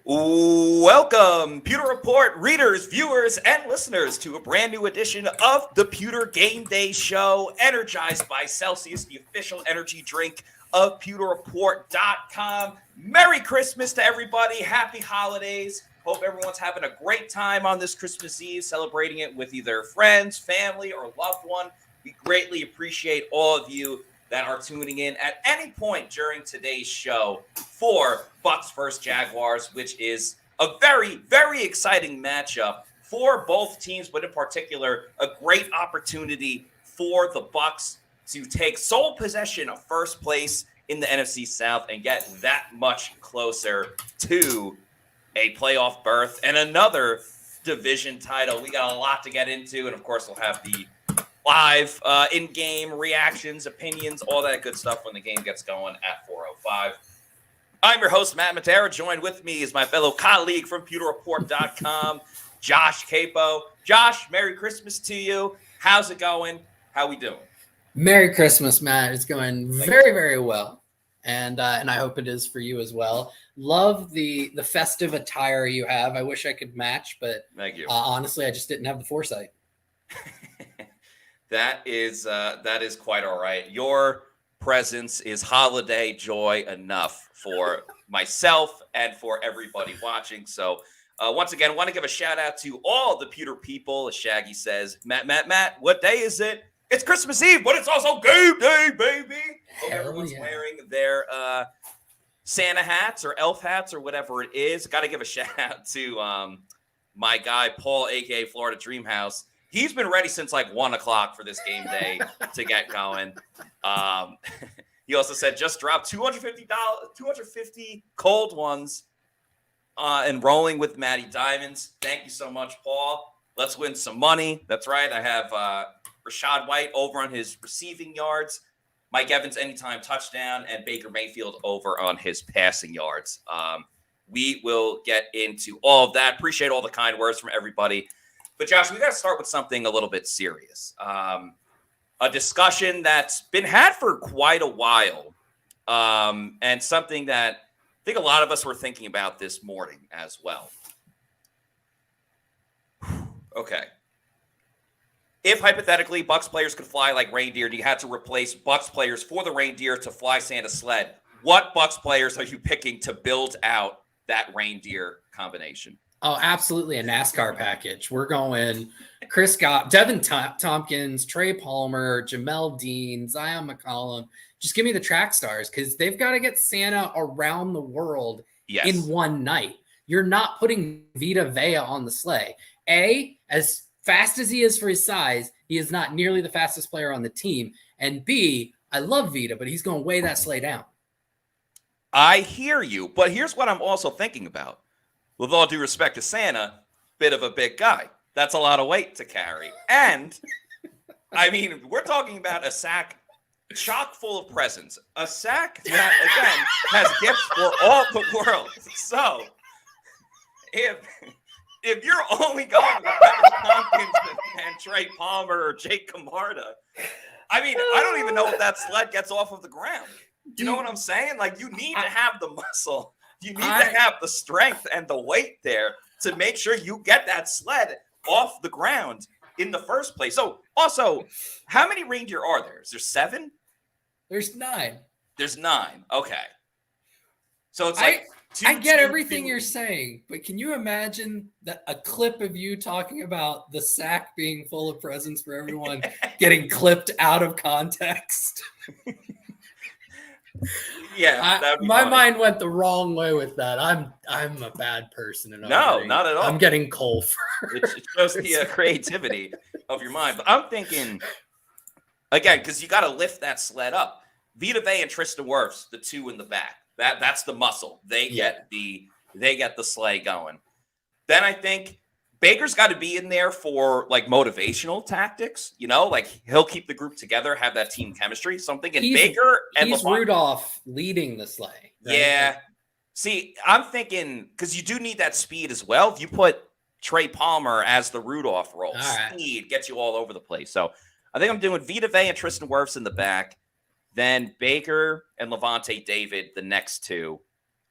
Welcome, Pewter Report readers, viewers, and listeners to a brand new edition of the Pewter GameDay Show, energized by Celsius, the official energy drink of PewterReport.com. Merry Christmas to everybody. Happy holidays. Hope everyone's having a great time on this Christmas Eve, celebrating it with either friends, family, or loved one. We greatly appreciate all of you that are tuning in at any point during today's show for Bucs versus Jaguars, which is a very, very exciting matchup for both teams, but in particular, a great opportunity for the Bucs to take sole possession of first place in the NFC South and get that much closer to a playoff berth and another division title. We got a lot to get into, and of course, we'll have the live in-game reactions, opinions, all that good stuff when the game gets going at 4:05. I'm your host, Matt Matera. Joined with me is my fellow colleague from PewterReport.com, Josh Capo. Josh, Merry Christmas to you. How's it going? How we doing? Merry Christmas, Matt. It's going very, very well. And I hope it is for you as well. Love the festive attire you have. I wish I could match, but thank you. Honestly, I just didn't have the foresight. That is quite all right. Your presence is holiday joy enough for myself and for everybody watching. So once again, I want to give a shout out to all the Pewter people. As Shaggy says, Matt, what day is it? It's Christmas Eve, but it's also game day, baby. Hope everyone's wearing their Santa hats or elf hats or whatever it is. Got to give a shout out to my guy, Paul, a.k.a. Florida Dreamhouse. He's been ready since like 1 o'clock for this game day to get going. He also said just dropped $250 cold ones and rolling with Matty Diamonds. Thank you so much, Paul. Let's win some money. That's right. I have Rashad White over on his receiving yards, Mike Evans anytime touchdown, and Baker Mayfield over on his passing yards. We will get into all of that. Appreciate all the kind words from everybody. But Josh, we got to start with something a little bit serious. A discussion that's been had for quite a while, and something that I think a lot of us were thinking about this morning as well. Okay. If hypothetically Bucs players could fly like Reindeer and you had to replace Bucs players for the Reindeer to fly Santa's sled, what Bucs players are you picking to build out that Reindeer combination? Oh, absolutely a NASCAR package. We're going Chris Scott, Devin Tompkins, Trey Palmer, Jamel Dean, Zion McCollum. Just give me the track stars because they've got to get Santa around the world in one night. You're not putting Vita Vea on the sleigh. As fast as he is for his size, he is not nearly the fastest player on the team. And B, I love Vita, but he's going to weigh that sleigh down. I hear you, but here's what I'm also thinking about. With all due respect to Santa, bit of a big guy. That's a lot of weight to carry. And, I mean, we're talking about a sack chock full of presents. A sack that, again, has gifts for all the world. So, if you're only going with Devin Tompkins and Trey Palmer or Jake Camarda, I mean, I don't even know if that sled gets off of the ground. You know what I'm saying? Like, you need to have the muscle. You need to have the strength and the weight there to make sure you get that sled off the ground in the first place. So, also, how many reindeer are there? Is there 7? There's 9. There's 9. Okay. So it's like I get everything you're saying, but can you imagine a clip of you talking about the sack being full of presents for everyone getting clipped out of context? Yeah, my mind went the wrong way with that. I'm a bad person. No, not at all. I'm getting cold for it shows the creativity of your mind. But I'm thinking, again, because you got to lift that sled up. Vita Vea and Tristan Wirfs, the two in the back. That's the muscle. They get the sleigh going. Then I think Baker's got to be in there for like motivational tactics, like he'll keep the group together, have that team chemistry. So I'm thinking Baker and Rudolph leading the sleigh. Right? Yeah. See, I'm thinking because you do need that speed as well. If you put Trey Palmer as the Rudolph role, speed gets you all over the place. So I think I'm doing Vita Vea and Tristan Wirfs in the back, then Baker and Levante David, the next two.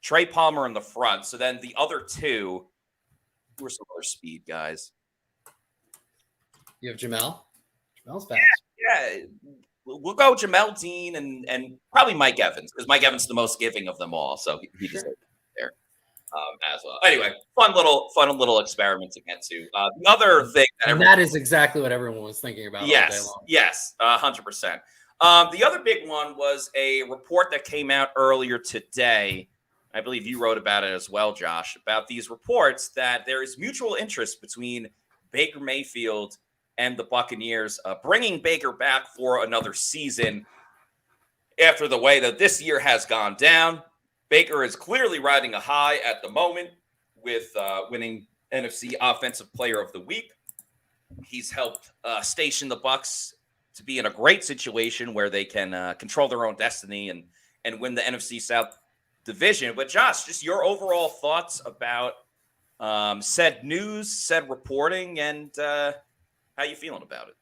Trey Palmer in the front. So then the other two, who are some other speed guys? You have Jamel. Jamel's fast. Yeah, we'll go Jamel Dean and probably Mike Evans, because Mike Evans is the most giving of them all, so he deserves it there as well. Anyway, fun little experiment to get to. The other thing that is exactly what everyone was thinking about all day long. Yes, 100%. The other big one was a report that came out earlier today. I believe you wrote about it as well, Josh, about these reports that there is mutual interest between Baker Mayfield and the Buccaneers bringing Baker back for another season after the way that this year has gone down. Baker is clearly riding a high at the moment with winning NFC Offensive Player of the Week. He's helped station the Bucs to be in a great situation where they can control their own destiny and win the NFC South division. But Josh, just your overall thoughts about said news, said reporting, and how you feeling about it?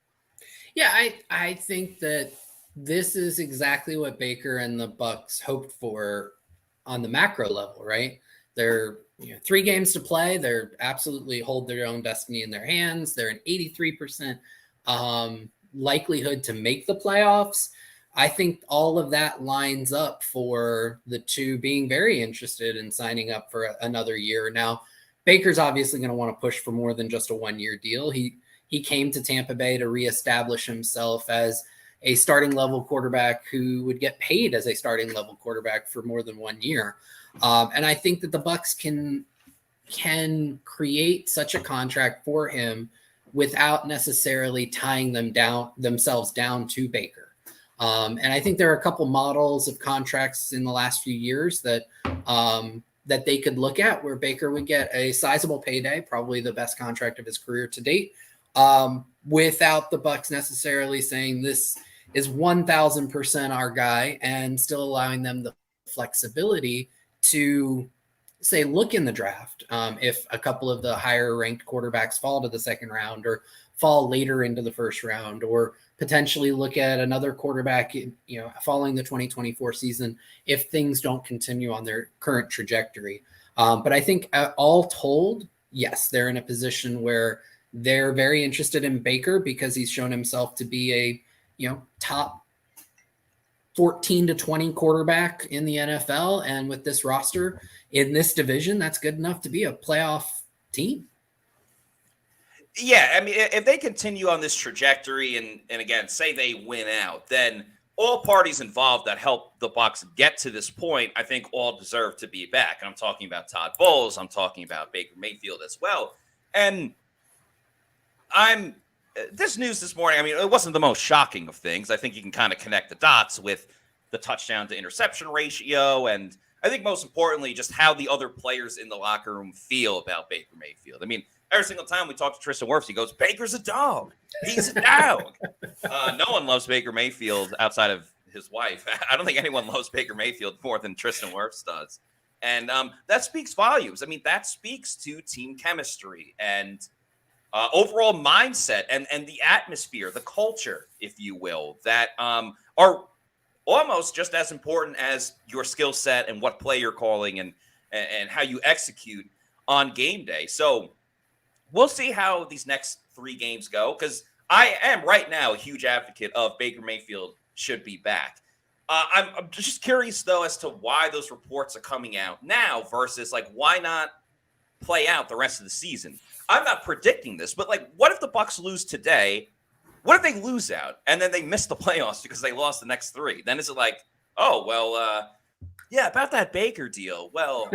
Yeah, I think that this is exactly what Baker and the Bucs hoped for on the macro level, right? They're 3 games to play. They're absolutely hold their own destiny in their hands. They're an 83% likelihood to make the playoffs. I think all of that lines up for the two being very interested in signing up for another year. Now, Baker's obviously going to want to push for more than just a 1-year deal. He came to Tampa Bay to reestablish himself as a starting level quarterback who would get paid as a starting level quarterback for more than 1 year. And I think that the Bucs can create such a contract for him without necessarily tying themselves down to Baker. And I think there are a couple models of contracts in the last few years that they could look at where Baker would get a sizable payday, probably the best contract of his career to date, without the Bucs necessarily saying this is 1,000% our guy, and still allowing them the flexibility to say, look in the draft. If a couple of the higher ranked quarterbacks fall to the second round or fall later into the first round, or potentially look at another quarterback, following the 2024 season, if things don't continue on their current trajectory. But I think all told, yes, they're in a position where they're very interested in Baker because he's shown himself to be a, top 14 to 20 quarterback in the NFL. And with this roster in this division, that's good enough to be a playoff team. Yeah, I mean, if they continue on this trajectory and again, say they win out, then all parties involved that helped the Bucs get to this point, I think all deserve to be back. And I'm talking about Todd Bowles. I'm talking about Baker Mayfield as well. And this news this morning, I mean, it wasn't the most shocking of things. I think you can kind of connect the dots with the touchdown to interception ratio. And I think most importantly, just how the other players in the locker room feel about Baker Mayfield. I mean, every single time we talk to Tristan Wirfs, he goes, Baker's a dog. He's a dog. No one loves Baker Mayfield outside of his wife. I don't think anyone loves Baker Mayfield more than Tristan Wirfs does. And that speaks volumes. I mean, that speaks to team chemistry and overall mindset and the atmosphere, the culture, if you will, that are almost just as important as your skill set and what play you're calling and how you execute on game day. So we'll see how these next 3 games go, because I am right now a huge advocate of Baker Mayfield should be back. I'm just curious, though, as to why those reports are coming out now versus, why not play out the rest of the season? I'm not predicting this, but, what if the Bucs lose today? What if they lose out and then they miss the playoffs because they lost the next 3? Then is it yeah, about that Baker deal. Well,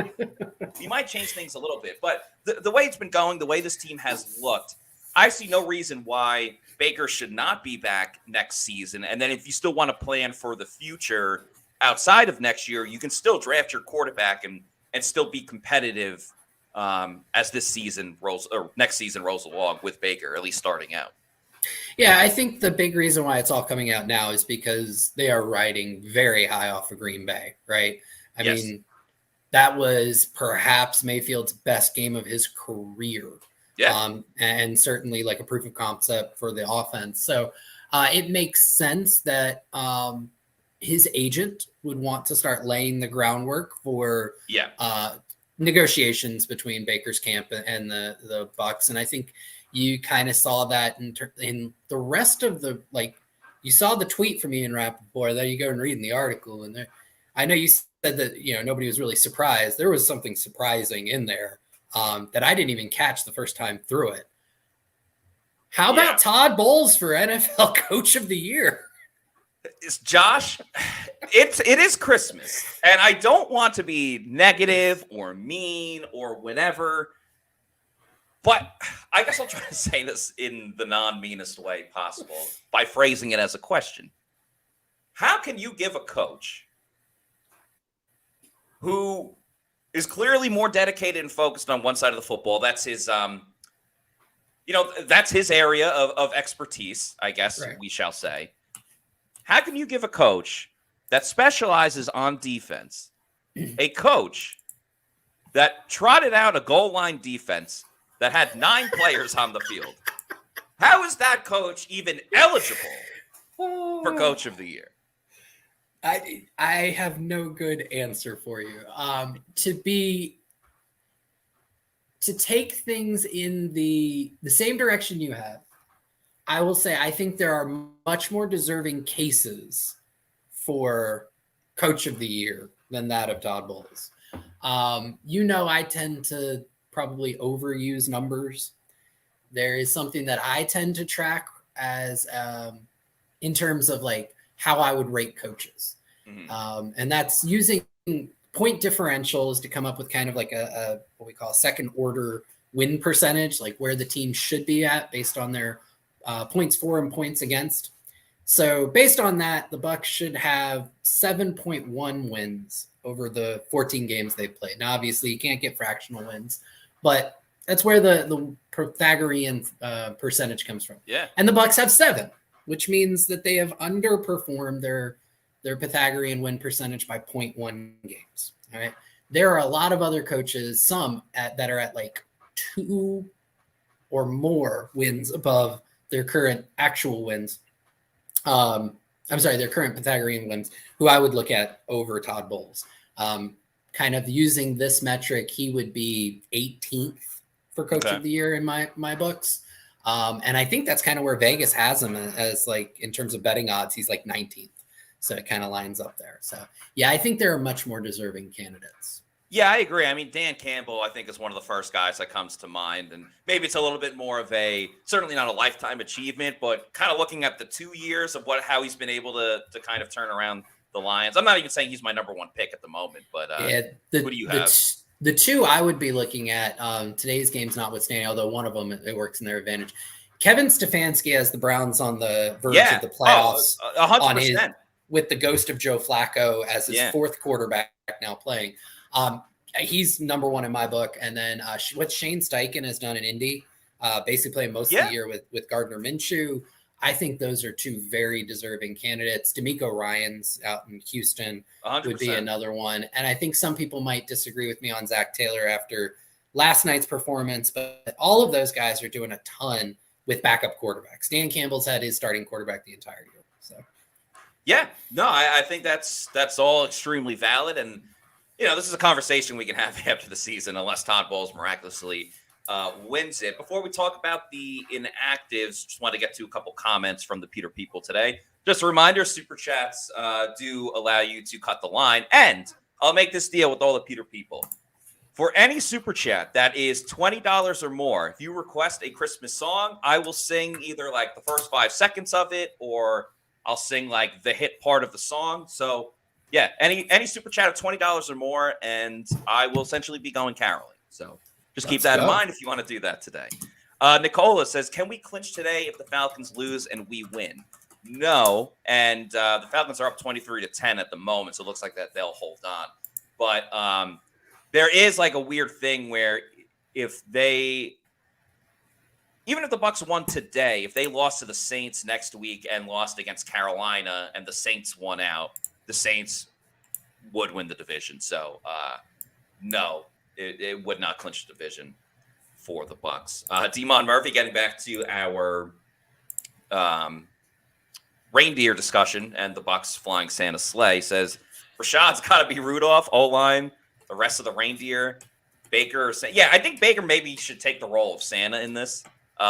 you might change things a little bit, but the way it's been going, the way this team has looked, I see no reason why Baker should not be back next season. And then if you still want to plan for the future outside of next year, you can still draft your quarterback and still be competitive as this season rolls or next season rolls along with Baker, at least starting out. Yeah, I think the big reason why it's all coming out now is because they are riding very high off of Green Bay, right? I mean, that was perhaps Mayfield's best game of his career. Yeah. And certainly a proof of concept for the offense. So it makes sense that his agent would want to start laying the groundwork for Yeah. Negotiations between Baker's camp and the Bucs. And I think you kind of saw that in the rest of the, like, you saw the tweet from Ian Rappaport. There you go and read in the article. And there, I know you said that, nobody was really surprised. There was something surprising in there that I didn't even catch the first time through it. How about Todd Bowles for NFL Coach of the Year? It's Josh. It is Christmas, and I don't want to be negative or mean or whatever, but I guess I'll try to say this in the non-meanest way possible by phrasing it as a question. How can you give a coach who is clearly more dedicated and focused on one side of the football? That's his, that's his area of expertise, I guess we shall say. How can you give a coach that specializes on defense, a coach that trotted out a goal line defense that had 9 players on the field? How is that coach even eligible for Coach of the Year? I have no good answer for you. To take things in the same direction you have, I will say I think there are much more deserving cases for Coach of the Year than that of Todd Bowles. I tend to probably overuse numbers. There is something that I tend to track as in terms of like how I would rate coaches. Mm-hmm. And that's using point differentials to come up with kind of like a what we call a second order win percentage, like where the team should be at based on their points for and points against. So based on that, the Bucs should have 7.1 wins over the 14 games they've played. Now, obviously, you can't get fractional wins, but that's where the Pythagorean percentage comes from. Yeah. And the Bucs have 7, which means that they have underperformed their Pythagorean win percentage by 0.1 games. All right. There are a lot of other coaches, some that are at like 2 or more wins above their current actual wins. Their current Pythagorean wins, who I would look at over Todd Bowles. Kind of using this metric, he would be 18th for Coach of the Year in my books. And I think that's kind of where Vegas has him as like, in terms of betting odds, he's like 19th. So it kind of lines up there. So yeah, I think there are much more deserving candidates. Yeah, I agree. I mean, Dan Campbell, I think, is one of the first guys that comes to mind. And maybe it's a little bit more of certainly not a lifetime achievement, but kind of looking at the 2 years of how he's been able to kind of turn around the Lions. I'm not even saying he's my number 1 pick at the moment, but who do you have? The 2 I would be looking at, today's game's notwithstanding, although one of them, it works in their advantage. Kevin Stefanski has the Browns on the verge of the playoffs. 100%. With the ghost of Joe Flacco as his 4th quarterback now playing. He's number 1 in my book. And then what Shane Steichen has done in Indy, basically playing most of the year with Gardner Minshew. I think those are 2 very deserving candidates. DeMeco Ryans out in Houston 100%. Would be another one. And I think some people might disagree with me on Zach Taylor after last night's performance, but all of those guys are doing a ton with backup quarterbacks. Dan Campbell's had his starting quarterback the entire year. So. Yeah, no, I think that's all extremely valid. And, this is a conversation we can have after the season, unless Todd Bowles miraculously wins it. Before we talk about the inactives, just want to get to a couple comments from the Pewter people today. Just a reminder, Super Chats do allow you to cut the line. And I'll make this deal with all the Pewter people. For any Super Chat that is $20 or more, if you request a Christmas song, I will sing either like the first 5 seconds of it, or I'll sing like the hit part of the song. So yeah, any Super Chat of $20 or more, and I will essentially be going caroling. So just keep that in mind if you want to do that today. Nicola says, can we clinch today if the Falcons lose and we win? No. And the Falcons are up 23-10 at the moment. So it looks like that they'll hold on. But there is like a weird thing where even if the Bucs won today, if they lost to the Saints next week and lost against Carolina and the Saints won out, the Saints would win the division. So no, it would not clinch the division for the Bucs. Demond Murphy, getting back to our reindeer discussion and the Bucs flying Santa's sleigh says Rashad's got to be Rudolph, O-line, the rest of the reindeer, Baker. Yeah, I think Baker maybe should take the role of Santa in this.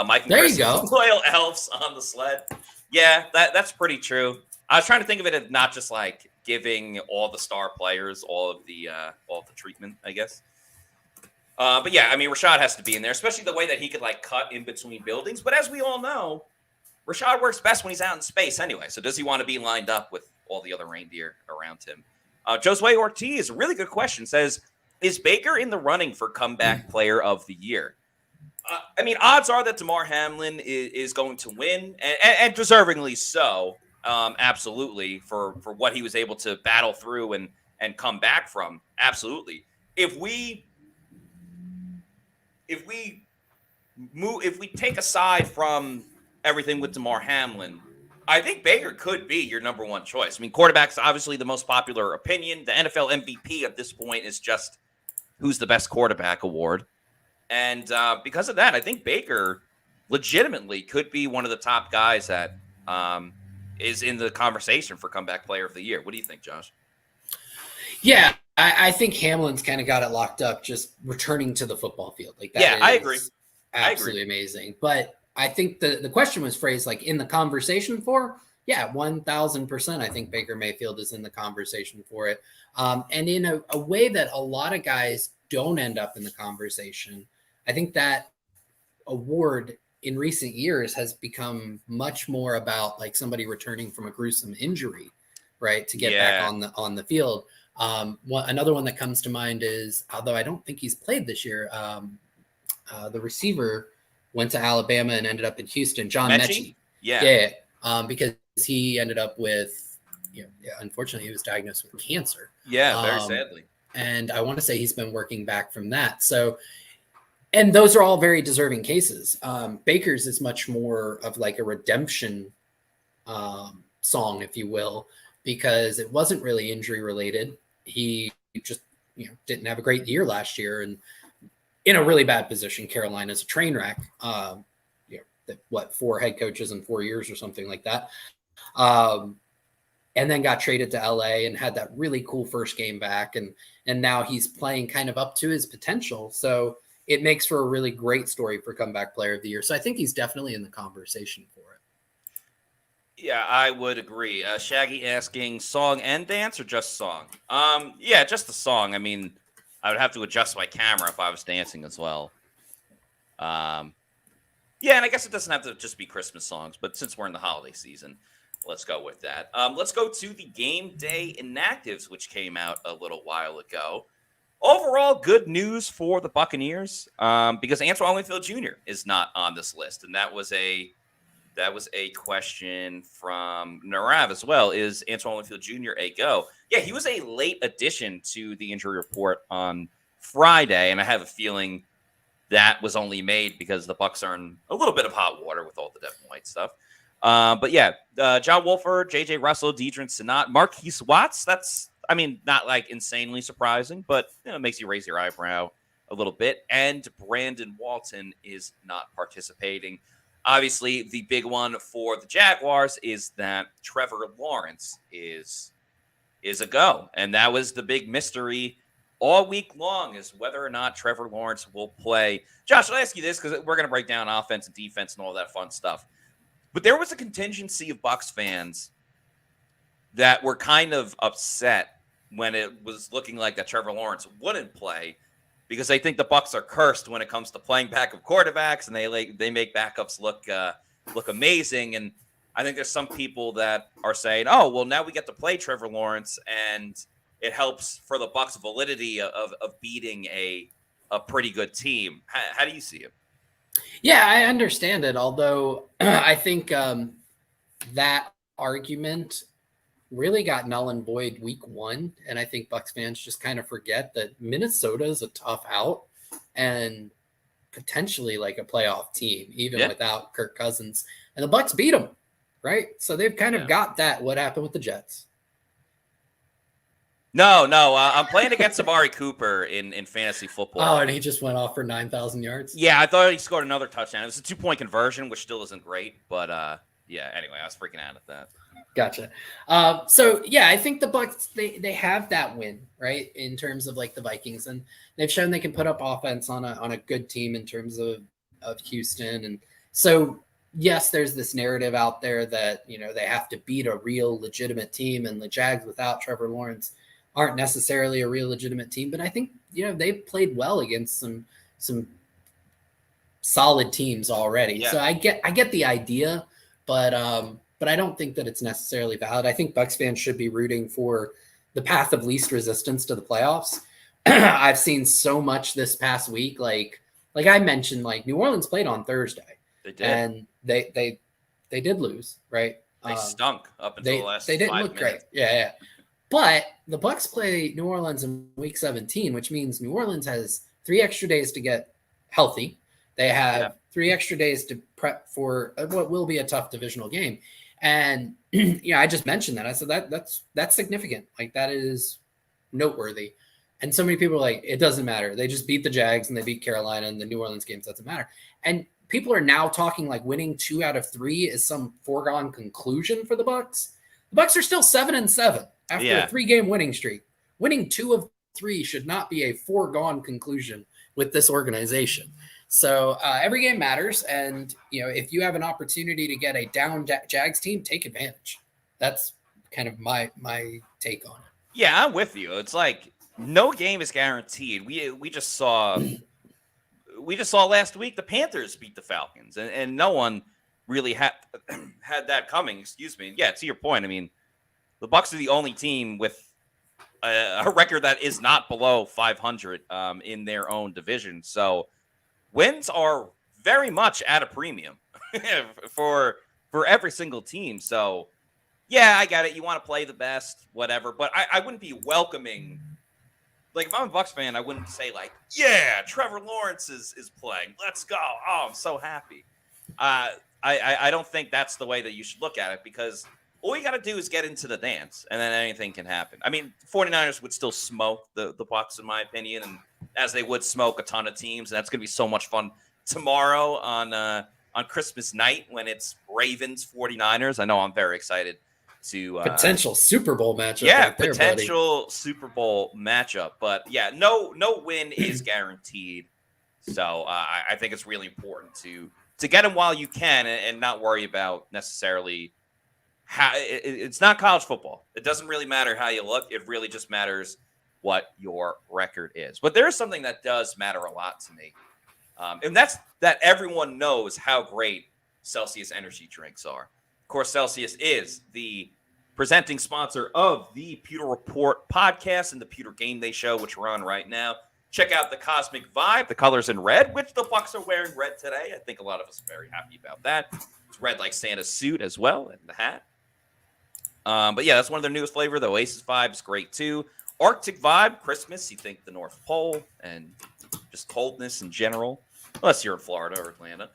Mike and There Chris you go. loyal elves on the sled. Yeah, that's pretty true. I was trying to think of it as not just like giving all the star players all of the treatment, I guess. But yeah, I mean, Rashad has to be in there, especially the way that he could like cut in between buildings. But as we all know, Rashad works best when he's out in space anyway. So does he want to be lined up with all the other reindeer around him? Josue Ortiz, a really good question, says, is Baker in the running for comeback player of the year? I mean, odds are that Damar Hamlin is going to win, and deservingly so, absolutely, for what he was able to battle through and come back from. Absolutely. If we take aside from everything with Damar Hamlin, I think Baker could be your number one choice. I mean, quarterback's obviously the most popular opinion. The NFL MVP at this point is just who's the best quarterback award. And because of that, I think Baker legitimately could be one of the top guys that is in the conversation for comeback player of the year. What do you think, Josh? Yeah, I think Hamlin's kind of got it locked up just returning to the football field. Like that. Yeah, I agree. Absolutely amazing. But I think the question was phrased like in the conversation for, 1,000%. I think Baker Mayfield is in the conversation for it. And in a way that a lot of guys don't end up in the conversation. I think that award in recent years has become much more about like somebody returning from a gruesome injury, right? To get back on the field. Another one that comes to mind is, although I don't think he's played this year, the receiver went to Alabama and ended up in Houston, John Mechie. Yeah. Because he ended up with, unfortunately, he was diagnosed with cancer. Yeah, very sadly. And I want to say he's been working back from that. So, and those are all very deserving cases. Baker's is much more of like a redemption song, if you will, because it wasn't really injury related. He just, didn't have a great year last year and in a really bad position. Carolina's a train wreck. 4 head coaches in 4 years or something like that. And then got traded to LA and had that really cool first game back. And now he's playing kind of up to his potential. So it makes for a really great story for comeback player of the year. So I think he's definitely in the conversation for it. Yeah, I would agree. Shaggy asking song and dance or just song? Just the song. I mean, I would have to adjust my camera if I was dancing as well. And I guess it doesn't have to just be Christmas songs, but since we're in the holiday season, let's go with that. Let's go to the Game Day Inactives, which came out a little while ago. Overall, good news for the Buccaneers because Antoine Winfield Jr. is not on this list, and that was a question from Narav as well. Is Antoine Winfield Jr. a go? Yeah, he was a late addition to the injury report on Friday, and I have a feeling that was only made because the Bucs are in a little bit of hot water with all the Devin White stuff. John Wolford, J.J. Russell, Deidrin Sinat, Marquise Watts. That's, not like insanely surprising, but it makes you raise your eyebrow a little bit. And Brandon Walton is not participating. Obviously, the big one for the Jaguars is that Trevor Lawrence is a go. And that was the big mystery all week long, is whether or not Trevor Lawrence will play. Josh, I'll ask you this because we're going to break down offense and defense and all that fun stuff. But there was a contingency of Bucs fans that were kind of upset when it was looking like that Trevor Lawrence wouldn't play because they think the Bucs are cursed when it comes to playing backup quarterbacks, and they make backups look amazing. And I think there's some people that are saying, "Oh, well, now we get to play Trevor Lawrence, and it helps for the Bucs' validity of beating a pretty good team." How do you see it? Yeah, I understand it. Although I think that argument really got null and void week 1. And I think Bucs fans just kind of forget that Minnesota is a tough out and potentially like a playoff team, even without Kirk Cousins. And the Bucs beat them, right? So they've kind of got that. What happened with the Jets? No. I'm playing against Amari Cooper in fantasy football. Oh, and he just went off for 9,000 yards? Yeah, I thought he scored another touchdown. It was a 2-point conversion, which still isn't great. But, anyway, I was freaking out at that. Gotcha. So yeah, I think the Bucs they have that win, right, in terms of like the Vikings, and they've shown they can put up offense on a good team in terms of Houston. And so yes, there's this narrative out there that they have to beat a real legitimate team, and the Jags without Trevor Lawrence aren't necessarily a real legitimate team. But I think they've played well against some solid teams already. Yeah. So I get the idea, but I don't think that it's necessarily valid. I think Bucs fans should be rooting for the path of least resistance to the playoffs. I've seen so much this past week, like I mentioned, like New Orleans played on Thursday. They did, and they did lose, right? They stunk up until the last. They didn't 5 look minutes. great, yeah. But the Bucs play New Orleans in Week 17, which means New Orleans has 3 extra days to get healthy. They have 3 extra days to prep for what will be a tough divisional game. And I just mentioned that. I said that's significant. Like, that is noteworthy. And so many people are like, it doesn't matter. They just beat the Jags and they beat Carolina, and the New Orleans games doesn't matter. And people are now talking like winning 2 out of 3 is some foregone conclusion for the Bucs. The Bucs are still 7-7 after a 3-game winning streak. Winning 2 of 3 should not be a foregone conclusion with this organization. So every game matters, and if you have an opportunity to get a down Jags team, take advantage. That's kind of my take on it. Yeah, I'm with you. It's like no game is guaranteed. We just saw last week the Panthers beat the Falcons, and no one really had that coming. Excuse me. Yeah, to your point, I mean, the Bucs are the only team with a record that is not below 500 in their own division. So wins are very much at a premium for every single team. So, yeah, I get it. You want to play the best, whatever. But I wouldn't be welcoming. Like, if I'm a Bucs fan, I wouldn't say, like, yeah, Trevor Lawrence is playing. Let's go. Oh, I'm so happy. I don't think that's the way that you should look at it, because all you got to do is get into the dance, and then anything can happen. I mean, 49ers would still smoke the Bucs, in my opinion, and as they would smoke a ton of teams. And that's going to be so much fun tomorrow on Christmas night when it's Ravens 49ers. I know I'm very excited to potential Super Bowl matchup. Yeah, right there, potential buddy. Super Bowl matchup. But yeah, no win is guaranteed. So I think it's really important to get them while you can, and not worry about necessarily how it's not college football. It doesn't really matter how you look. It really just matters what your record is. But there is something that does matter a lot to me. And that's that everyone knows how great Celsius energy drinks are. Of course, Celsius is the presenting sponsor of the Pewter Report podcast and the Pewter GameDay Show, which we're on right now. Check out the Cosmic Vibe, the colors in red, which the Bucs are wearing red today. I think a lot of us are very happy about that. It's red like Santa's suit as well, and the hat. But yeah, that's one of their newest flavor. The Oasis Vibe is great too. Arctic Vibe, Christmas, you think the North Pole and just coldness in general, unless you're in Florida or Atlanta.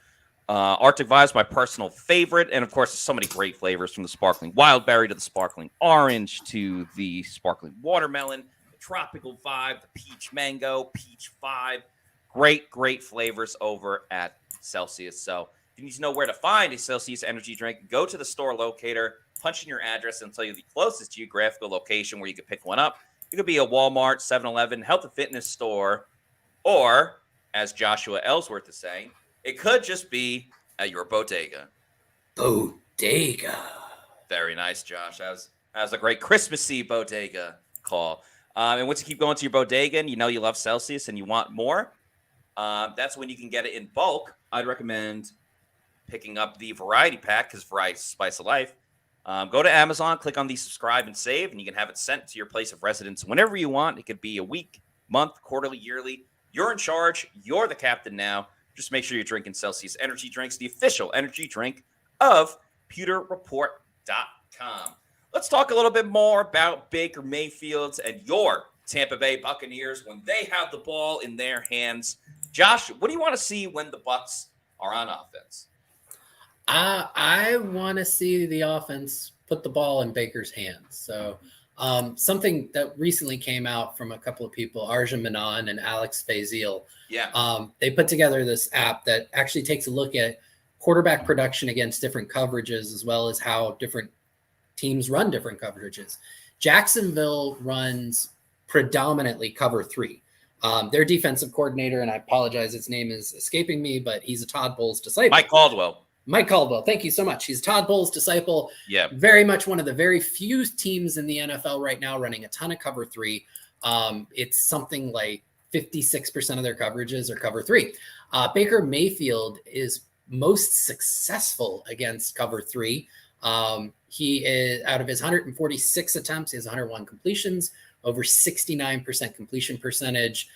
Arctic Vibe is my personal favorite. And of course, there's so many great flavors, from the sparkling wild berry to the sparkling orange to the sparkling watermelon, the tropical vibe, the peach mango, peach vibe. Great flavors over at Celsius. So if you need to know where to find a Celsius energy drink, go to the store locator, punch in your address, and tell you the closest geographical location where you can pick one up. It could be a Walmart, 7-Eleven, health and fitness store, or, as Joshua Ellsworth is saying, it could just be at your bodega. Bodega. Very nice, Josh. That was a great Christmassy bodega call. And once you keep going to your bodega and you know you love Celsius and you want more, that's when you can get it in bulk. I'd recommend picking up the variety pack, because variety is the spice of life. Go to Amazon, click on the subscribe and save, and you can have it sent to your place of residence whenever you want. It could be a week, month, quarterly, yearly. You're in charge. You're the captain now. Just make sure you're drinking Celsius energy drinks, the official energy drink of PewterReport.com. Let's talk a little bit more about Baker Mayfield's and your Tampa Bay Buccaneers when they have the ball in their hands. Josh, what do you want to see when the Bucs are on offense? I want to see the offense put the ball in Baker's hands. So something that recently came out from a couple of people, Arjun Menon and Alex Faziel. Yeah. They put together this app that actually takes a look at quarterback production against different coverages, as well as how different teams run different coverages. Jacksonville runs predominantly cover 3. Their defensive coordinator, and I apologize, his name is escaping me, but he's a Todd Bowles disciple. Mike Caldwell. Thank you so much. He's Todd Bowles' disciple. Yeah. Very much one of the very few teams in the NFL right now running a ton of cover 3. It's something like 56% of their coverages are cover 3. Baker Mayfield is most successful against cover 3. He is, out of his 146 attempts, he has 101 completions, over 69% completion percentage,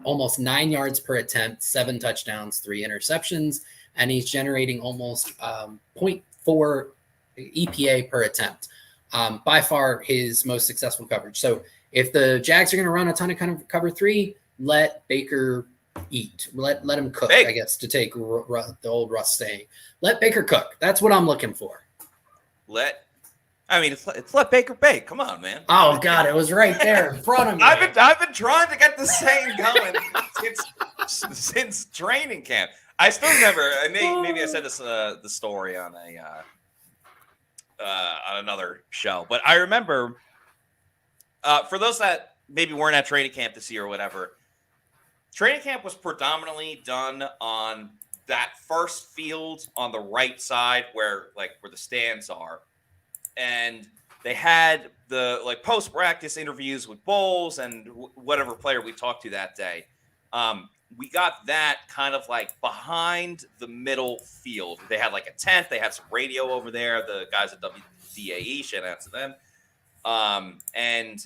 almost 9 yards per attempt, 7 touchdowns, 3 interceptions, and he's generating almost 0.4 EPA per attempt. By far his most successful coverage. So if the Jags are going to run a ton of cover 3, let Baker eat. Let him cook, I guess, to take the old Russ saying. Let Baker cook. That's what I'm looking for. It's let Baker bake. Come on, man. Oh God, it was right there in front of me. I've been trying to get the saying going since training camp. I still remember. Maybe I said this the story on another show, but I remember for those that maybe weren't at training camp this year or whatever, training camp was predominantly done on that first field on the right side where the stands are. And they had the post practice interviews with Bowles and whatever player we talked to that day. We got that kind of behind the middle field. They had a tent. They had some radio over there. The guys at WDAE, shout out to them. And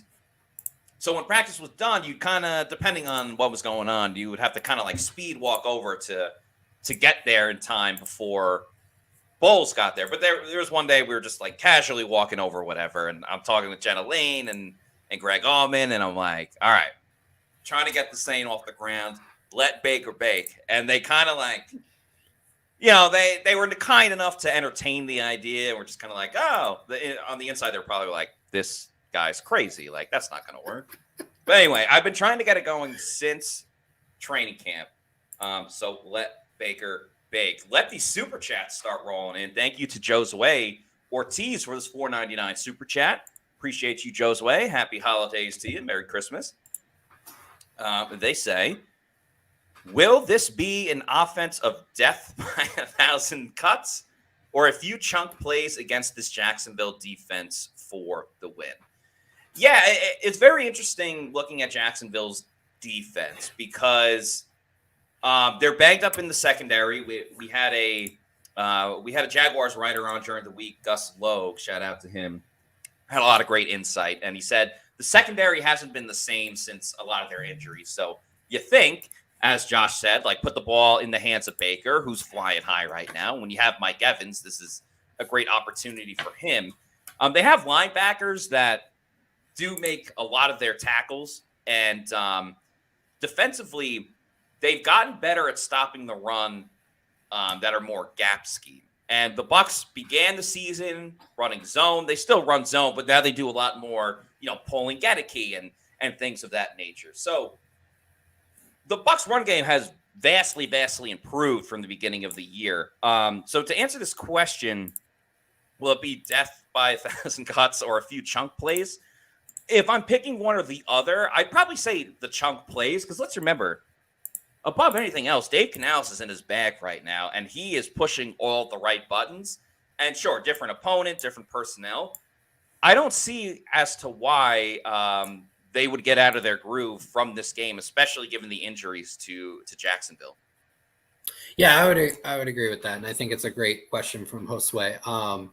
so when practice was done, you kind of, depending on what was going on, you would have to kind of speed walk over to get there in time before Bowles got there. But there was one day we were just casually walking over whatever, and I'm talking with Jenna Lane and Greg Allman, and I'm like, all right, trying to get the saying off the ground, let Baker bake. And they kind of they were kind enough to entertain the idea. And we're just kind of on the inside, they're probably like, this guy's crazy. That's not going to work. But anyway, I've been trying to get it going since training camp. So let Baker bake. Let these super chats start rolling in. Thank you to Josue Ortiz for this $4.99 super chat. Appreciate you, Josue. Happy holidays to you. Merry Christmas. They say, will this be an offense of death by 1,000 cuts or a few chunk plays against this Jacksonville defense for the win? Yeah, it's very interesting looking at Jacksonville's defense because they're banged up in the secondary. We had a Jaguars writer on during the week, Gus Logue, shout out to him, had a lot of great insight, and he said the secondary hasn't been the same since a lot of their injuries. So you think, as Josh said, put the ball in the hands of Baker, who's flying high right now. When you have Mike Evans, this is a great opportunity for him. They have linebackers that do make a lot of their tackles, and defensively, they've gotten better at stopping the run that are more gap scheme. And the Bucs began the season running zone. They still run zone, but now they do a lot more, pulling Gedeke and things of that nature. So the Bucs run game has vastly improved from the beginning of the year. So to answer this question, will it be death by 1,000 cuts or a few chunk plays? If I'm picking one or the other, I'd probably say the chunk plays, because let's remember, above anything else, Dave Canales is in his bag right now, and he is pushing all the right buttons. And sure, different opponent, different personnel. I don't see as to why they would get out of their groove from this game, especially given the injuries to Jacksonville. Yeah, I would agree with that, and I think it's a great question from Josue.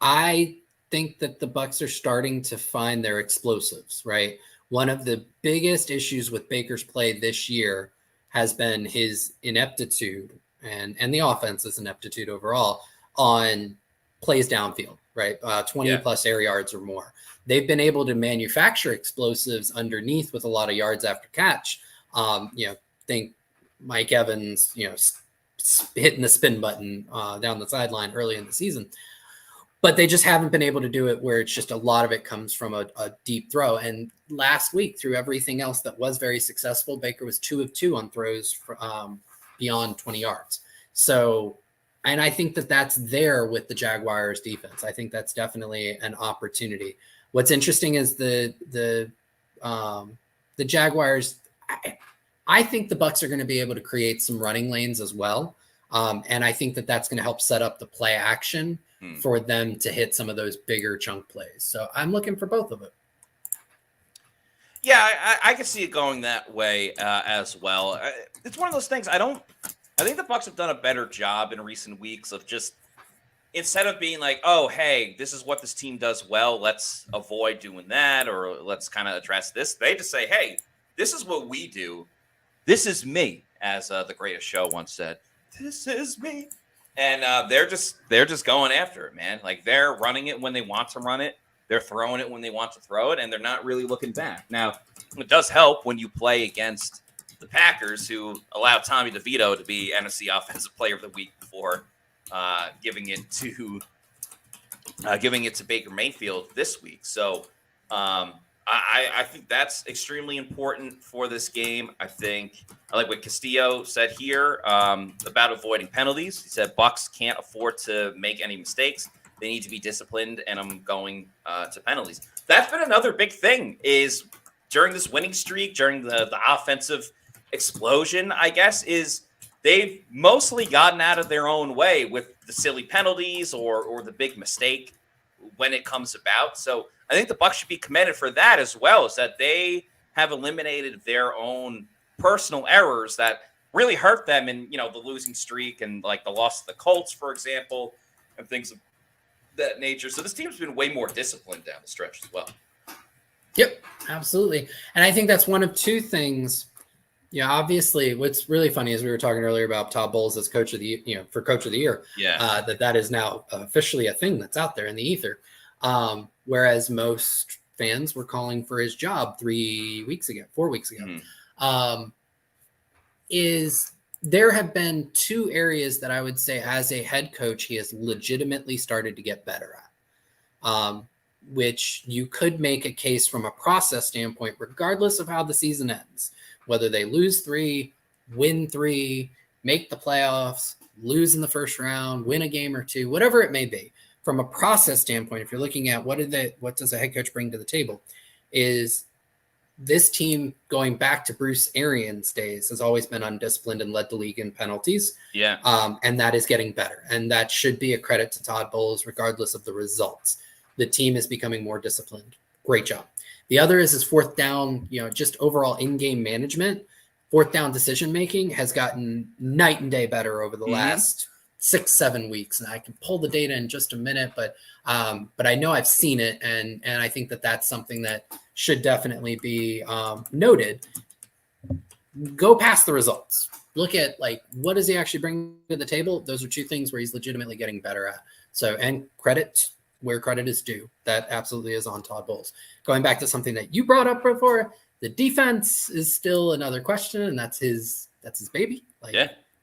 I think that the Bucs are starting to find their explosives, right? One of the biggest issues with Baker's play this year has been his ineptitude and the offense's ineptitude overall on plays downfield, right? 20 plus air yards or more. They've been able to manufacture explosives underneath with a lot of yards after catch. Think Mike Evans, hitting the spin button down the sideline early in the season. But they just haven't been able to do it where it's just a lot of it comes from a deep throw. And last week, through everything else that was very successful, Baker was 2 of 2 on throws for, beyond 20 yards. So And I think that that's there with the Jaguars defense. I think that's definitely an opportunity. What's interesting is the Jaguars. I think the Bucs are going to be able to create some running lanes as well. And I think that that's going to help set up the play action for them to hit some of those bigger chunk plays. So I'm looking for both of it. Yeah, I can see it going that way as well. It's one of those things. I think the Bucs have done a better job in recent weeks of just, instead of being like, oh, hey, this is what this team does well, let's avoid doing that, or let's kind of address this. They just say, hey, this is what we do. This is me, as the Greatest Show once said. This is me. And they're just going after it, man. Like, they're running it when they want to run it. They're throwing it when they want to throw it, and they're not really looking back. Now, it does help when you play against the Packers, who allowed Tommy DeVito to be NFC Offensive Player of the Week before giving it to Baker Mayfield this week. So I think that's extremely important for this game. I like what Castillo said here about avoiding penalties. He said Bucs can't afford to make any mistakes. They need to be disciplined, and I'm going to penalties. That's been another big thing is during this winning streak, during the offensive explosion, I guess, is they've mostly gotten out of their own way with the silly penalties or the big mistake when it comes about. So I think the Bucs should be commended for that as well, is that they have eliminated their own personal errors that really hurt them in, the losing streak and like the loss of the Colts, for example, and things of that nature. So this team's been way more disciplined down the stretch as well. Yep, absolutely. And I think that's one of two things. Yeah, obviously, what's really funny is we were talking earlier about Todd Bowles as coach of the, for coach of the year. Yeah, that is now officially a thing that's out there in the ether. Whereas most fans were calling for his job 4 weeks ago. Is there have been two areas that I would say as a head coach, he has legitimately started to get better at, which you could make a case from a process standpoint, regardless of how the season ends, whether they lose 3, win 3, make the playoffs, lose in the first round, win a game or 2, whatever it may be. From a process standpoint, if you're looking at what does a head coach bring to the table, is this team, going back to Bruce Arians' days, has always been undisciplined and led the league in penalties. Yeah. And that is getting better. And that should be a credit to Todd Bowles, regardless of the results. The team is becoming more disciplined. Great job. The other is fourth down, just overall in-game management. Fourth down decision-making has gotten night and day better over the last 6-7 weeks. And I can pull the data in just a minute, but I know I've seen it. And I think that that's something that should definitely be noted. Go past the results. Look at what does he actually bring to the table? Those are two things where he's legitimately getting better at. So, and credit where credit is due. That absolutely is on Todd Bowles. Going back to something that you brought up before, the defense is still another question, and that's his baby.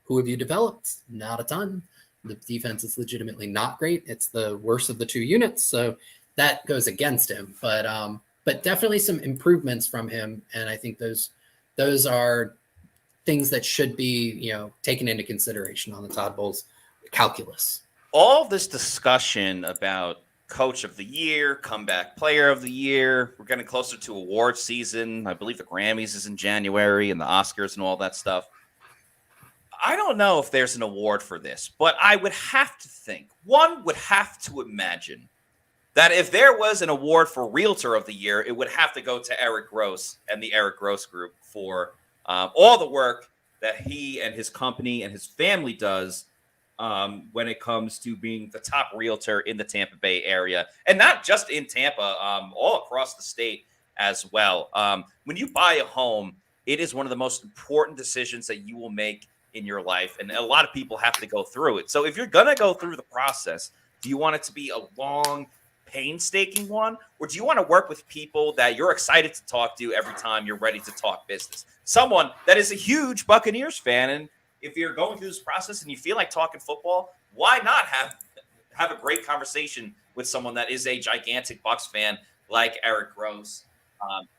Who have you developed? Not a ton. The defense is legitimately not great. It's the worst of the two units, so that goes against him. But definitely some improvements from him, and I think those are things that should be taken into consideration on the Todd Bowles calculus. All this discussion about Coach of the Year, Comeback Player of the Year, we're getting closer to award season. I believe the Grammys is in January and the Oscars and all that stuff. I don't know if there's an award for this, but I would have to think, one would have to imagine that if there was an award for Realtor of the Year, it would have to go to Eric Gross and the Eric Gross Group for all the work that he and his company and his family does when it comes to being the top realtor in the Tampa Bay area. And not just in Tampa, all across the state as well. When you buy a home, it is one of the most important decisions that you will make in your life. And a lot of people have to go through it. So if you're going to go through the process, do you want it to be a long, painstaking one? Or do you want to work with people that you're excited to talk to every time you're ready to talk business? Someone that is a huge Buccaneers fan. And if you're going through this process and you feel like talking football, why not have a great conversation with someone that is a gigantic Bucs fan like Eric Gross?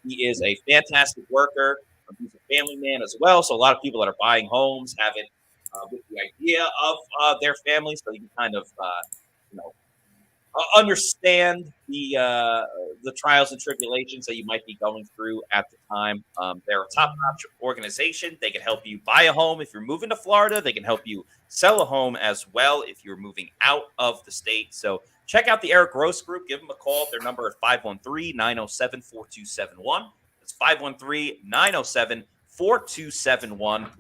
He is a fantastic worker. He's a family man as well. So a lot of people that are buying homes have it with the idea of their family, so you can kind of you know understand the trials and tribulations that you might be going through at the time. They're a top-notch organization. They can help you buy a home if you're moving to Florida. They can help you sell a home as well if you're moving out of the state. So check out the Eric Gross Group. Give them a call. Their number is 513-907-4271. It's 513-907-4271.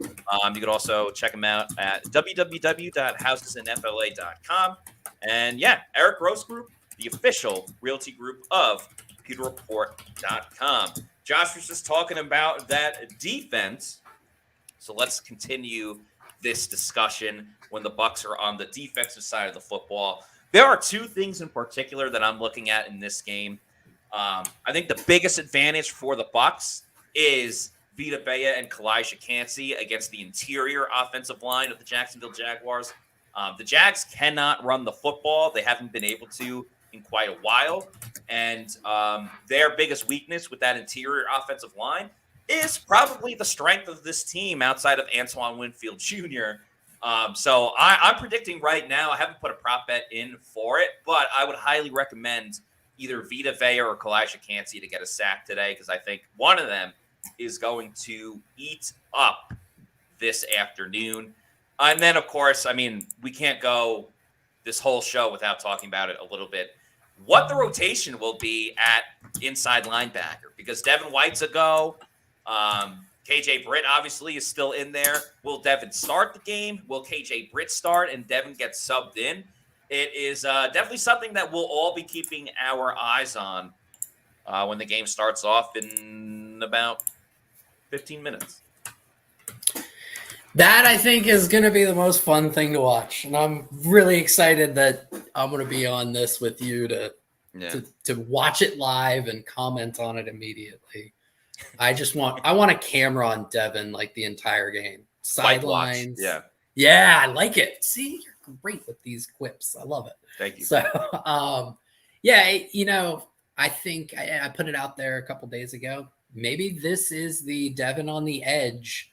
You can also check them out at www.housesinfla.com. And yeah, Eric Gross Group, the official realty group of pewterreport.com. Josh was just talking about that defense. So let's continue this discussion when the Bucs are on the defensive side of the football. There are two things in particular that I'm looking at in this game. I think the biggest advantage for the Bucs is Vita Vea and Kalijah Kancey against the interior offensive line of the Jacksonville Jaguars. The Jags cannot run the football. They haven't been able to in quite a while. And their biggest weakness with that interior offensive line is probably the strength of this team outside of Antoine Winfield Jr. So I'm predicting right now, I haven't put a prop bet in for it, but I would highly recommend either Vita Vea or Kalijah Kancey to get a sack today, because I think one of them is going to eat up this afternoon. And then, of course, I mean, we can't go this whole show without talking about it a little bit. What the rotation will be at inside linebacker, because Devin White's a go. KJ Britt obviously is still in there. Will Devin start the game? Will KJ Britt start and Devin get subbed in? It is definitely something that we'll all be keeping our eyes on when the game starts off in about 15 minutes. That, I think, is going to be the most fun thing to watch. And I'm really excited that I'm going to be on this with you to watch it live and comment on it immediately. I want a camera on Devin like the entire game. Sidelines. Yeah, I like it. See, you're great with these quips. I love it. Thank you. So, I think I put it out there a couple days ago. Maybe this is the Devin on the edge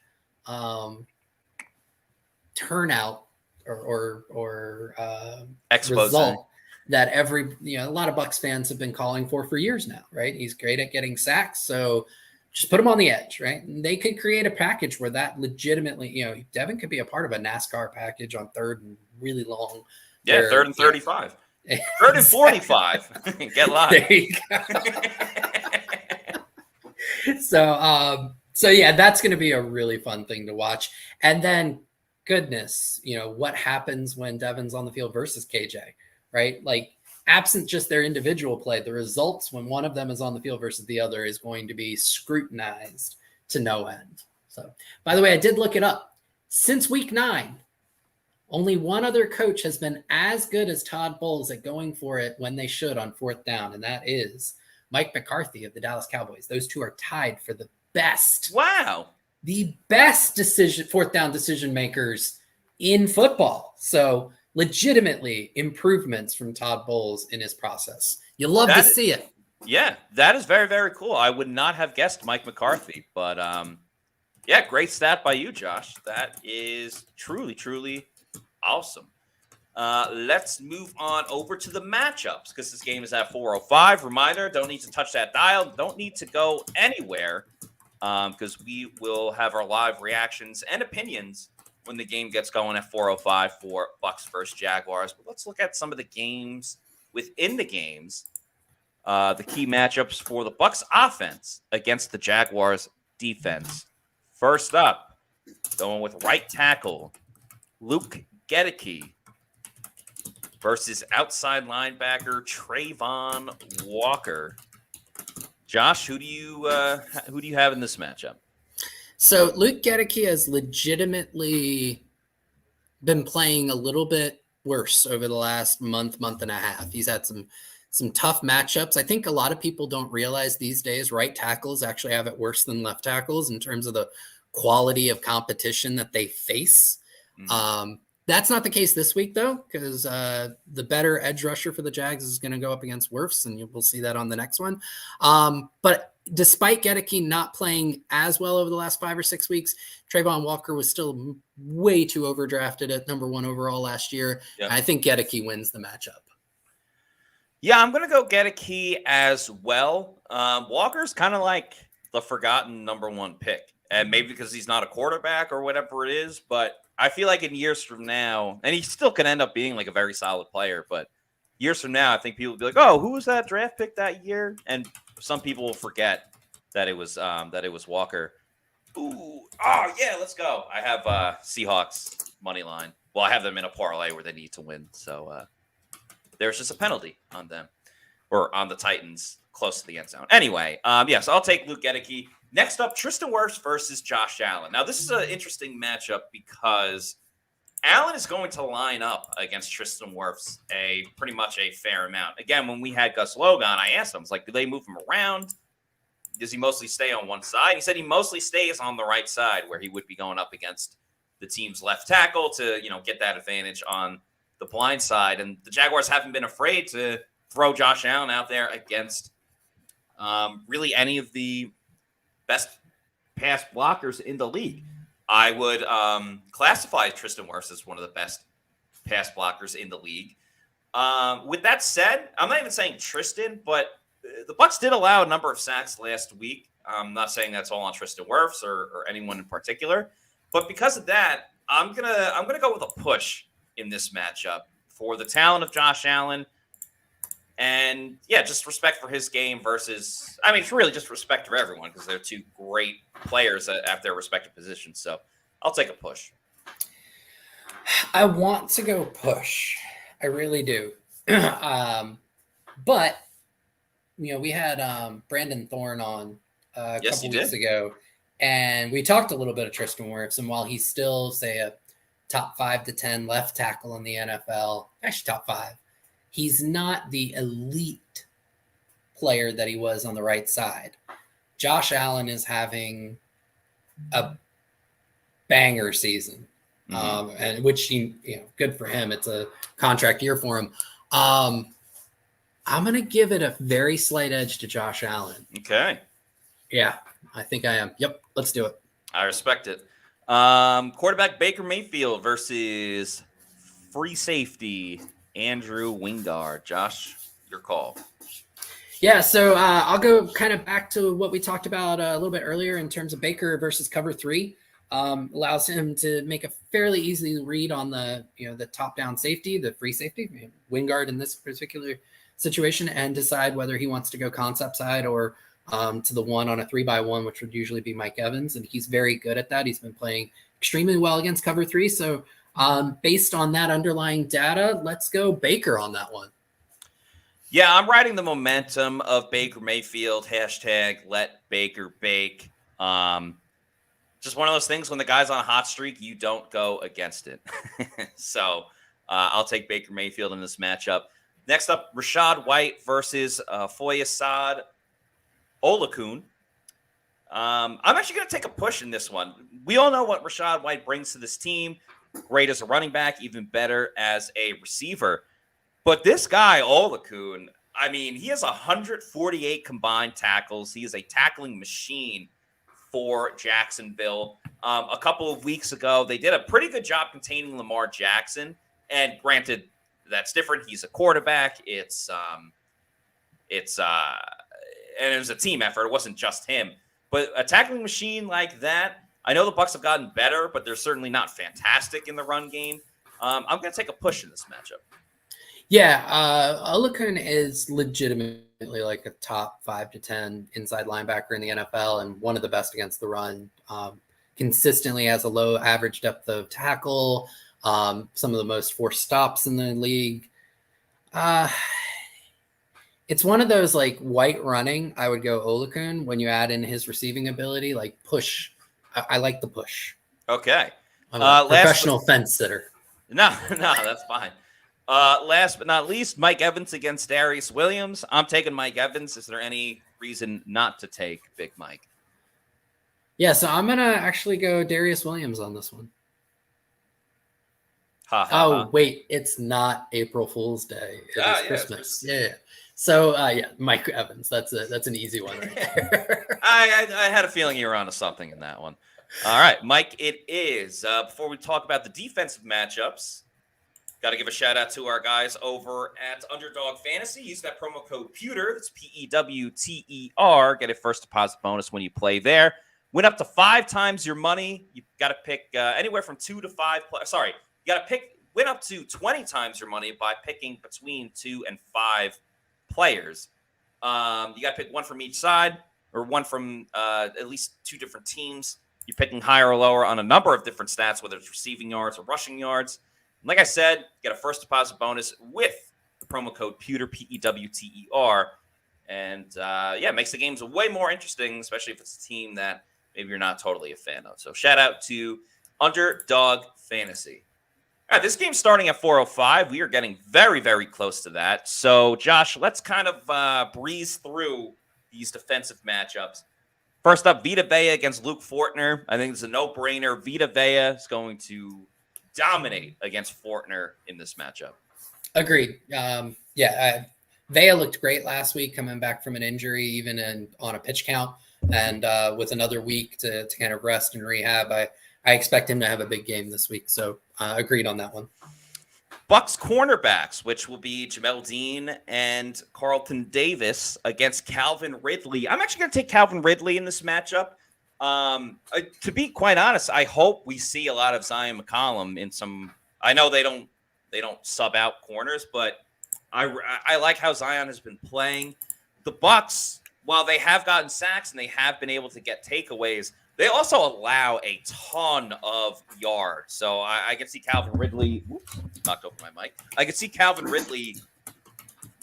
turnout or result that a lot of Bucs fans have been calling for years now, right? He's great at getting sacks, so just put him on the edge, right? And they could create a package where that legitimately, Devin could be a part of a NASCAR package on third and really long. Yeah, third and 35. Third and 45. Get live. There you go. So yeah, that's going to be a really fun thing to watch. And then, goodness, what happens when Devin's on the field versus KJ, right? Like, absent just their individual play, the results when one of them is on the field versus the other is going to be scrutinized to no end. So, by the way, I did look it up. Since week 9, only one other coach has been as good as Todd Bowles at going for it when they should on fourth down, and that is Mike McCarthy of the Dallas Cowboys. Those two are tied for the best. Wow. The best fourth down decision makers in football. So legitimately improvements from Todd Bowles in his process. You love to see it. Yeah, that is very, very cool. I would not have guessed Mike McCarthy, but great stat by you, Josh. That is truly, truly awesome. Let's move on over to the matchups, because this game is at 4:05. Reminder, don't need to touch that dial. Don't need to go anywhere, because we will have our live reactions and opinions when the game gets going at 4:05 for Bucs versus Jaguars. But let's look at some of the games within the games. The key matchups for the Bucs offense against the Jaguars defense. First up, going with right tackle, Luke Gedeke versus outside linebacker Trayvon Walker. Josh, who do you have in this matchup? So Luke Gedeke has legitimately been playing a little bit worse over the last month and a half. He's had some tough matchups. I think a lot of people don't realize these days right tackles actually have it worse than left tackles in terms of the quality of competition that they face. Mm-hmm. That's not the case this week, though, because the better edge rusher for the Jags is going to go up against Wirfs, and we'll see that on the next one. But despite Gedeke not playing as well over the last 5 or 6 weeks, Trayvon Walker was still way too overdrafted at number 1 overall last year. Yep. I think Gedeke wins the matchup. Yeah, I'm going to go Gedeke as well. Walker's kind of like the forgotten number 1 pick, and maybe because he's not a quarterback or whatever it is, but I feel like in years from now, and he still could end up being like a very solid player, but years from now, I think people will be like, "Oh, who was that draft pick that year?" And some people will forget that it was Walker. Ooh, oh yeah, let's go. I have Seahawks money line. Well, I have them in a parlay where they need to win, so there's just a penalty on them or on the Titans close to the end zone. Anyway, yes, I'll take Luke Gedeke. Next up, Tristan Wirfs versus Josh Allen. Now, this is an interesting matchup because Allen is going to line up against Tristan Wirfs pretty much a fair amount. Again, when we had Gus Logan, I asked him, I was like, do they move him around? Does he mostly stay on one side? He said he mostly stays on the right side where he would be going up against the team's left tackle to, get that advantage on the blind side. And the Jaguars haven't been afraid to throw Josh Allen out there against really any of the best pass blockers in the league. I would classify Tristan Wirfs as one of the best pass blockers in the league. With that said, I'm not even saying Tristan, but the Bucs did allow a number of sacks last week. I'm not saying that's all on Tristan Wirfs or anyone in particular, but because of that, I'm gonna go with a push in this matchup for the talent of Josh Allen. And yeah, just respect for his game versus, it's really just respect for everyone because they're 2 great players at their respective positions. So I'll take a push. I want to go push. I really do. But, we had Brandon Thorne on a couple weeks ago, and we talked a little bit of Tristan Wirfs. And while he's still, say, a top 5 to 10 left tackle in the NFL, actually top 5, he's not the elite player that he was on the right side. Josh Allen is having a banger season, and which good for him. It's a contract year for him. I'm going to give it a very slight edge to Josh Allen. Okay. Yeah, I think I am. Yep, let's do it. I respect it. Quarterback Baker Mayfield versus free safety Andrew Wingard. Josh, your call. Yeah, so I'll go kind of back to what we talked about a little bit earlier in terms of Baker versus cover 3. Allows him to make a fairly easy read on the the top down safety, the free safety, Wingard in this particular situation, and decide whether he wants to go concept side or to the one on a 3x1, which would usually be Mike Evans, and he's very good at that. He's been playing extremely well against cover 3, so based on that underlying data, let's go Baker on that one. Yeah, I'm riding the momentum of Baker Mayfield. # let Baker bake. Just one of those things when the guy's on a hot streak, you don't go against it. So I'll take Baker Mayfield in this matchup. Next up, Rachaad White versus Foyesade Olakun. I'm actually going to take a push in this one. We all know what Rachaad White brings to this team. Great as a running back, even better as a receiver. But this guy, Olakun, he has 148 combined tackles. He is a tackling machine for Jacksonville. A couple of weeks ago, they did a pretty good job containing Lamar Jackson. And granted, that's different. He's a quarterback. And it was a team effort. It wasn't just him. But a tackling machine like that, I know the Bucs have gotten better, but they're certainly not fantastic in the run game. I'm going to take a push in this matchup. Yeah, Olakun is legitimately like a top 5 to 10 inside linebacker in the NFL and one of the best against the run. Consistently has a low average depth of tackle, some of the most forced stops in the league. It's one of those like White running. I would go Olakun when you add in his receiving ability, like push. I like the push. Okay. I'm a professional fence sitter. No, that's fine. Last but not least, Mike Evans against Darius Williams. I'm taking Mike Evans. Is there any reason not to take Big Mike? Yeah, so I'm going to actually go Darius Williams on this one. Wait, it's not April Fool's Day. It is Christmas. Yes. Yeah. So yeah, Mike Evans. That's an easy one right there. I had a feeling you were onto something in that one. All right, Mike, it is. Before we talk about the defensive matchups, got to give a shout out to our guys over at Underdog Fantasy. Use that promo code Pewter. That's PEWTER. Get a first deposit bonus when you play there. Win up to 5 times your money. You got to pick anywhere from 2 to 5. You got to win up to 20 times your money by picking between 2 and 5 players. You got to pick one from each side or one from at least 2 different teams. You're picking higher or lower on a number of different stats, whether it's receiving yards or rushing yards. And like I said, you get a first deposit bonus with the promo code Pewter, PEWTER. And yeah, it makes the games way more interesting, especially if it's a team that maybe you're not totally a fan of. So shout out to Underdog Fantasy. All right, this game's starting at 4:05. We are getting very, very close to that. So, Josh, let's kind of breeze through these defensive matchups. First up, Vita Vea against Luke Fortner. I think it's a no-brainer. Vita Vea is going to dominate against Fortner in this matchup. Agreed. Vea looked great last week coming back from an injury, even on a pitch count. And with another week to kind of rest and rehab, I expect him to have a big game this week. So agreed on that one. Bucs cornerbacks, which will be Jamel Dean and Carlton Davis against Calvin Ridley. I'm actually going to take Calvin Ridley in this matchup. To be quite honest, I hope we see a lot of Zion McCollum in some. I know they don't sub out corners, but I like how Zion has been playing. The Bucs, while they have gotten sacks and they have been able to get takeaways, they also allow a ton of yards. So I can see Calvin Ridley. Whoops, knocked over my mic. I can see Calvin Ridley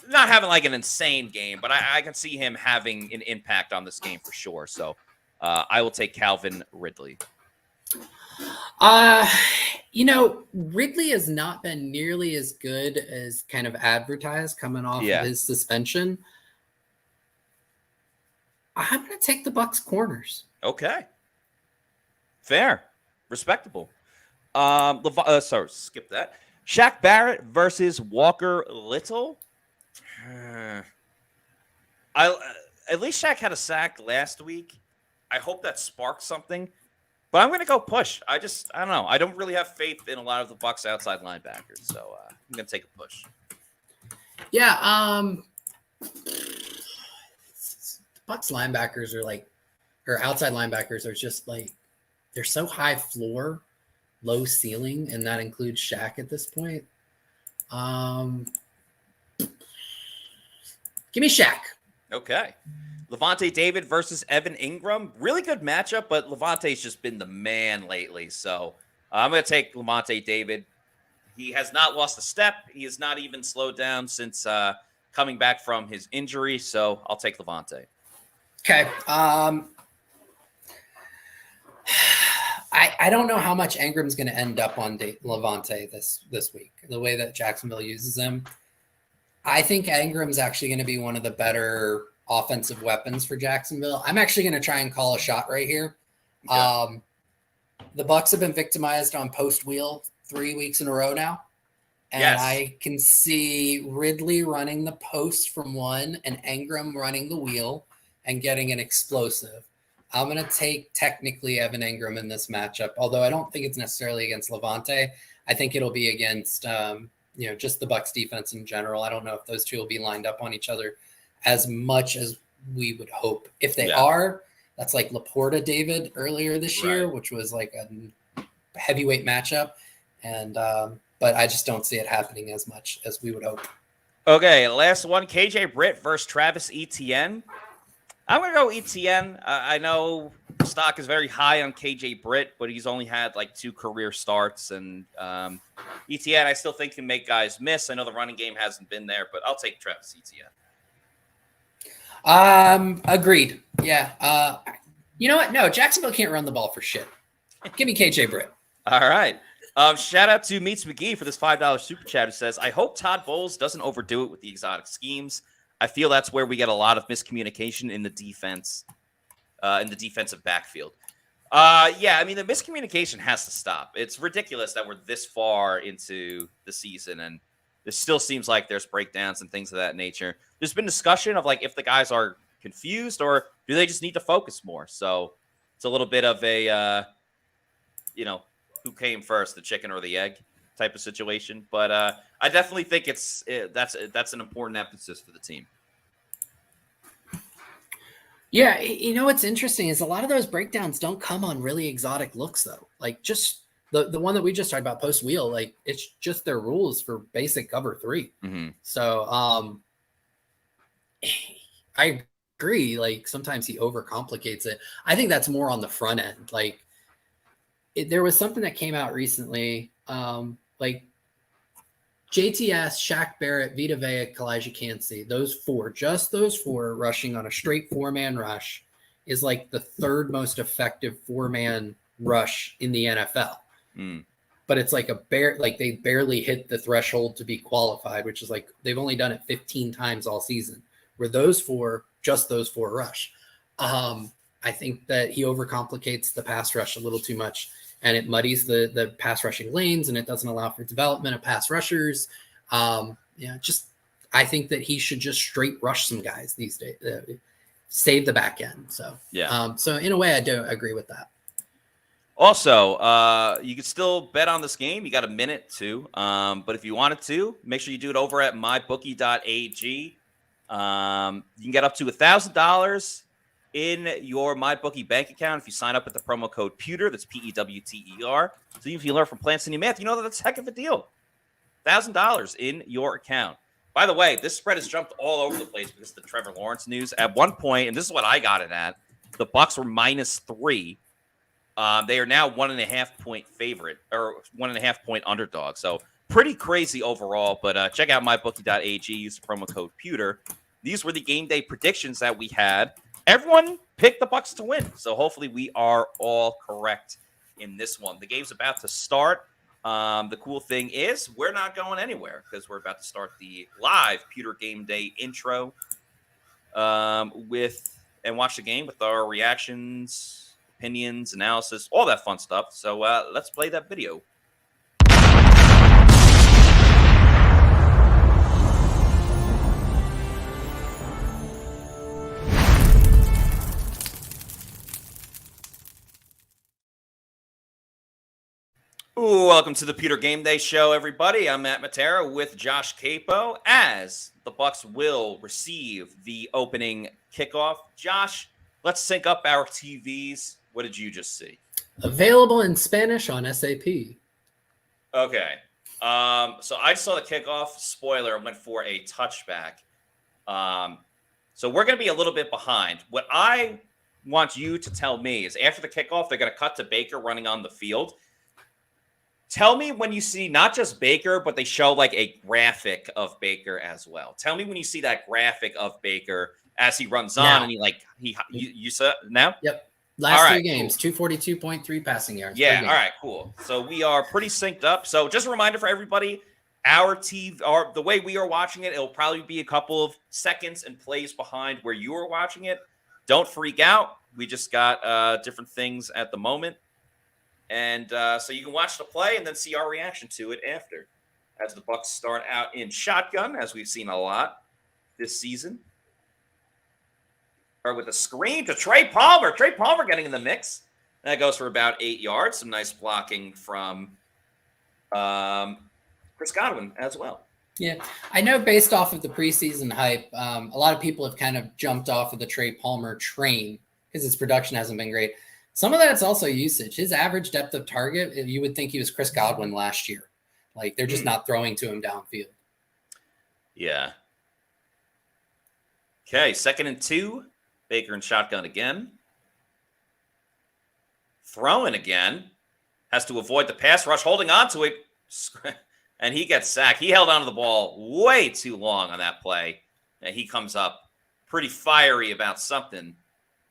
not having like an insane game, but I can see him having an impact on this game for sure. So I will take Calvin Ridley. Ridley has not been nearly as good as kind of advertised coming off of his suspension. I'm going to take the Bucs corners. Okay. Fair. Respectable. Skip that. Shaq Barrett versus Walker Little. At least Shaq had a sack last week. I hope that sparked something. But I'm going to go push. I don't know. I don't really have faith in a lot of the Bucs outside linebackers. So I'm going to take a push. Yeah. The Bucs linebackers or outside linebackers are just like, they're so high floor, low ceiling, and that includes Shaq at this point. Give me Shaq. Okay. Levante David versus Evan Ingram. Really good matchup, but Levante's just been the man lately. So I'm going to take Levante David. He has not lost a step. He has not even slowed down since coming back from his injury. So I'll take Levante. Okay. I don't know how much Ingram's going to end up on Levante this week, the way that Jacksonville uses him. I think Ingram's actually going to be one of the better offensive weapons for Jacksonville. I'm actually going to try and call a shot right here. Okay. The Bucs have been victimized on post wheel 3 weeks in a row now. And yes. I can see Ridley running the post from one and Ingram running the wheel and getting an explosive. I'm going to take technically Evan Ingram in this matchup, although I don't think it's necessarily against Levante. I think it'll be against, just the Bucs defense in general. I don't know if those two will be lined up on each other as much as we would hope. If they are, that's like Laporta David earlier this year, which was like a heavyweight matchup. And, but I just don't see it happening as much as we would hope. Okay. Last one, KJ Britt versus Travis Etienne. I'm going to go Etienne. I know stock is very high on KJ Britt, but he's only had like 2 career starts. And Etienne, I still think can make guys miss. I know the running game hasn't been there, but I'll take Travis Etienne. Agreed. Yeah. You know what? No, Jacksonville can't run the ball for shit. Give me KJ Britt. All right. Shout out to Meets McGee for this $5 super chat who says, I hope Todd Bowles doesn't overdo it with the exotic schemes. I feel that's where we get a lot of miscommunication in the defense, in the defensive backfield. I mean, the miscommunication has to stop. It's ridiculous that we're this far into the season and it still seems like there's breakdowns and things of that nature. There's been discussion of like if the guys are confused or do they just need to focus more. So it's a little bit of a who came first, the chicken or the egg type of situation. But I definitely think that's an important emphasis for the team. Yeah, what's interesting is a lot of those breakdowns don't come on really exotic looks though. Like just the one that we just talked about post wheel, like it's just their rules for basic cover 3. Mm-hmm. So I agree. Like sometimes he overcomplicates it. I think that's more on the front end. Like there was something that came out recently, like JTS, Shaq Barrett, Vita Vea, Kalijah Cansey, just those four rushing on a straight 4-man rush is like the third most effective 4-man rush in the NFL. But it's like they barely hit the threshold to be qualified, which is like they've only done it 15 times all season. Where those four rush. I think that he overcomplicates the pass rush a little too much, and it muddies the pass rushing lanes, and it doesn't allow for development of pass rushers. I think that he should just straight rush some guys these days, save the back end. So so in a way, I do agree with that. Also, you can still bet on this game. You got a minute to, but if you wanted to, make sure you do it over at mybookie.ag. You can get up to $1,000 in your MyBookie bank account if you sign up with the promo code Pewter. That's PEWTER. So if you learn from Plants and New Math, you know that's a heck of a deal. $1,000 in your account. By the way, this spread has jumped all over the place because of the Trevor Lawrence news. At one point, and this is what I got it at, the Bucs were -3. They are now 1.5 point favorite or 1.5 point underdog. So pretty crazy overall. But check out mybookie.ag. Use the promo code Pewter. These were the game day predictions that we had. Everyone picked the Bucs to win. So hopefully we are all correct in this one. The game's about to start. The cool thing is we're not going anywhere because we're about to start the live Pewter Game Day intro and watch the game with our reactions, opinions, analysis, all that fun stuff. So let's play that video. Ooh, welcome to the Pewter Game Day Show, everybody. I'm Matt Matera with Josh Capo as the Bucs will receive the opening kickoff. Josh, let's sync up our TVs. What did you just see? Available in Spanish on SAP. Okay. So I saw the kickoff. Spoiler, went for a touchback. So we're going to be a little bit behind. What I want you to tell me is after the kickoff, they're going to cut to Baker running on the field. Tell me when you see not just Baker, but they show like a graphic of Baker as well. Tell me when you see that graphic of Baker as he runs on and you saw it now? Yep. Last 3 games, cool. 242.3 passing yards. Yeah. All right, cool. So we are pretty synced up. So just a reminder for everybody, our TV, or the way we are watching it, it'll probably be a couple of seconds and plays behind where you are watching it. Don't freak out. We just got different things at the moment. And so you can watch the play and then see our reaction to it after. As the Bucs start out in shotgun, as we've seen a lot this season. Or with a screen to Trey Palmer. Trey Palmer getting in the mix. That goes for about 8 yards. Some nice blocking from Chris Godwin as well. Yeah, I know based off of the preseason hype, a lot of people have kind of jumped off of the Trey Palmer train because his production hasn't been great. Some of that's also usage. His average depth of target, you would think he was Chris Godwin last year. Like, they're just not throwing to him downfield. Yeah. Okay, 2nd and 2. Baker and shotgun again. Throwing again. Has to avoid the pass rush, holding on to it. And he gets sacked. He held onto the ball way too long on that play. And he comes up pretty fiery about something.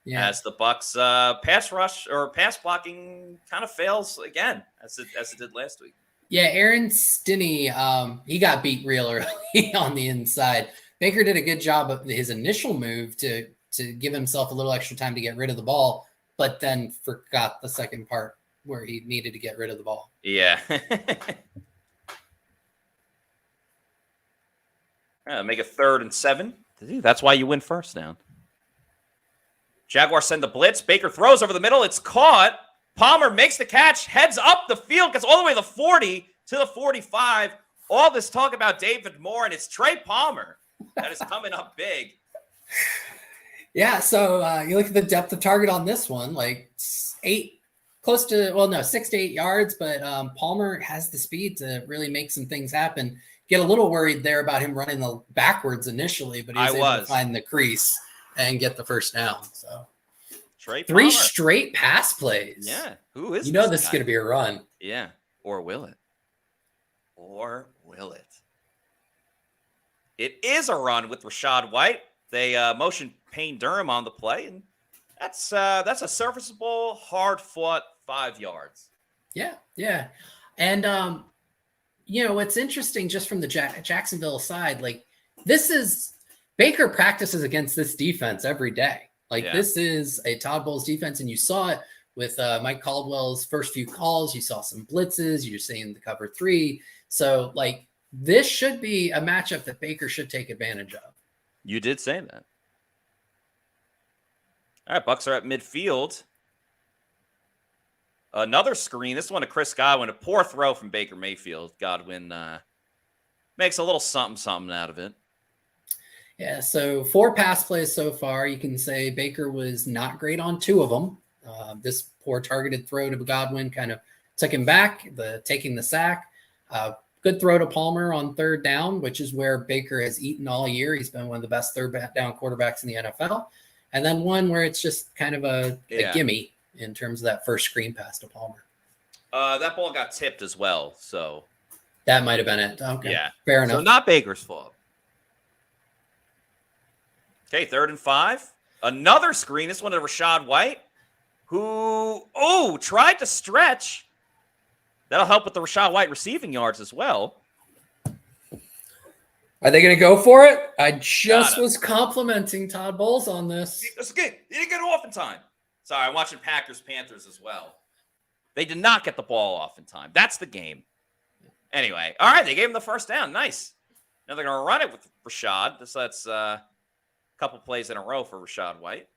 Yeah. As the Bucs pass rush or pass blocking kind of fails again, as it did last week. Yeah, Aaron Stinney, he got beat real early on the inside. Baker did a good job of his initial move to give himself a little extra time to get rid of the ball, but then forgot the second part where he needed to get rid of the ball. Yeah. Make it 3rd and 7. That's why you win first down. Jaguars send the blitz. Baker throws over the middle. It's caught. Palmer makes the catch, heads up the field, gets all the way to the 40 to the 45. All this talk about David Moore, and it's Trey Palmer that is coming up big. Yeah, so you look at the depth of target on this one, like 6 to 8 yards, but Palmer has the speed to really make some things happen. Get a little worried there about him running the backwards initially, but he was able to find the crease and get the first down. So Trey 3 Palmer. straight pass plays. Yeah, who is this is going to be a run. Yeah, or will it? Or will it? It is a run with Rachaad White. They motion Payne Durham on the play, and that's a serviceable, hard-fought 5 yards. Yeah. And, what's interesting just from the Jacksonville side, like Baker practices against this defense every day. This is a Todd Bowles defense, and you saw it with Mike Caldwell's first few calls. You saw some blitzes. You're seeing the cover 3. So, this should be a matchup that Baker should take advantage of. You did say that. All right, Bucs are at midfield. Another screen. This one to Chris Godwin. A poor throw from Baker Mayfield. Godwin makes a little something out of it. Yeah, so 4 pass plays so far. You can say Baker was not great on 2 of them. This poor targeted throw to Godwin kind of took him back, taking the sack. Good throw to Palmer on 3rd down, which is where Baker has eaten all year. He's been one of the best 3rd down quarterbacks in the NFL. And then one where it's just kind of a gimme in terms of that first screen pass to Palmer. That ball got tipped as well, so that might have been it. Okay, yeah, fair enough. So not Baker's fault. Okay, 3rd and 5. Another screen. This one to Rachaad White, who tried to stretch. That'll help with the Rachaad White receiving yards as well. Are they going to go for it? I just was complimenting Todd Bowles on this. That's good. He didn't get it off in time. Sorry, I'm watching Packers-Panthers as well. They did not get the ball off in time. That's the game. Anyway, all right, they gave him the first down. Nice. Now they're going to run it with Rachaad. That's a couple plays in a row for Rachaad White.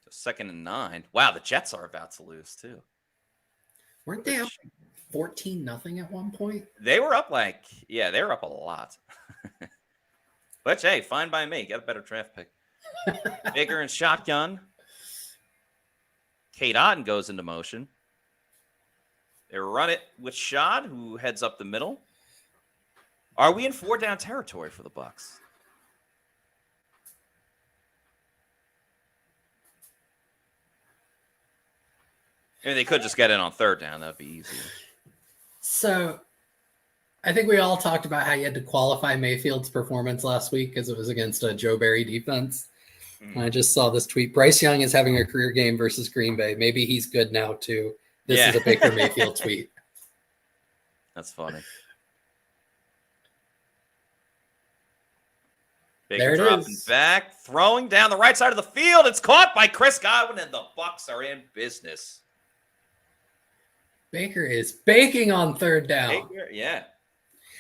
So 2nd and 9. Wow, the Jets are about to lose too. Weren't they up 14-0 at one point? They were up they were up a lot. But hey, fine by me. Get a better draft pick. Baker and shotgun. Kate Otten goes into motion. They run it with Shad, who heads up the middle. Are we in 4-down territory for the Bucs? I mean, they could just get in on 3rd down. That'd be easier. So I think we all talked about how you had to qualify Mayfield's performance last week because it was against a Joe Barry defense. And I just saw this tweet. Bryce Young is having a career game versus Green Bay. Maybe he's good now, too. This is a Baker Mayfield tweet. That's funny. Baker Baker dropping back, throwing down the right side of the field. It's caught by Chris Godwin, and the Bucs are in business. Baker is baking on 3rd down. Baker, yeah.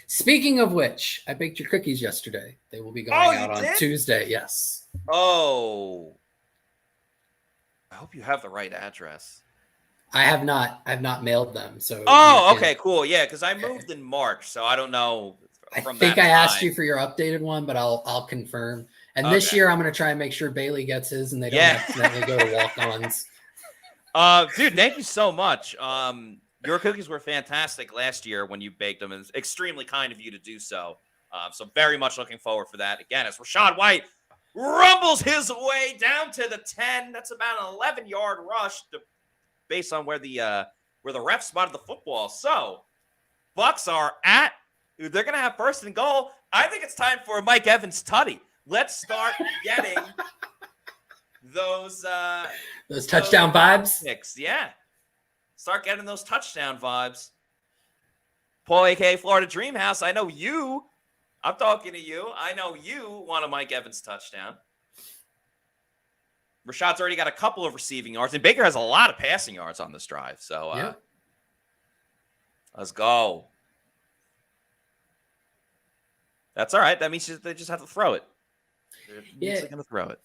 Speaking of which, I baked your cookies yesterday. They will be going out on Tuesday. Yes. Oh. I hope you have the right address. I have not. I've not mailed them. So. Okay, cool. Yeah, because I moved in March, so I don't know. I think I asked you for your updated one, but I'll confirm. And this year, I'm going to try and make sure Bailey gets his, and they don't accidentally go to walk-ons. Dude, thank you so much. Your cookies were fantastic last year when you baked them. It's extremely kind of you to do so. So very much looking forward for that. Again, as Rachaad White rumbles his way down to the 10. That's about an 11-yard rush based on where the ref spotted the football. So Bucs are they're going to have 1st and goal. I think it's time for a Mike Evans tutty. Let's start getting those touchdown vibes. Picks. Yeah. Start getting those touchdown vibes. Paul, a.k.a. Florida Dream House, I know you I'm talking to you. I know you want a Mike Evans touchdown. Rashad's already got a couple of receiving yards, and Baker has a lot of passing yards on this drive. So let's go. That's all right. That means they just have to throw it. They're going to throw it.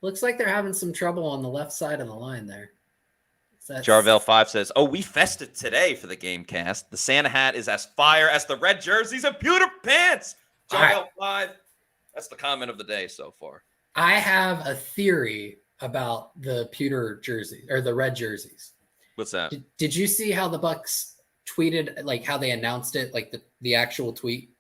Looks like they're having some trouble on the left side of the line there. Jarvel5 says, "Oh, we fested today for the Gamecast. The Santa hat is as fire as the red jerseys and pewter pants." Jarvel5, that's the comment of the day so far. I have a theory about the pewter jersey or the red jerseys. What's that? Did you see how the Bucs tweeted, like how they announced it, like the actual tweet?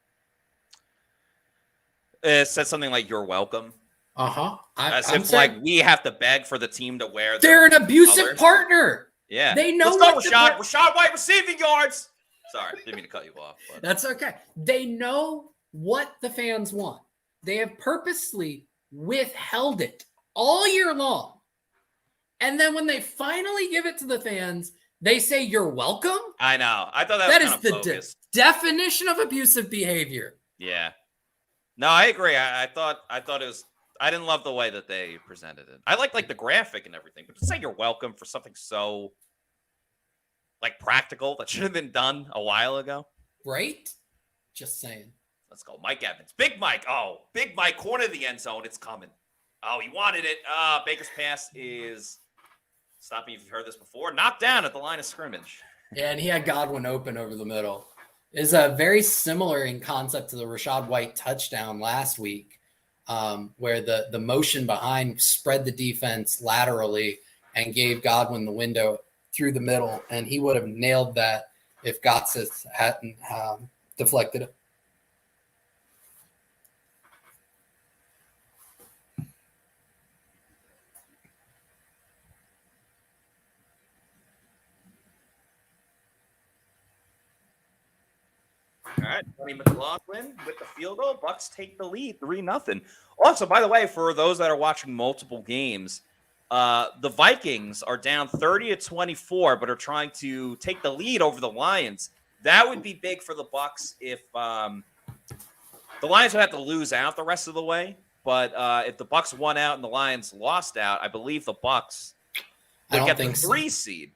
It said something like, "You're welcome." As if like we have to beg for the team to wear. They're an abusive colors. Partner. Yeah, they know. Let's go, Rashad. Rashad White receiving yards. Sorry, didn't mean to cut you off. But. That's okay. They know what the fans want. They have purposely withheld it all year long, and then when they finally give it to the fans, they say, "You're welcome." I know. I thought that was is the definition of abusive behavior. Yeah. No, I agree. I thought it was. I didn't love the way that they presented it. I like the graphic and everything, but to say you're welcome for something so like practical that should have been done a while ago. Right? Just saying. Let's go. Mike Evans. Big Mike. Oh, Big Mike, corner of the end zone. It's coming. Oh, he wanted it. Baker's pass is, stop me if you've heard this before, knocked down at the line of scrimmage. Yeah, and he had Godwin open over the middle. Is very similar in concept to the Rashad White touchdown last week, where the motion behind spread the defense laterally and gave Godwin the window through the middle, and he would have nailed that if Gotsis hadn't deflected it. All right, Tony McLaughlin with the field goal. Bucs take the lead, 3-0. Also, by the way, for those that are watching multiple games, the Vikings are down 30-24, but are trying to take the lead over the Lions. That would be big for the Bucs if the Lions would have to lose out the rest of the way. But if the Bucs won out and the Lions lost out, I believe the Bucs would get the 3 seed.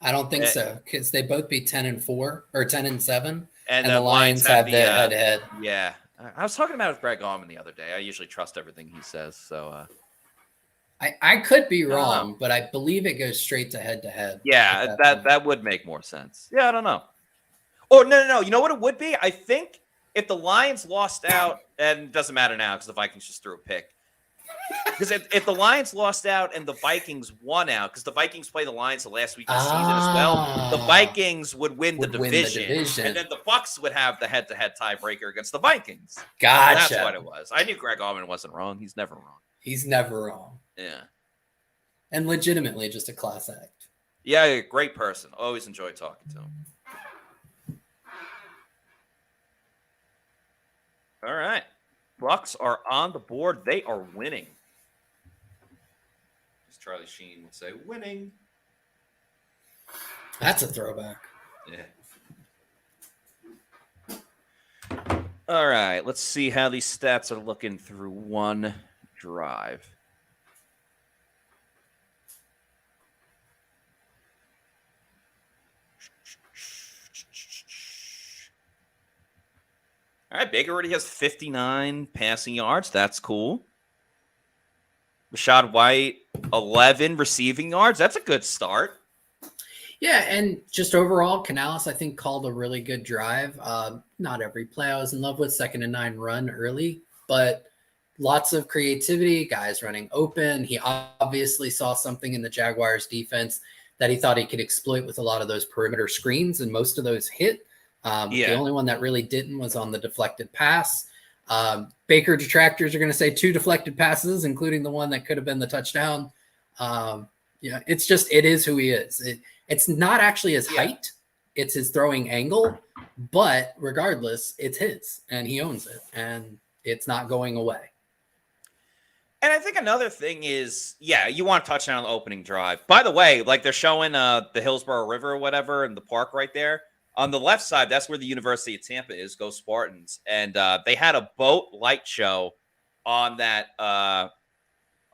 I don't think so, because they both be 10-4 or 10-7. And the Lions have the head-to-head. Yeah. I was talking about it with Greg Allman the other day. I usually trust everything he says. So I could be wrong, but I believe it goes straight to head-to-head. Yeah, that would make more sense. Yeah, I don't know. Oh, no. You know what it would be? I think if the Lions lost out, and it doesn't matter now because the Vikings just threw a pick. Because if the Lions lost out and the Vikings won out, because the Vikings play the Lions the last week of the season as well, the Vikings would win the division, and then the Bucs would have the head-to-head tiebreaker against the Vikings. Gotcha. That's what it was. I knew Greg Allman wasn't wrong. He's never wrong. He's never wrong. Yeah. And legitimately just a class act. Yeah, great person. Always enjoy talking to him. All right. Bucs are on the board. They are winning. As Charlie Sheen would say, winning. That's a throwback. Yeah. All right. Let's see how these stats are looking through one drive. All right, Baker already has 59 passing yards. That's cool. Rashad White, 11 receiving yards. That's a good start. Yeah, and just overall, Canales, I think, called a really good drive. Not every play I was in love with, 2nd and 9 run early, but lots of creativity, guys running open. He obviously saw something in the Jaguars defense that he thought he could exploit with a lot of those perimeter screens, and most of those hit. The only one that really didn't was on the deflected pass. Baker detractors are going to say 2 deflected passes, including the one that could have been the touchdown. It's just, it is who he is. It's not actually his height. It's his throwing angle, but regardless, it's his and he owns it and it's not going away. And I think another thing is, you want to touch on the opening drive. By the way, like they're showing the Hillsborough River or whatever in the park right there. on the left side, that's where the University of Tampa is. Go Spartans! And they had a boat light show on that part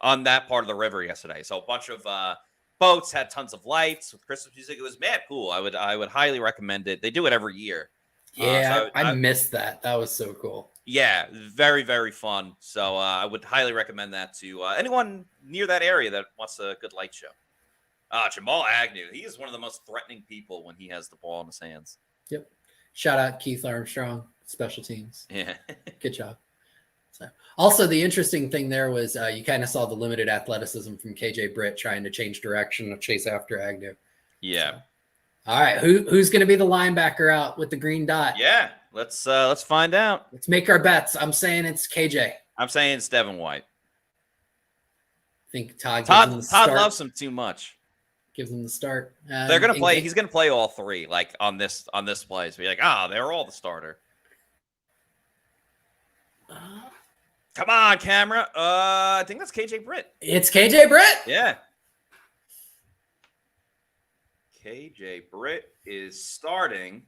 of the river yesterday. So a bunch of boats had tons of lights with Christmas music. It was mad cool. I would highly recommend it. They do it every year. Yeah, I missed that. That was so cool. Yeah, very, very fun. So I would highly recommend that to anyone near that area that wants a good light show. Jamal Agnew, he is one of the most threatening people when he has the ball in his hands. Yep. Shout out Keith Armstrong, special teams. Yeah. Good job. So, also, the interesting thing there was you kind of saw the limited athleticism from KJ Britt trying to change direction to chase after Agnew. Yeah. So, all right, who's going to be the linebacker out with the green dot? Yeah, let's find out. Let's make our bets. I'm saying it's KJ. I'm saying it's Devin White. I think Todd loves him too much. Gives him the start. They're gonna play. He's gonna play all three, like on this play. So be like, they're all the starter. Come on, camera. I think that's KJ Britt. It's KJ Britt. Yeah. KJ Britt is starting.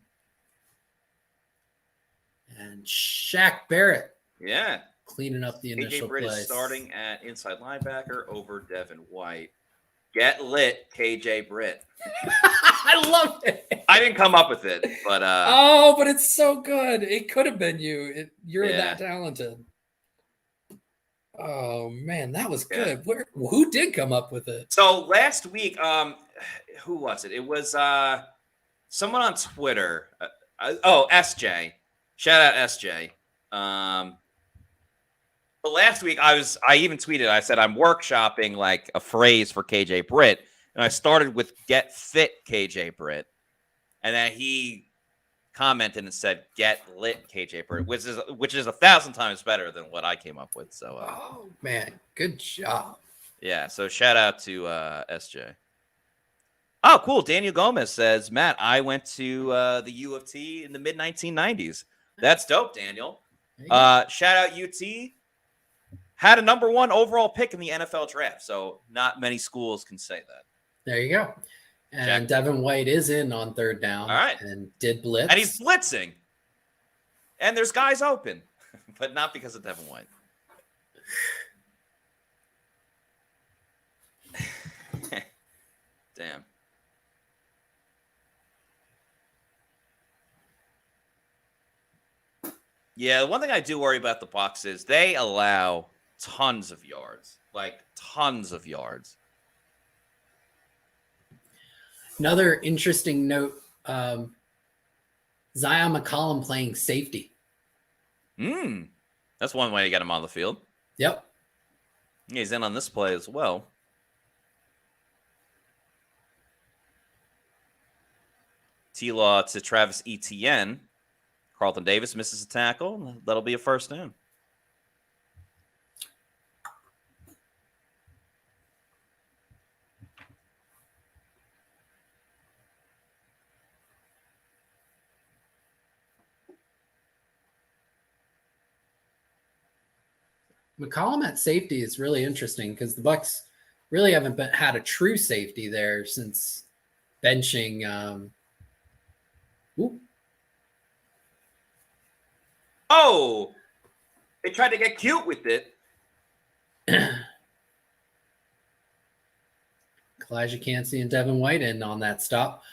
And Shaq Barrett. Yeah. Cleaning up the initial KJ Britt plays. is starting at inside linebacker over Devin White. Get lit, KJ Britt. I love it. I didn't come up with it, but but it's so good. It could have been you. You're that talented. Oh man, that was good. Yeah. Who did come up with it? So last week, who was it? It was someone on Twitter. SJ. Shout out SJ. But last week I even tweeted, I said I'm workshopping like a phrase for KJ Britt. And I started with get fit KJ Britt. And then he commented and said get lit KJ Britt, which is 1,000 times better than what I came up with. So oh man, good job. Yeah, so shout out to SJ. Oh, cool. Daniel Gomez says, Matt, I went to the U of T in the mid 1990s. That's dope, Daniel. Shout out UT. Had a number 1 overall pick in the NFL draft, so not many schools can say that. There you go. And Devin White is in on third down. All right. And did blitz. And he's blitzing. And there's guys open, but not because of Devin White. Damn. Yeah, the one thing I do worry about the Bucs is they allow tons of yards, like tons of yards. Another interesting note, Zion McCollum playing safety. That's one way to get him on the field. Yep. He's in on this play as well. T-Law to Travis Etienne. Carlton Davis misses a tackle. That'll be a first down. McCollum at safety is really interesting because the Bucs really haven't had a true safety there since benching. Oh, they tried to get cute with it. Kalijah Cansey and Devin White in on that stop.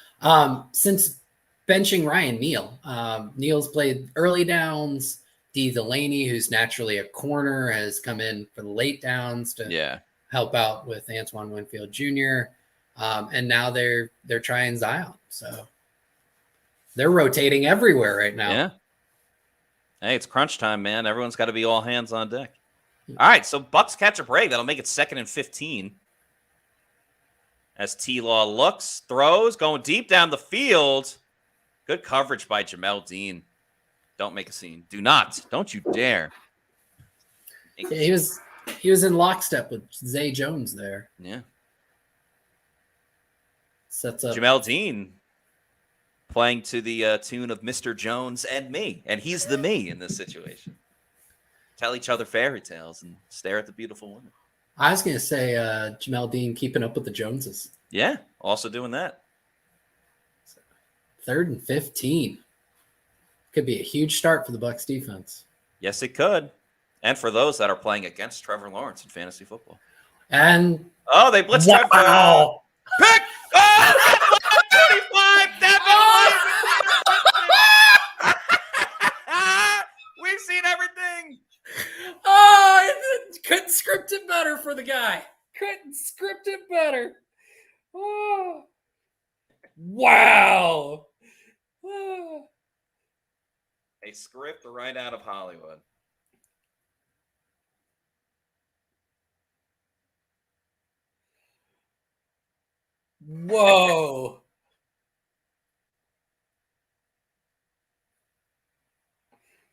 Since benching Ryan Neal, Neal's played early downs. D. Delaney, who's naturally a corner, has come in for the late downs to help out with Antoine Winfield Jr. And now they're trying Zion. So they're rotating everywhere right now. Yeah. Hey, it's crunch time, man. Everyone's got to be all hands on deck. All right, so Bucs catch a break. That'll make it 2nd and 15. As T-Law looks, throws, going deep down the field. Good coverage by Jamel Dean. Don't make a scene. Do not. Don't you dare. Yeah, he was in lockstep with Zay Jones there. Yeah. Sets up Jamel Dean playing to the tune of Mr. Jones and me. And he's the me in this situation. Tell each other fairy tales and stare at the beautiful women. I was going to say Jamel Dean keeping up with the Joneses. Yeah, also doing that. 3rd and 15. Could be a huge start for the Bucs defense. Yes, it could. And for those that are playing against Trevor Lawrence in fantasy football. And they blitzed wow. Trevor. Pick! Oh, 45! We've seen everything. Oh, couldn't script it better for the guy. Couldn't script it better. Oh. Wow. Oh. A script right out of Hollywood. Whoa.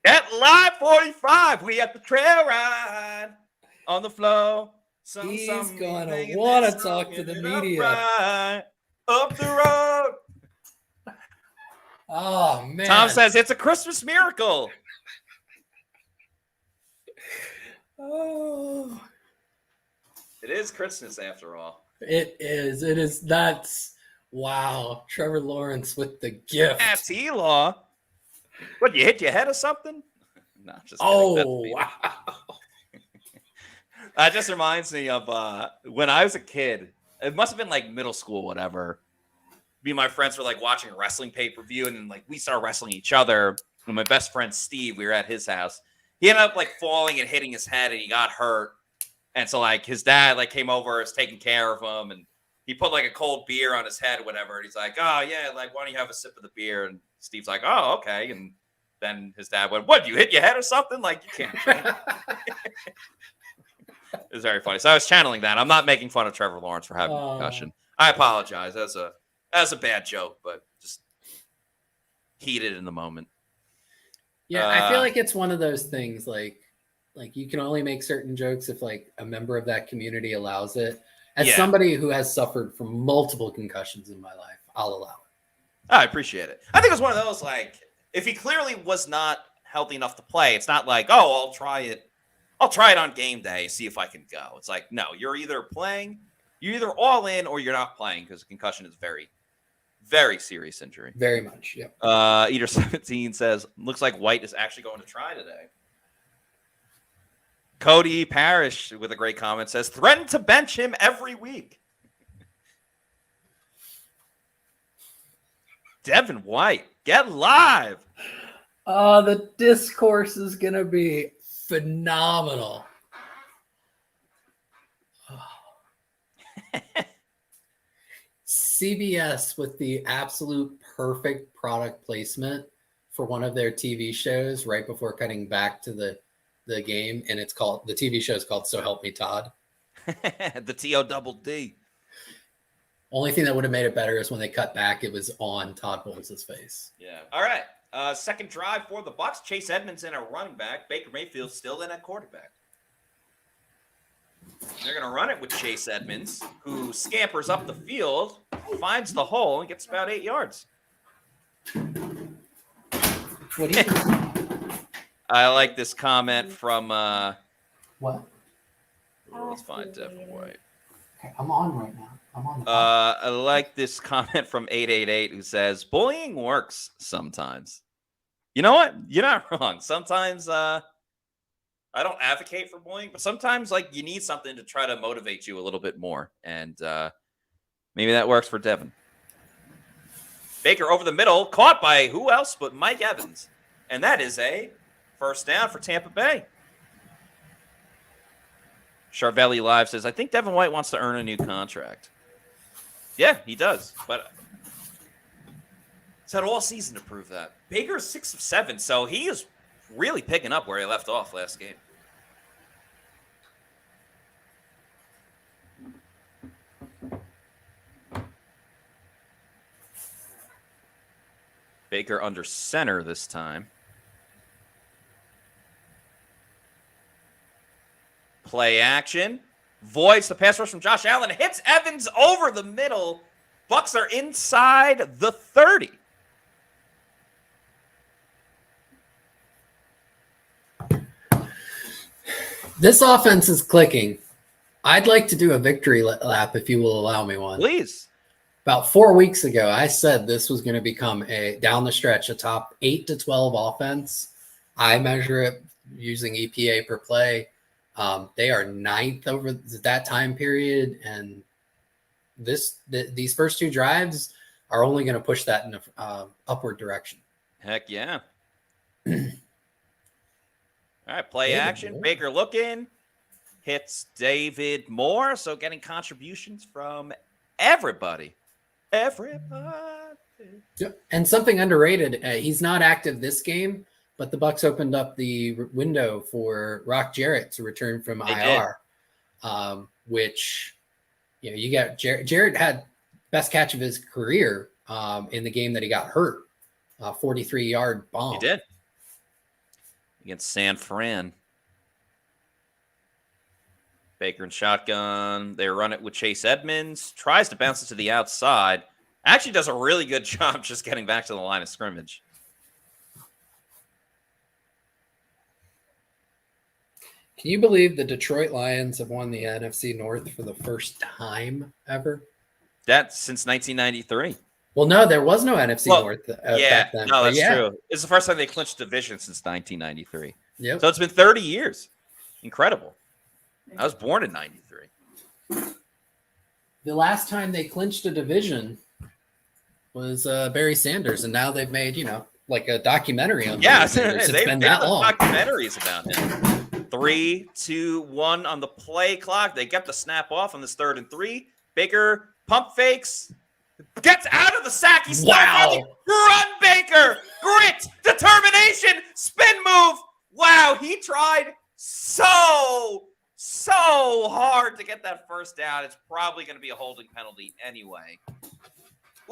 At Live 45, we at the trail ride on the flow. He's going to want to talk to the media. Up the road. Oh, man. Tom says it's a Christmas miracle. Oh. It is Christmas after all. It is. It is. That's wow. Trevor Lawrence with the gift. That's T-Law. What, you hit your head or something? No, just kidding. Wow. That just reminds me of when I was a kid. It must have been like middle school, whatever. Me and my friends were like watching a wrestling pay-per-view, and then like we started wrestling each other. And my best friend Steve, we were at his house. He ended up like falling and hitting his head, and he got hurt. And so like his dad like came over, was taking care of him, and he put like a cold beer on his head or whatever. And he's like, "Oh yeah, like why don't you have a sip of the beer?" And Steve's like, "Oh, okay." And then his dad went, "What, you hit your head or something? Like you can't drink." It was very funny. So I was channeling that. I'm not making fun of Trevor Lawrence for having a concussion. I apologize. That's a bad joke, but just heated in the moment. Yeah, I feel like it's one of those things like you can only make certain jokes if like a member of that community allows it. As somebody who has suffered from multiple concussions in my life, I'll allow it. I appreciate it. I think it's one of those like if he clearly was not healthy enough to play, it's not like, oh, I'll try it on game day, see if I can go. It's like, no, you're either all in or you're not playing because a concussion is very, very serious injury. Very much, yeah. Eater17 says, looks like White is actually going to try today. Cody Parrish with a great comment says, threaten to bench him every week. Devin White, get live. The discourse is going to be phenomenal. CBS with the absolute perfect product placement for one of their TV shows right before cutting back to the game, and it's called the TV show is called So Help Me Todd. The TODD. Only thing that would have made it better is when they cut back, it was on Todd Bowles' face. Yeah. All right. Second drive for the Bucs. Chase Edmonds in a running back. Baker Mayfield still in at quarterback. They're going to run it with Chase Edmonds, who scampers up the field, finds the hole, and gets about 8 yards. What do you think? I like this comment from what? Let's find Devin White. Okay, I'm on right now. I'm on. I like this comment from 888 who says, bullying works sometimes. You know what? You're not wrong. Sometimes I don't advocate for bullying, but sometimes like you need something to try to motivate you a little bit more. And maybe that works for Devin. Baker over the middle, caught by who else but Mike Evans. And that is a first down for Tampa Bay. Charvelli Live says, I think Devin White wants to earn a new contract. Yeah, he does. But he's had all season to prove that. Baker's 6 of 7, so he is really picking up where he left off last game. Baker under center this time. Play action. Voids the pass rush from Josh Allen. Hits Evans over the middle. Bucs are inside the 30. This offense is clicking. I'd like to do a victory lap if you will allow me one. Please. About 4 weeks ago, I said this was going to become down the stretch, a top 8 to 12 offense. I measure it using EPA per play. They are 9th over that time period, and these first 2 drives are only going to push that in a upward direction. Heck yeah. All right, play David action. Moore. Baker looking. Hits David Moore. So getting contributions from everybody. Everybody. And something underrated, he's not active this game, but the Bucs opened up the window for Rock Jarrett to return from IR, which, you got Jarrett had best catch of his career in the game that he got hurt, 43-yard bomb. He did. Against San Fran. Baker and shotgun. They run it with Chase Edmonds. Tries to bounce it to the outside. Actually does a really good job just getting back to the line of scrimmage. Can you believe the Detroit Lions have won the NFC North for the first time ever? That's since 1993. Well, no, there was no NFC North back then. No, that's true. It's the first time they clinched division since 1993. Yep. So it's been 30 years. Incredible. I was born in 93. The last time they clinched a division was Barry Sanders, and now they've made, like a documentary on Barry Sanders. It's been that long. Documentaries about him. 3, 2, 1 on the play clock. They get the snap off on this 3rd and 3. Baker pump fakes. Gets out of the sack. He's wow. Run, Baker. Grit, determination, spin move. Wow, he tried so hard to get that first down. It's probably going to be a holding penalty anyway.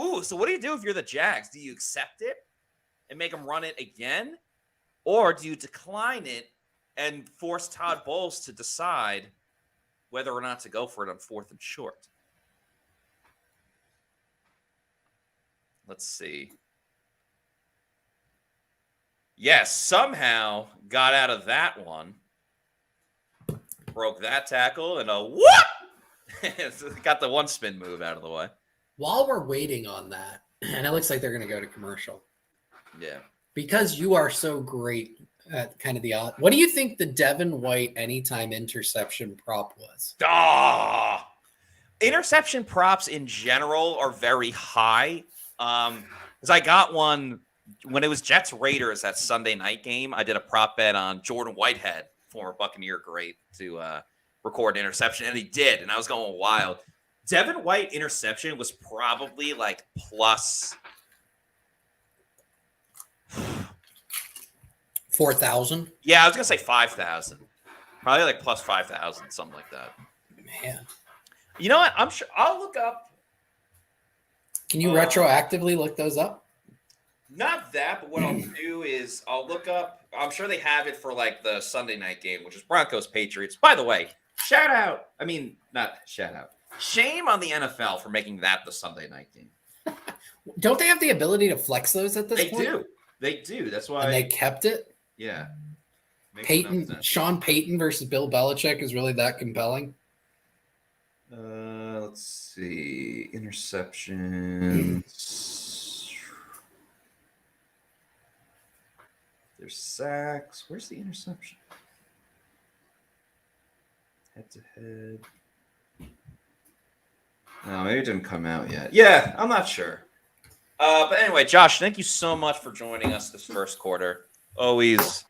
Ooh, so what do you do if you're the Jags? Do you accept it and make them run it again? Or do you decline it and force Todd Bowles to decide whether or not to go for it on 4th and short? Let's see. Yes, somehow got out of that one. Broke that tackle and a whoop! Got the one spin move out of the way. While we're waiting on that, and it looks like they're going to go to commercial. Yeah. Because you are so great at kind of the odd. What do you think the Devin White anytime interception prop was? Interception props in general are very high. Because I got one when it was Jets Raiders, that Sunday night game. I did a prop bet on Jordan Whitehead, former Buccaneer great, to record an interception, and he did, and I was going wild. Devin White interception was probably like plus 4,000. Yeah, I was gonna say 5,000. Probably like plus 5,000, something like that. Man, you know what? I'm sure I'll look up. Can you retroactively look those up? Not that, but what I'll do is I'll look up. I'm sure they have it for like the Sunday night game, which is Broncos Patriots. By the way, shout out. I mean, not shout out. Shame on the NFL for making that the Sunday night game. Don't they have the ability to flex those at this point? They do. That's why. And they kept it? Yeah. Sean Payton versus Bill Belichick is really that compelling? Let's see. Interceptions. There's sacks. Where's the interception? Head to head. No, maybe it didn't come out yet. Yeah, I'm not sure. But anyway, Josh, thank you so much for joining us this first quarter. Always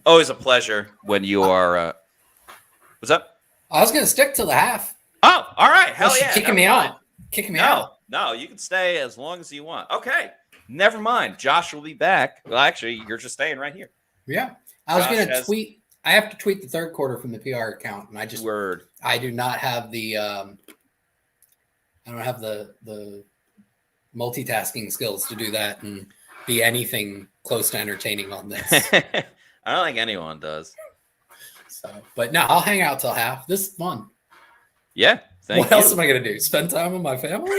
a pleasure when you are. What's up? I was going to stick till the half. Oh, all right. Hell yeah. Kicking me out. No, you can stay as long as you want. Okay. Never mind. Josh will be back. Well, actually, you're just staying right here. Yeah. I was going to tweet. I have to tweet the third quarter from the PR account, and I just I do not have the I don't have the multitasking skills to do that and be anything close to entertaining on this. I don't think anyone does. So, but no, I'll hang out till half. This is fun. Yeah. What else am I going to do? Spend time with my family?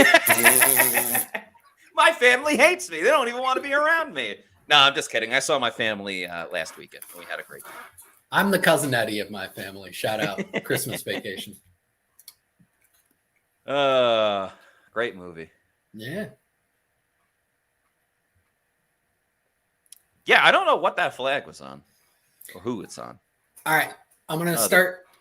My family hates me. They don't even want to be around me. No, I'm just kidding. I saw my family last weekend. We had a great time. I'm the cousin Eddie of my family. Shout out Christmas vacation. Great Great movie. Yeah. Yeah, I don't know what that flag was on or who it's on. All right. I'm going to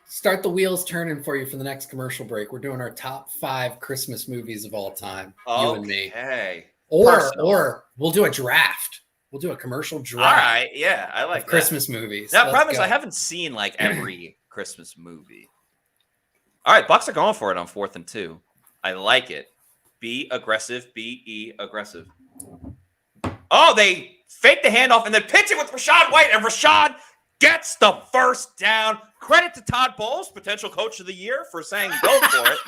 start the wheels turning for you for the next commercial break. We're doing our top 5 Christmas movies of all time. You and me. Okay. Or we'll do a draft. We'll do a commercial draft. All right. Yeah, I like that. Christmas movies. Now, problem is I haven't seen like every Christmas movie. All right, Bucs are going for it on 4th and 2. I like it. Be aggressive. Be aggressive. Oh, they fake the handoff and then pitch it with Rachaad White, and Rachaad gets the first down. Credit to Todd Bowles, potential coach of the year, for saying go for it.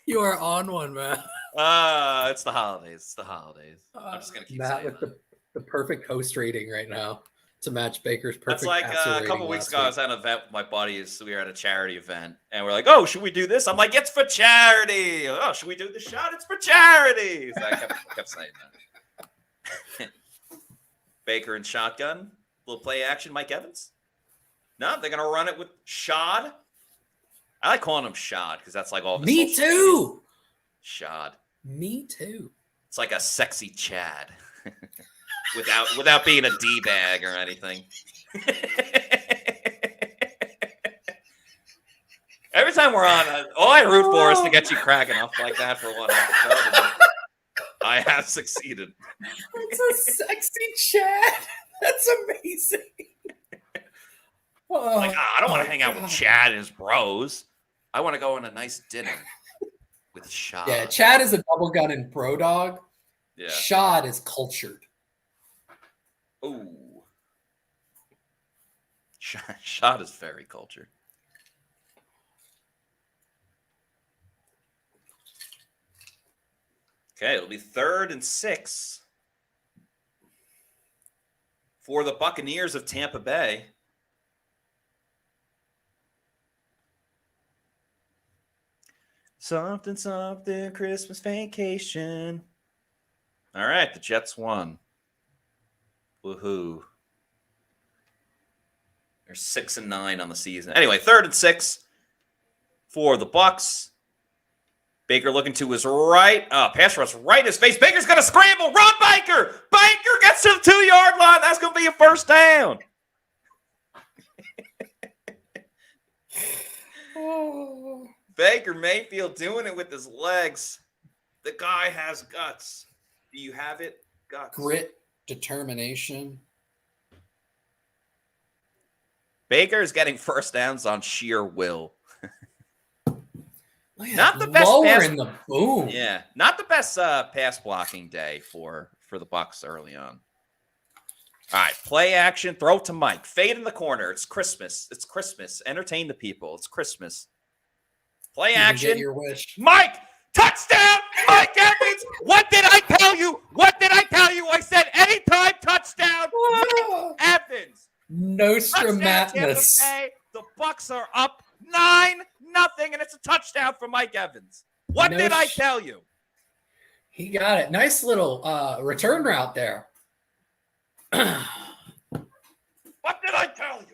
You are on one, man. It's the holidays. I'm just gonna keep Matt saying with the perfect host rating right now to match Baker's perfect. That's like passer a couple rating weeks last ago. I week. was at an event with my buddies. We were at a charity event, and we're like, "Oh, should we do this?" I'm like, "It's for charity." Oh, should we do the shot? It's for charity. So I kept saying that. Baker and shotgun, little play action. Mike Evans. No, they're gonna run it with Shad. I like calling him Shad because that's like all. Me too. Shad. Me too. It's like a sexy Chad, without being a D-bag or anything. Every time we're on, all I root for is to get you cracking up like that for one episode. I have succeeded. It's a sexy Chad. That's amazing. Like, I don't want to hang out with Chad and his bros. I want to go on a nice dinner with Shad. Yeah, Chad is a double gun and bro dog. Yeah. Shad is cultured. Ooh. Shad is very cultured. Okay, it'll be 3rd and 6 for the Buccaneers of Tampa Bay. Something, Christmas vacation. All right, the Jets won. Woohoo. They're 6-9 on the season. Anyway, 3rd and 6 for the Bucs. Baker looking to his right. Pass rush right in his face. Baker's going to scramble. Run, Baker! Baker gets to the 2-yard line. That's going to be a first down. Baker Mayfield doing it with his legs. The guy has guts. Do you have it? Guts. Grit, determination. Baker is getting first downs on sheer will. Not the best pass in the boom. Yeah, not the best pass blocking day for the Bucs early on. All right, play action, throw to Mike. Fade in the corner. It's Christmas. It's Christmas. Entertain the people. It's Christmas. Play action. Get your wish. Mike, touchdown. Mike Evans. What did I tell you? What did I tell you? I said anytime touchdown. Mike Evans. Nostradamus. The Bucs are up 9-0, and it's a touchdown for Mike Evans. What did I tell you? He got it. Nice little return route there. What did I tell you?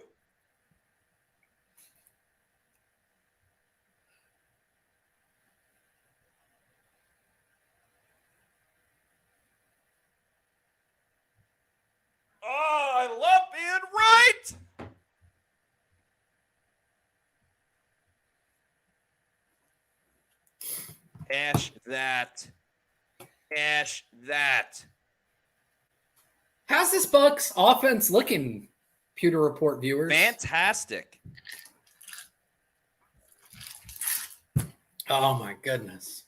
Oh, I love being right. Cash that. Cash that. How's this Bucs offense looking, Pewter Report viewers? Fantastic. Oh, my goodness.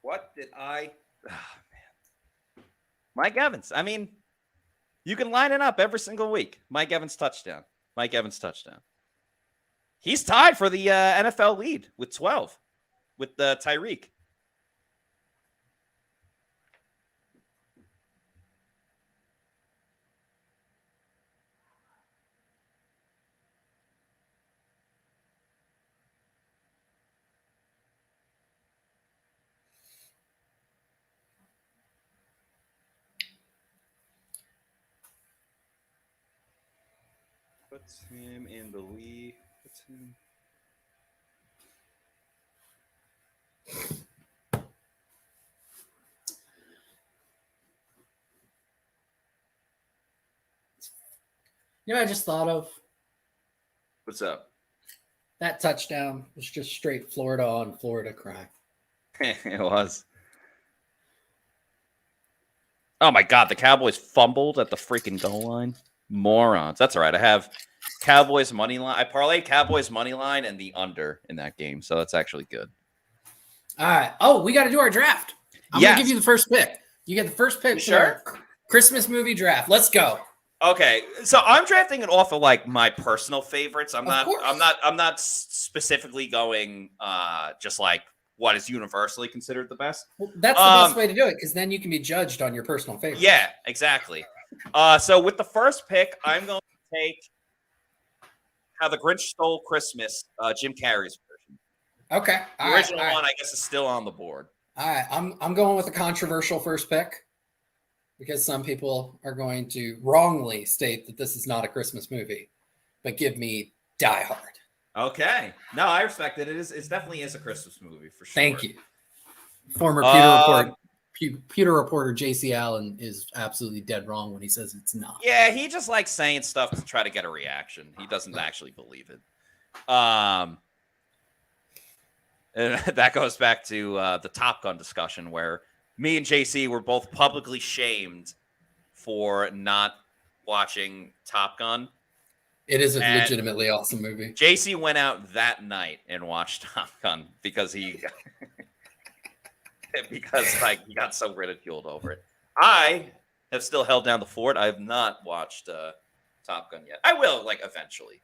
What did I... Oh, man. Mike Evans. I mean, you can line it up every single week. Mike Evans touchdown. Mike Evans touchdown. He's tied for the NFL lead with 12 with Tyreek. Puts him in the lead. Puts him. You know, I just thought of What's up? that touchdown was just straight Florida on Florida crime. It was. Oh my God, the Cowboys fumbled at the freaking goal line. Morons. That's all right. I have Cowboys money line. I parlayed Cowboys money line and the under in that game, so that's actually good. All right. Oh, we got to do our draft. I'm going to give you the first pick. You get the first pick for our Christmas movie draft. Let's go. Okay, so I'm drafting it off of like my personal favorites. I'm not specifically going just like what is universally considered the best. Well, that's the best way to do it, because then you can be judged on your personal favorites. Yeah, exactly. So with the first pick, I'm going to take How the Grinch Stole Christmas, Jim Carrey's version. Okay. The original one, I guess, is still on the board. All right. I'm going with a controversial first pick, because some people are going to wrongly state that this is not a Christmas movie, but give me Die Hard. Okay. No, I respect it. It definitely is a Christmas movie for sure. Thank you. Former Pewter reporter J.C. Allen is absolutely dead wrong when he says it's not. Yeah, he just likes saying stuff to try to get a reaction. He doesn't actually believe it. And that goes back to the Top Gun discussion where me and JC were both publicly shamed for not watching Top Gun. It is a legitimately awesome movie. JC went out that night and watched Top Gun because he he got so ridiculed over it. I have still held down the fort. I have not watched Top Gun yet. I will, like, eventually.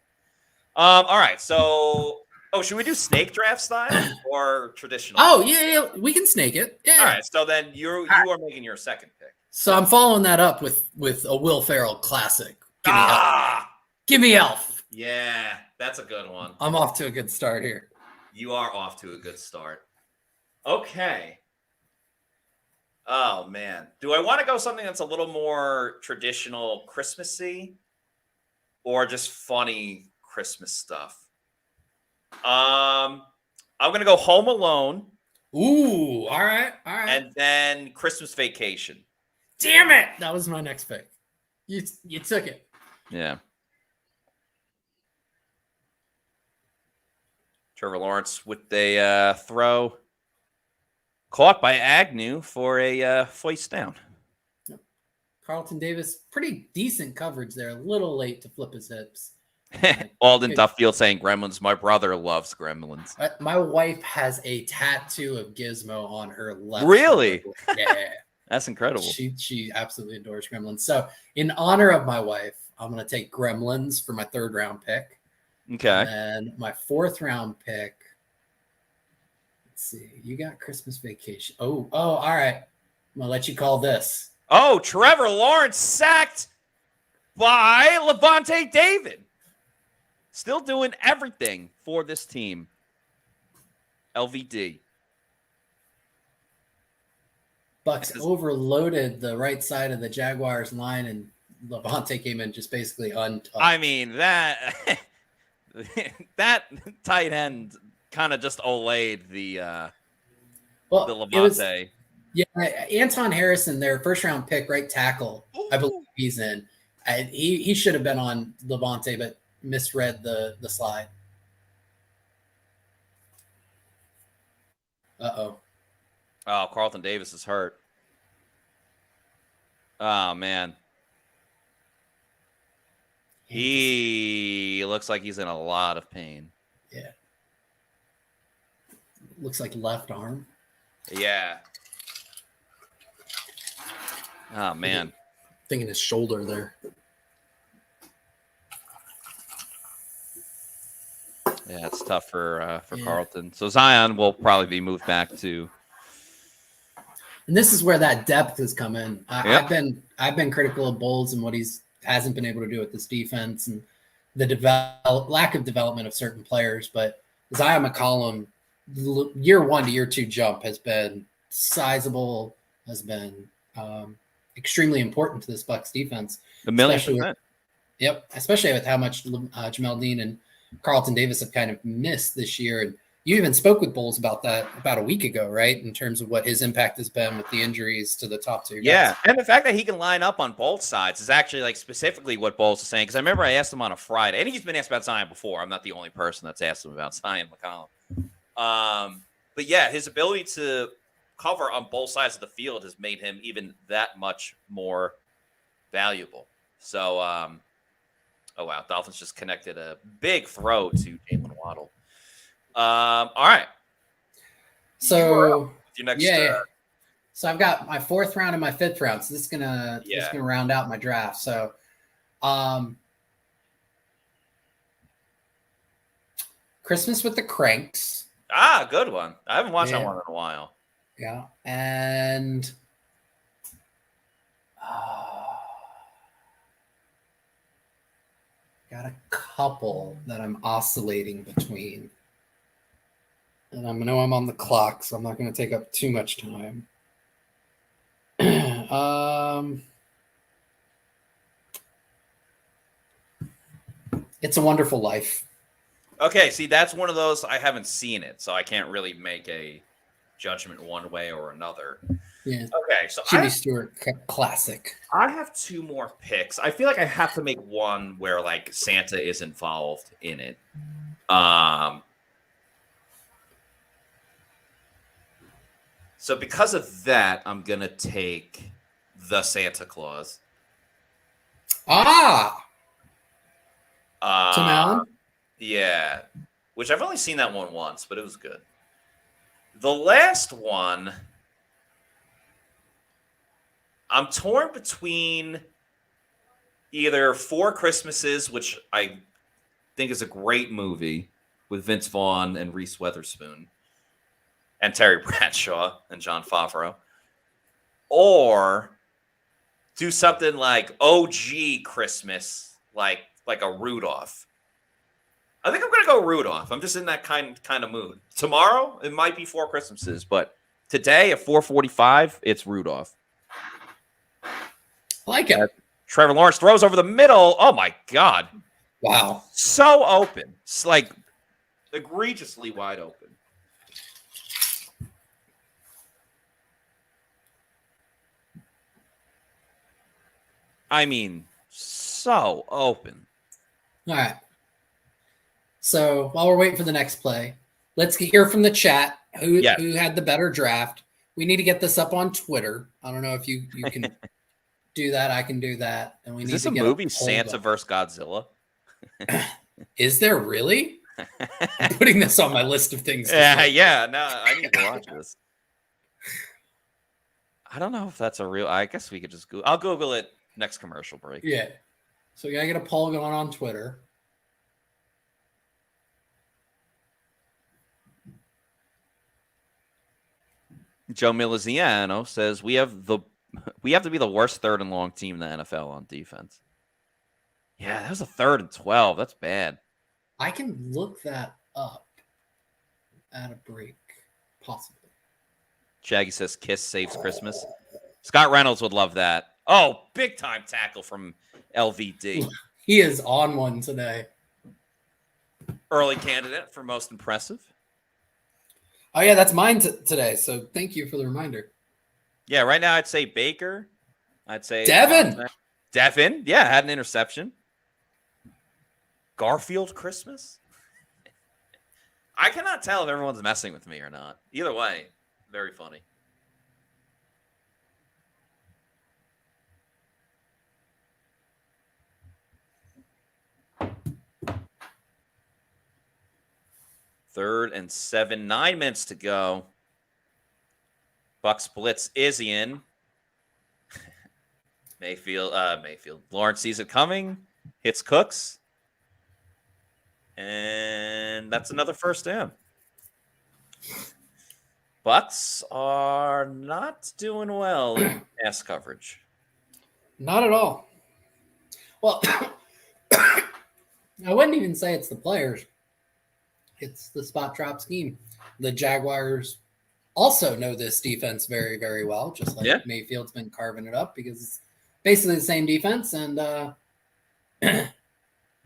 All right, so should we do snake draft style or traditional? Oh, yeah, we can snake it. Yeah. All right, so then you are making your second pick. So I'm following that up with a Will Ferrell classic. Give me Elf. Yeah, that's a good one. I'm off to a good start here. You are off to a good start. Okay. Oh, man. Do I want to go something that's a little more traditional Christmassy or just funny Christmas stuff? I'm going to go Home Alone. Ooh, all right. And then Christmas Vacation. Damn it. That was my next pick. You took it. Yeah. Trevor Lawrence with a throw. Caught by Agnew for a foist down. Yep. Carlton Davis, pretty decent coverage there. A little late to flip his hips. Alden Duffield saying Gremlins. My brother loves Gremlins. My wife has a tattoo of Gizmo on her left. Really? Yeah. That's incredible. She absolutely adores Gremlins. So in honor of my wife, I'm going to take Gremlins for my third round pick. Okay. And my fourth round pick. Let's see. You got Christmas Vacation. Oh, all right. I'm going to let you call this. Oh, Trevor Lawrence sacked by Levante David. Still doing everything for this team. LVD. Bucs overloaded the right side of the Jaguars line, and Levante came in just basically untouched. I mean, that tight end kind of just olayed the Levante. Anton Harrison, their first round pick, right tackle. Ooh. I believe he's in. He should have been on Levante, but misread the slide. Uh-oh. Oh, Carlton Davis is hurt. Oh, man. He looks like he's in a lot of pain. Yeah. Looks like left arm. Yeah. Oh, man. Thinking his shoulder there. Yeah, it's tough for Carlton. So Zion will probably be moved back to. And this is where that depth has come in. I've been critical of Bowles and what hasn't been able to do with this defense and the lack of development of certain players. But Zion McCollum, year 1 to year 2 jump has been sizable, has been extremely important to this Bucs defense. $1,000,000%. Yep, especially with how much Jamel Dean and Carlton Davis have kind of missed this year. And you even spoke with Bowles about that about a week ago, right? In terms of what his impact has been with the injuries to the top two guys. Yeah, and the fact that he can line up on both sides is actually like specifically what Bowles is saying. Because I remember I asked him on a Friday, and he's been asked about Zion before. I'm not the only person that's asked him about Zion McCollum. But yeah, his ability to cover on both sides of the field has made him even that much more valuable. So, oh wow, Dolphins just connected a big throw to Jalen Waddle. All right. So your next, so I've got my 4th round and my 5th round. So this is gonna round out my draft. So Christmas with the Cranks. Good one. I haven't watched that one in a while. Yeah. And got a couple that I'm oscillating between. And I know I'm on the clock, so I'm not going to take up too much time. It's a Wonderful Life. Okay, see, that's one of those, I haven't seen it, so I can't really make a judgment one way or another. Yeah. Okay, so Jimmy Stewart classic. I have 2 more picks. I feel like I have to make one where like Santa is involved in it. So because of that, I'm gonna take the Santa Claus. Tim Allen? Yeah, which I've only seen that one once, but it was good. The last one, I'm torn between either Four Christmases, which I think is a great movie with Vince Vaughn and Reese Witherspoon and Terry Bradshaw and Jon Favreau, or do something like OG Christmas, like a Rudolph. I think I'm going to go Rudolph. I'm just in that kind of mood. Tomorrow, it might be Four Christmases, but today at 4:45, it's Rudolph. I like it. Trevor Lawrence throws over the middle. Oh, my God. Wow. So open. It's like egregiously wide open. I mean, so open. All right. So while we're waiting for the next play, let's hear from the chat who had the better draft. We need to get this up on Twitter. I don't know if you can do that. I can do that. And we Is need this to a get movie, Santa vs. Godzilla? Is there really? I'm putting this on my list of things. No, I need to watch this. I don't know if that's a real. I guess we could just I'll Google it next commercial break. Yeah. So we gotta get a poll going on Twitter. Joe Miliziano says we have to be the worst 3rd and long team in the NFL on defense. Yeah, that was a 3rd and 12. That's bad. I can look that up at a break, possibly. Shaggy says Kiss saves Christmas. Scott Reynolds would love that. Oh, big time tackle from LVD. He is on one today. Early candidate for most impressive. Oh, yeah, that's mine today. So thank you for the reminder. Yeah, right now I'd say Baker. I'd say Devin, yeah, had an interception. Garfield Christmas. I cannot tell if everyone's messing with me or not. Either way, very funny. Third and 7, 9 minutes to go. Bucs blitz is in. Mayfield. Lawrence sees it coming, hits Cooks, and that's another first down. Bucs are not doing well in pass coverage. Not at all. Well, I wouldn't even say it's the players. It's the spot drop scheme. The Jaguars also know this defense very, very well, just like Mayfield's been carving it up because it's basically the same defense. And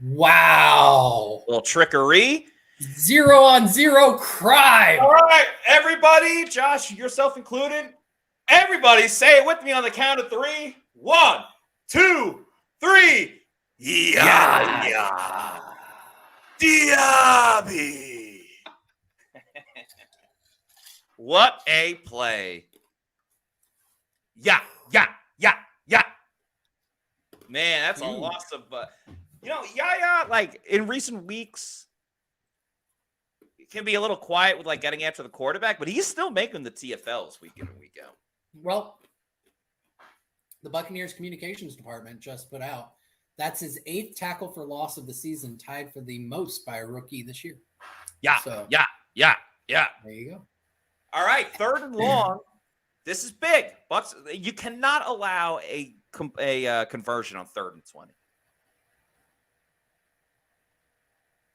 Wow. Little trickery. 0-on-0 crime. All right, everybody, Josh, yourself included. Everybody say it with me on the count of 3. 1, 2, 3. Yeah. Diaby. What a play. Yeah. Man, that's a loss of, Yaya, like in recent weeks, can be a little quiet with like getting after the quarterback, but he's still making the TFLs week in and week out. Well, the Buccaneers communications department just put out that's his 8th tackle for loss of the season, tied for the most by a rookie this year. Yeah. There you go. All right, 3rd and long. This is big. Bucs. You cannot allow a conversion on 3rd and 20.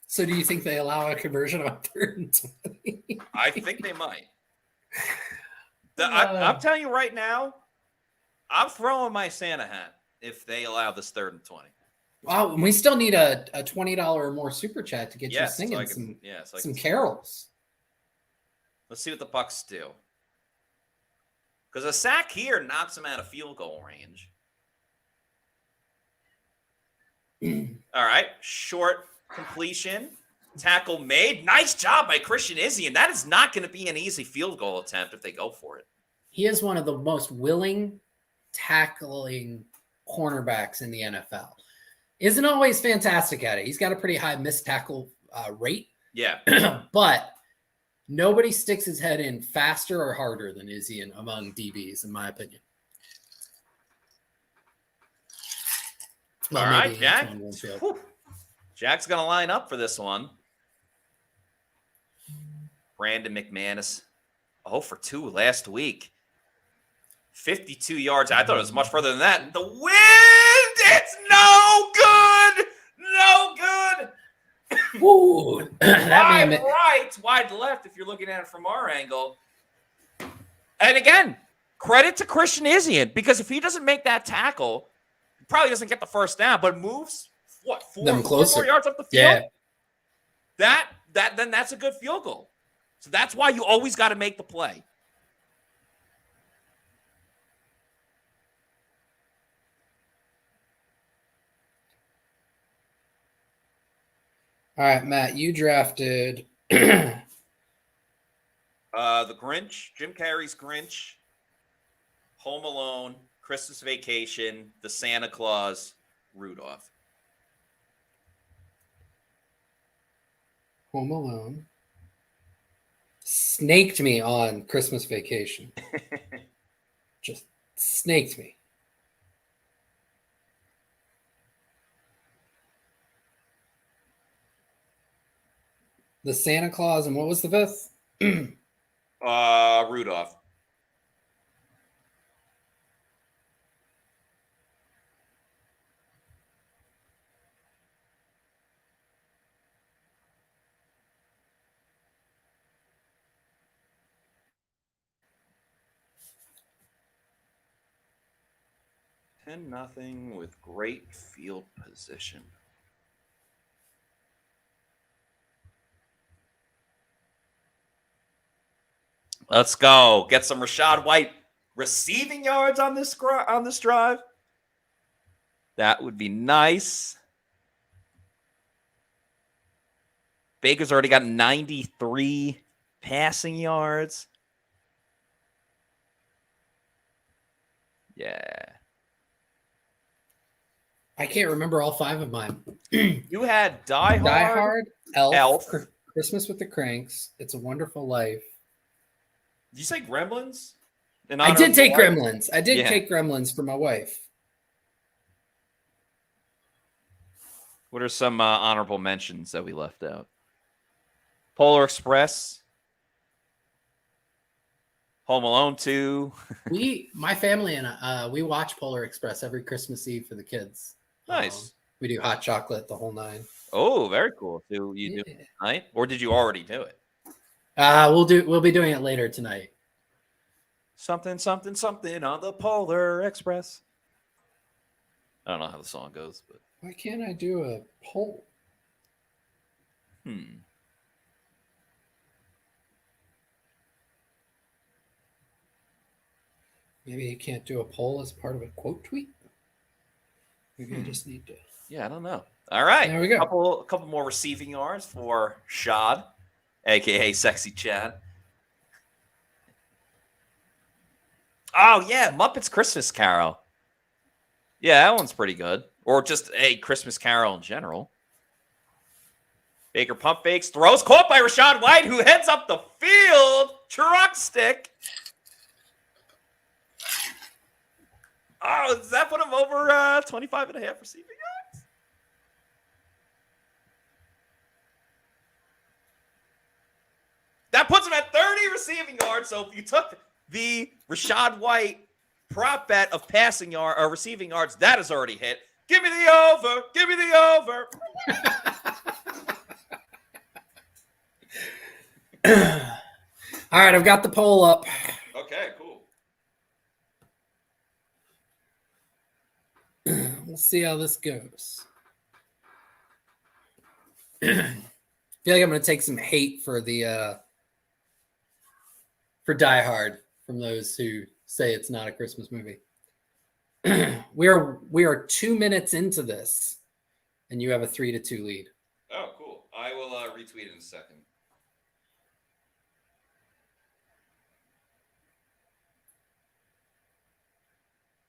So do you think they allow a conversion on 3rd and 20? I think they might. I'm telling you right now, I'm throwing my Santa hat if they allow this 3rd and 20. Wow, we still need a $20 or more super chat to get you singing some carols. Let's see what the Bucs do. Because a sack here knocks him out of field goal range. All right, short completion. Tackle made. Nice job by Christian Izzy, and that is not going to be an easy field goal attempt if they go for it. He is one of the most willing tackling cornerbacks in the NFL. Isn't always fantastic at it. He's got a pretty high missed tackle rate. Yeah. But nobody sticks his head in faster or harder than Izzy among DBs, in my opinion. All right, Jack. Jack's going to line up for this one. Brandon McManus, 0 for 2 last week. 52 yards. I thought it was much further than that. The wind, it's no good. No good. Ooh, wide right, wide left if you're looking at it from our angle. And again, credit to Christian Izzian, because if he doesn't make that tackle, he probably doesn't get the first down, but moves, 4 more yards up the field? Yeah. Then that's a good field goal. So that's why you always got to make the play. All right, Matt, you drafted the Grinch, Jim Carrey's Grinch, Home Alone, Christmas Vacation, The Santa Claus, Rudolph. Home Alone. Snaked me on Christmas Vacation. Just snaked me. The Santa Claus, and what was the 5th? Rudolph. Nothing with great field position. Let's go. Get some Rachaad White receiving yards on this drive. That would be nice. Baker's already got 93 passing yards. Yeah. I can't remember all 5 of mine. You had Die Hard, Elf, Christmas with the Cranks, It's a Wonderful Life. Did you say Gremlins? I did take Gremlins. I did take Gremlins for my wife. What are some honorable mentions that we left out? Polar Express, Home Alone 2. My family and we watch Polar Express every Christmas Eve for the kids. Nice. We do hot chocolate the whole 9. Oh, very cool. Do you do it tonight, or did you already do it? We'll be doing it later tonight. Something on the Polar Express. I don't know how the song goes, but Why can't I do a poll? Maybe you can't do a poll as part of a quote tweet. Maybe I just need to. Yeah, I don't know. All right. There we go. A couple more receiving yards for Shad, aka Sexy Chad. Oh yeah, Muppets Christmas Carol. Yeah, that one's pretty good. Or just a Christmas Carol in general. Baker pump fakes, throws, caught by Rachaad White, who heads up the field. Truck stick. Oh, does that put him over 25 and a half receiving yards? That puts him at 30 receiving yards. So if you took the Rachaad White prop bet of passing yard or receiving yards, that has already hit. Give me the over. Give me the over. All right, I've got the poll up. Okay, cool. We'll see how this goes. I feel like I'm going to take some hate for the for Die Hard from those who say it's not a Christmas movie. We are 2 minutes into this, and you have a 3-2 lead. Oh, cool. I will retweet it in a second.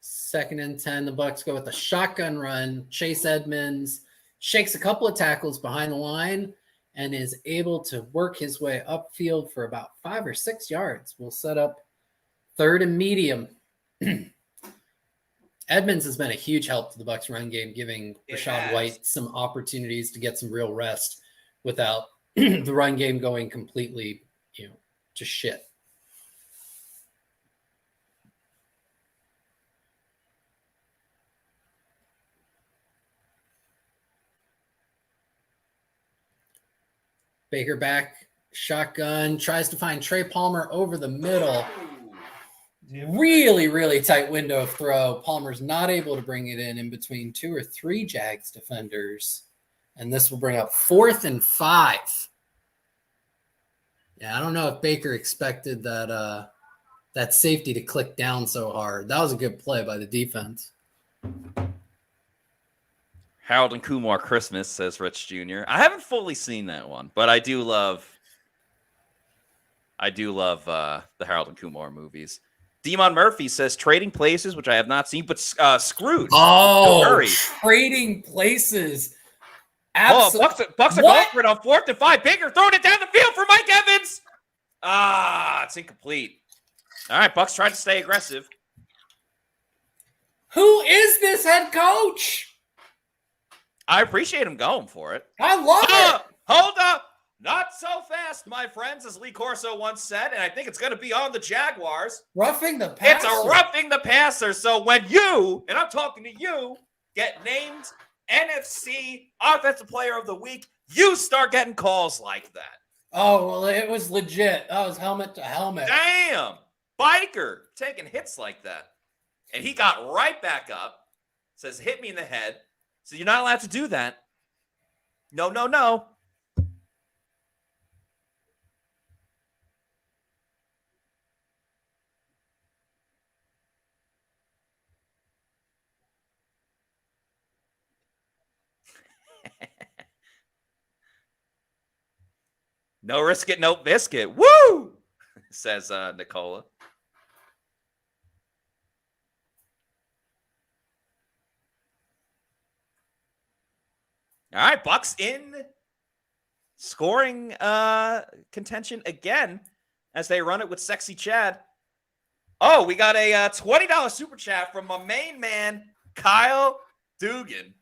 Second and 10, the Bucs go with a shotgun run. Chase Edmonds shakes a couple of tackles behind the line and is able to work his way upfield for about 5 or 6 yards. We'll set up third and medium. Edmonds has been a huge help to the Bucs run game, giving Rachaad White some opportunities to get some real rest without the run game going completely, to shit. Baker back, shotgun, tries to find Trey Palmer over the middle. Really, really tight window of throw. Palmer's not able to bring it in between 2 or 3 Jags defenders. And this will bring up 4th and 5. Yeah, I don't know if Baker expected that that safety to click down so hard. That was a good play by the defense. Harold and Kumar Christmas, says Rich Jr. I haven't fully seen that one, but I do love the Harold and Kumar movies. Demon Murphy says Trading Places, which I have not seen, but Scrooge. Oh, Trading Places. Absolutely. Bucs are going for it on 4th and 5. Baker throwing it down the field for Mike Evans. It's incomplete. All right, Bucs trying to stay aggressive. Who is this head coach? I appreciate him going for it. I love it. Hold up. Not so fast, my friends, as Lee Corso once said, and I think it's going to be on the Jaguars. Roughing the passer. It's a roughing the passer. So when you, and I'm talking to you, get named NFC Offensive Player of the Week, you start getting calls like that. Oh, well, it was legit. That was helmet to helmet. Damn. Biker taking hits like that. And he got right back up, says, hit me in the head. So you're not allowed to do that. No. No risk it, no biscuit. Woo! Says Nicola. All right, Bucs in scoring contention again as they run it with Sexy Chad. Oh, we got a $20 super chat from my main man, Kyle Dugan,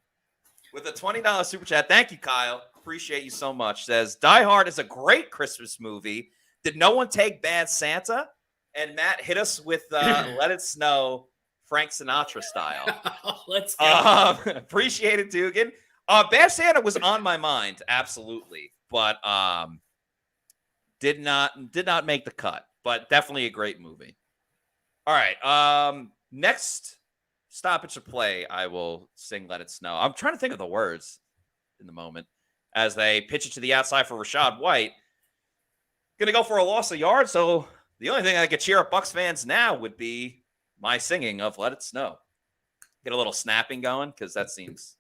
with a $20 super chat. Thank you, Kyle. Appreciate you so much. Says, Die Hard is a great Christmas movie. Did no one take Bad Santa? And Matt hit us with Let It Snow, Frank Sinatra style. Let's go. Appreciate it, Dugan. Bad Santa was on my mind, absolutely, but did not make the cut. But definitely a great movie. All right, next stoppage of play, I will sing Let It Snow. I'm trying to think of the words in the moment as they pitch it to the outside for Rachaad White. Going to go for a loss of yards, so the only thing I could cheer up Bucs fans now would be my singing of Let It Snow. Get a little snapping going, because that seems...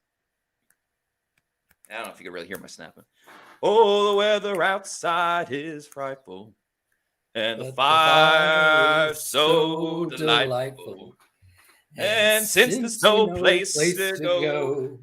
I don't know if you can really hear my snapping. Oh, the weather outside is frightful, and the fire is so delightful. And since there's no place to go,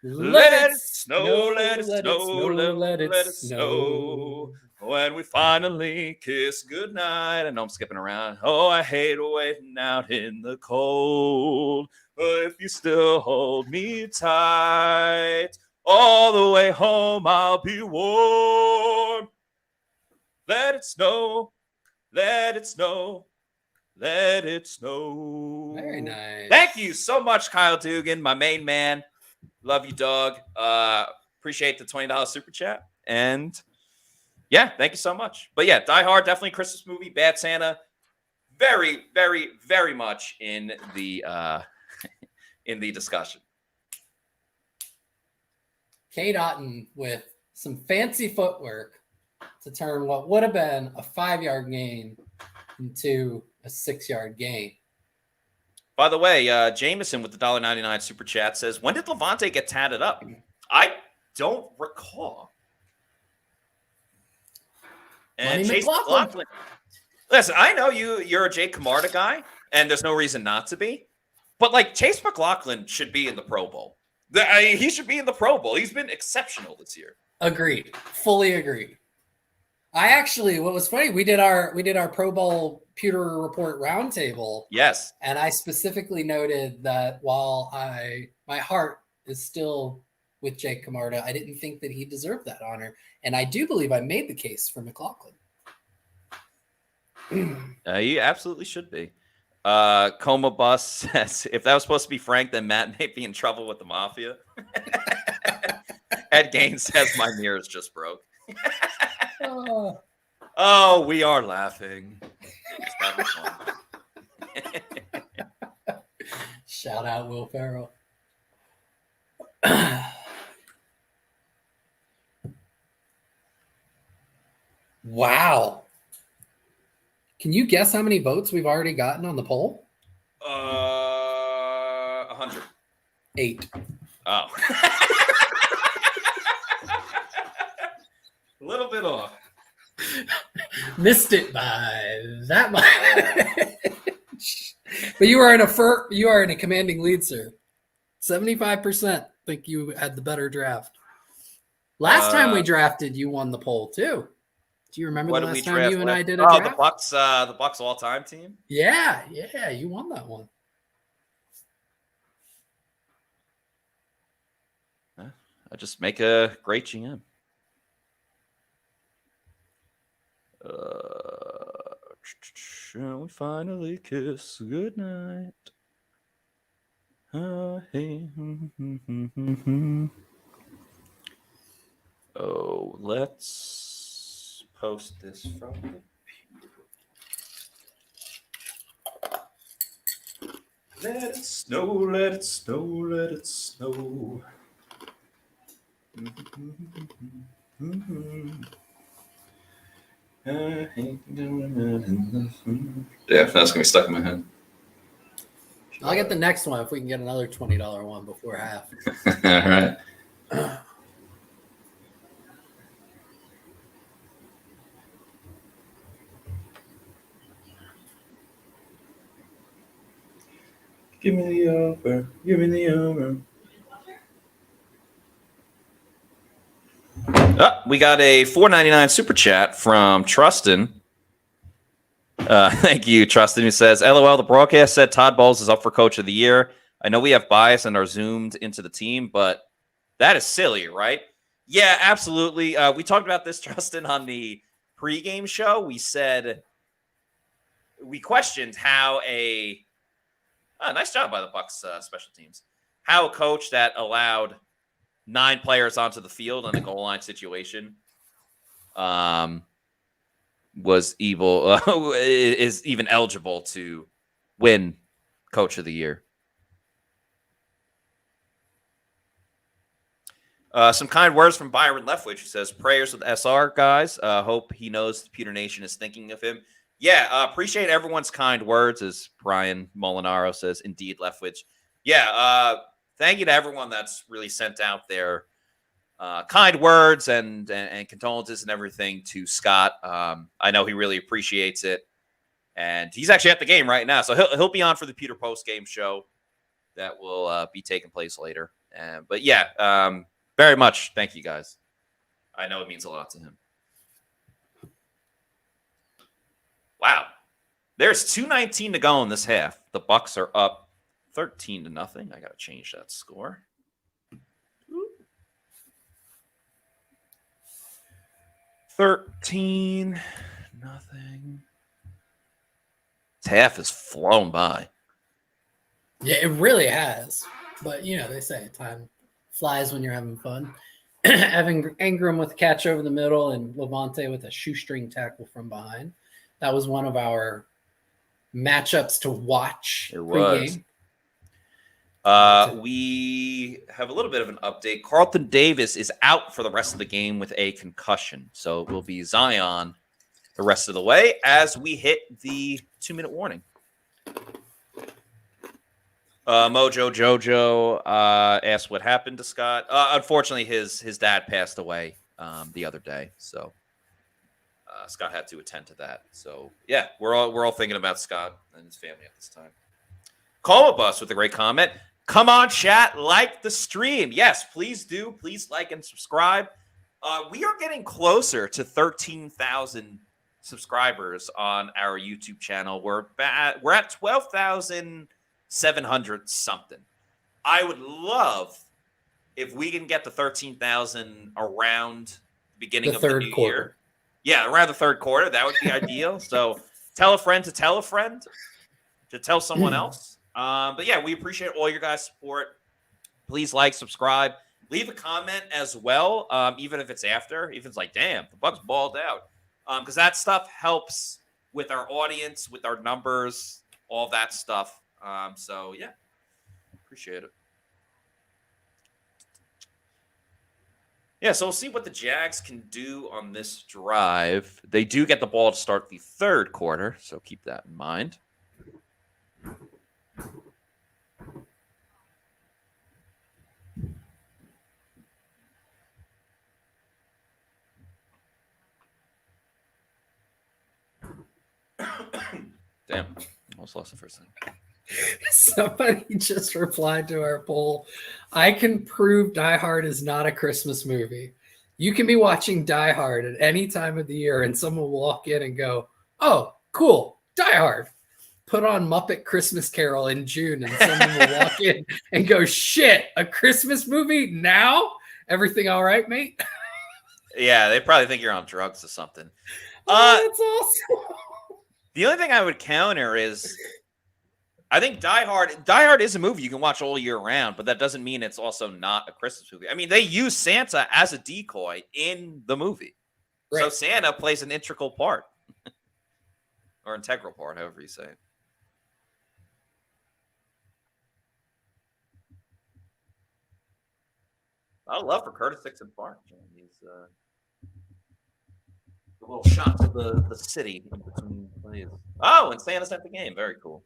let it snow, let it snow, let it snow. When we finally kiss goodnight. I know I'm skipping around. Oh, I hate waiting out in the cold. But if you still hold me tight, all the way home I'll be warm. Let it snow, let it snow, let it snow. Very nice. Thank you so much, Kyle Dugan, my main man. Love you, dog. Appreciate the $20 super chat. And yeah, thank you so much. But yeah, Die Hard, definitely Christmas movie. Bad Santa, very, very, very much in the in the discussion. Kate Otten with some fancy footwork to turn what would have been a 5-yard gain into a 6-yard gain. By the way, Jameson with the $1.99 super chat says, when did Levante get tatted up? I don't recall. And Money Chase McLaughlin. Listen, I know you're a Jake Camarda guy, and there's no reason not to be. But like Chase McLaughlin should be in the Pro Bowl. He should be in the Pro Bowl. He's been exceptional this year. Agreed. Fully agreed. What was funny, we did our Pro Bowl Pewter Report roundtable. Yes. And I specifically noted that while my heart is still with Jake Camarda, I didn't think that he deserved that honor. And I do believe I made the case for McLaughlin. He absolutely should be. Coma Bus says, if that was supposed to be Frank, then Matt may be in trouble with the mafia. Ed Gaines says, my mirrors just broke. Oh, we are laughing. It's having fun. Shout out Will Ferrell. Wow. Can you guess how many votes we've already gotten on the poll? 100. 8. Oh. A little bit off. Missed it by that much. But you are in a commanding lead, sir. 75% think you had the better draft. Last time we drafted, you won the poll too. Do you remember the last time you and I did a draft? The Bucs all-time team? Yeah, you won that one. I just make a great GM. Shall we finally kiss goodnight? Oh, let's post this from the Let it snow, let it snow, let it snow. Yeah, that's gonna be stuck in my head. I'll get the next one if we can get another $20 one before half. All right. Give me the over. Give me the over. We got a $4.99 super chat from Trustin. Thank you, Trustin, who says, LOL, the broadcast said Todd Bowles is up for coach of the year. I know we have bias and are zoomed into the team, but that is silly, right? Yeah, absolutely. We talked about this, Trustin, on the pregame show. We questioned how nice job by the Bucs special teams, how a coach that allowed 9 players onto the field in a goal line situation is even eligible to win coach of the year. Some kind words from Byron Leftwich, who says, prayers with SR, guys. Hope he knows the Pewter Nation is thinking of him. Yeah, appreciate everyone's kind words, as Brian Molinaro says. Indeed, Leftwich. Yeah, thank you to everyone that's really sent out their kind words and condolences and everything to Scott. I know he really appreciates it. And he's actually at the game right now, so he'll be on for the Pewter post-game show that will be taking place later. But yeah, very much thank you guys. I know it means a lot to him. Wow. There's 2:19 to go in this half. The Bucs are up 13-0. I got to change that score. 13-0. This half has flown by. Yeah, it really has. But, they say time flies when you're having fun. Evan Ingram with a catch over the middle and Levante with a shoestring tackle from behind. That was one of our matchups to watch pregame. We have a little bit of an update. Carlton Davis is out for the rest of the game with a concussion. So it will be Zion the rest of the way as we hit the 2-minute warning. Mojo Jojo asked what happened to Scott. Unfortunately, his dad passed away the other day. So Scott had to attend to that. So yeah, we're all thinking about Scott and his family at this time. Call Bus with a great comment. Come on, chat, like the stream. Yes, please do. Please like and subscribe. We are getting closer to 13,000 subscribers on our YouTube channel. We're at 12,700 something. I would love if we can get to 13,000 around the beginning of the new year. Yeah, around the third quarter. That would be ideal. So tell a friend to tell someone else. But yeah, we appreciate all your guys' support. Please like, subscribe, leave a comment as well. Even if it's after, even if it's like, damn, the Bucs balled out. Because that stuff helps with our audience, with our numbers, all that stuff. So yeah, appreciate it. Yeah, so we'll see what the Jags can do on this drive. They do get the ball to start the third quarter, so keep that in mind. Damn, almost lost the first thing. Somebody just replied to our poll. I can prove Die Hard is not a Christmas movie. You can be watching Die Hard at any time of the year and someone will walk in and go, oh, cool, Die Hard. Put on Muppet Christmas Carol in June and someone will walk in and go, shit, a Christmas movie now? Everything all right, mate? Yeah, they probably think you're on drugs or something. Oh, that's awesome. The only thing I would counter is I think Die Hard is a movie you can watch all year round, but that doesn't mean it's also not a Christmas movie. I mean, they use Santa as a decoy in the movie. Right. So Santa plays an integral part. Or integral part, however you say it. I would love for Curtis Dixon Park. He's a little shot to the city in between plays. Oh, and Santa's at the game. Very cool.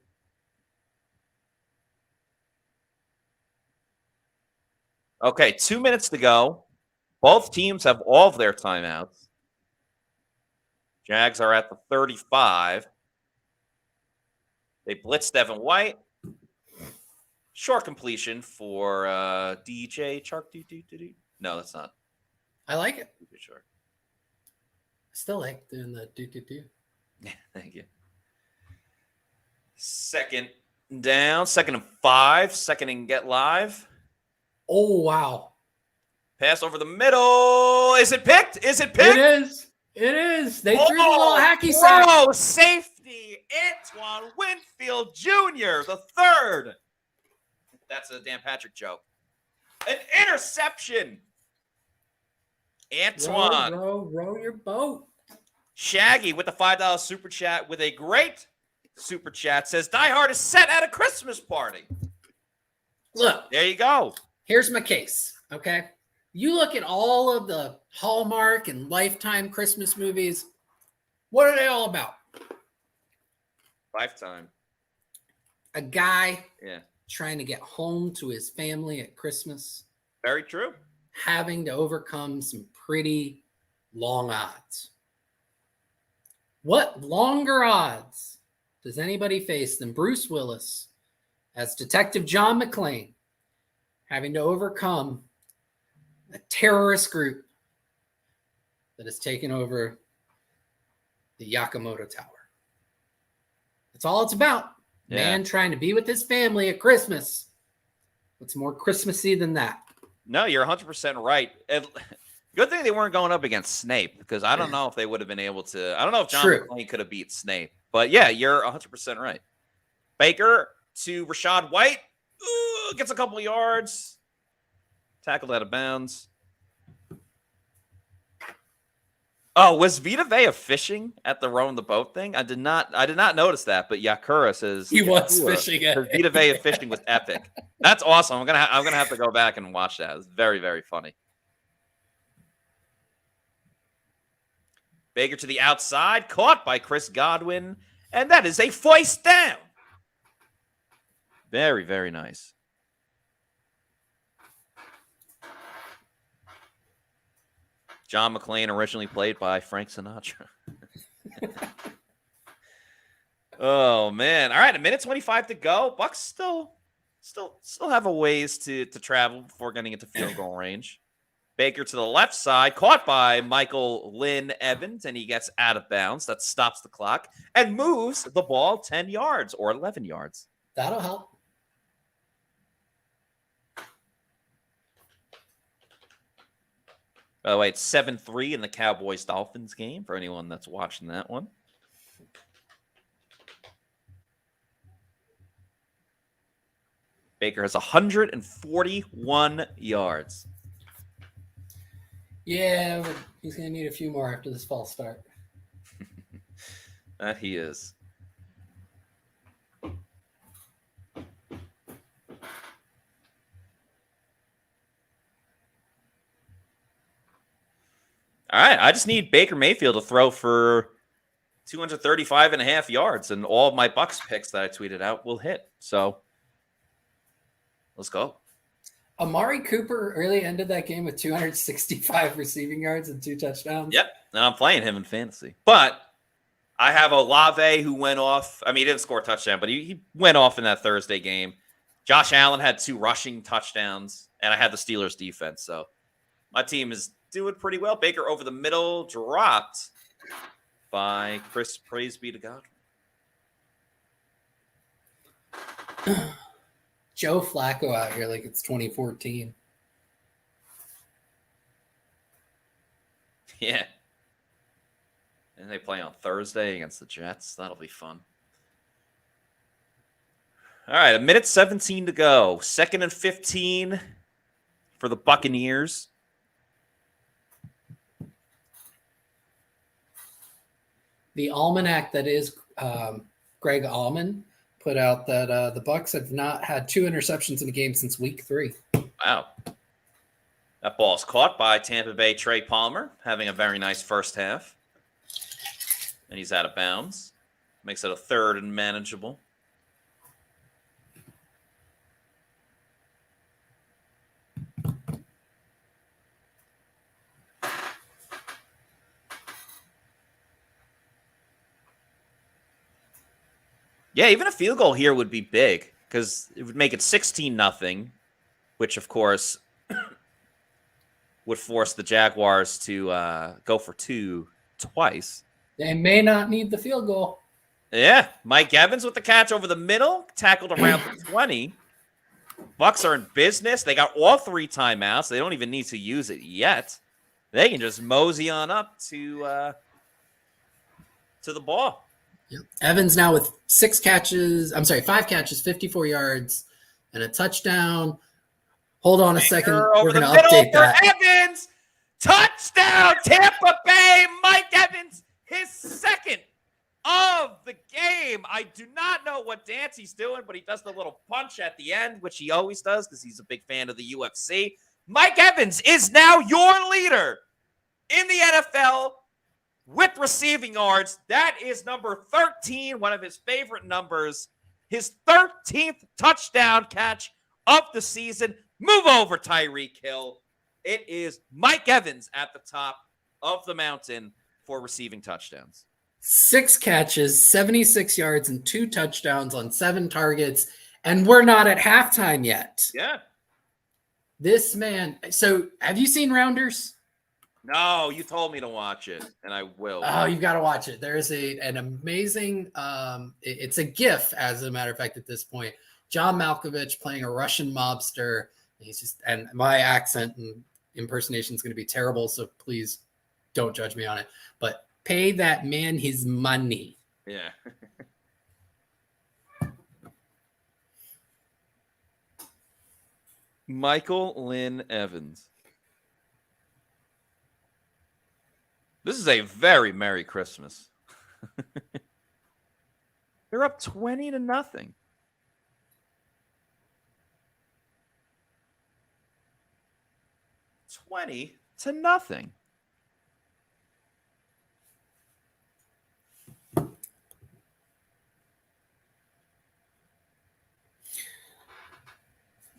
Okay, 2 minutes to go. Both teams have all of their timeouts. Jags are at the 35. They blitz Devin White. Short completion for DJ Chark. No, that's not. I like it. Sure. I still like doing the do. Yeah, thank you. Second down, 2nd and 5, 2nd and get live. Oh, wow. Pass over the middle. Is it picked? Is it picked? It is. They threw the little hacky sack. Oh, safety. Antoine Winfield Jr., the third. That's a Dan Patrick joke. An interception. Antoine. Row your boat. Shaggy with the $5 super chat with a great super chat says Die Hard is set at a Christmas party. Look. There you go. Here's my case, okay? You look at all of the Hallmark and Lifetime Christmas movies. What are they all about? Lifetime. A guy Yeah. trying to get home to his family at Christmas, Very true. having to overcome some pretty long odds. What longer odds does anybody face than Bruce Willis as Detective John McClane having to overcome a terrorist group that has taken over the Yakamoto Tower? That's all it's about. Yeah. Man trying to be with his family at Christmas. What's more Christmassy than that? No, you're 100% right. Good thing they weren't going up against Snape, because I don't know if they would have been able to. I don't know if John McClane could have beat Snape. But yeah, you're 100% right. Baker to Rashad White. Ooh, gets a couple of yards. Tackled out of bounds. Oh, was Vita Vea fishing at the rowing the boat thing? I did not notice that, but Yakura says he was fishing at Vita Vea fishing was epic. That's awesome. I'm gonna have to go back and watch that. It's very, very funny. Baker to the outside, caught by Chris Godwin, and that is a first down. Very, very nice. John McClane originally played by Frank Sinatra. Oh man! All right, 1:25 to go. Bucs still have a ways to travel before getting into field goal range. Baker to the left side, caught by Michael Lynn Evans, and he gets out of bounds. That stops the clock and moves the ball 10 yards or 11 yards. That'll help. By the way, it's 7-3 in the Cowboys-Dolphins game for anyone that's watching that one. Baker has 141 yards. Yeah, but he's going to need a few more after this false start. That he is. All right, I just need Baker Mayfield to throw for 235.5 yards, and all of my Bucs picks that I tweeted out will hit. So let's go. Amari Cooper really ended that game with 265 receiving yards and 2 touchdowns. Yep, and I'm playing him in fantasy. But I have Olave who went off. I mean, he didn't score a touchdown, but he went off in that Thursday game. Josh Allen had 2 rushing touchdowns, and I had the Steelers defense. So my team is doing pretty well. Baker over the middle, dropped by Chris. Praise be to God. Joe Flacco out here like it's 2014. Yeah. And they play on Thursday against the Jets. That'll be fun. All right, 1:17 to go. 2nd and 15 for the Buccaneers. The almanac that is Greg Allman put out that the Bucs have not had 2 interceptions in a game since week 3. Wow. That ball's caught by Tampa Bay Trey Palmer, having a very nice first half. And he's out of bounds. Makes it a 3rd and manageable. Yeah, even a field goal here would be big because it would make it 16-0, which, of course, would force the Jaguars to go for 2 twice. They may not need the field goal. Yeah, Mike Evans with the catch over the middle, tackled around the 20. Bucs are in business. They got all 3 timeouts. They don't even need to use it yet. They can just mosey on up to the ball. Yep. Evans now with 5 catches, 54 yards, and a touchdown. Hold on a second. We're going to update that. Evans, touchdown, Tampa Bay. Mike Evans, his 2nd of the game. I do not know what dance he's doing, but he does the little punch at the end, which he always does because he's a big fan of the UFC. Mike Evans is now your leader in the NFL with receiving yards. That is number 13, one of his favorite numbers. His 13th touchdown catch of the season. Move over, Tyreek Hill. It is Mike Evans at the top of the mountain for receiving touchdowns. 6 catches, 76 yards, and 2 touchdowns on 7 targets. And we're not at halftime yet. Yeah. This man. So have you seen Rounders? No, you told me to watch it, and I will. Oh, you've got to watch it. There is an amazing, it's a GIF, as a matter of fact, at this point. John Malkovich playing a Russian mobster. And my accent and impersonation is going to be terrible, so please don't judge me on it. But pay that man his money. Yeah. Michael Lynn Evans. This is a very Merry Christmas. They're up 20-0. $20-0.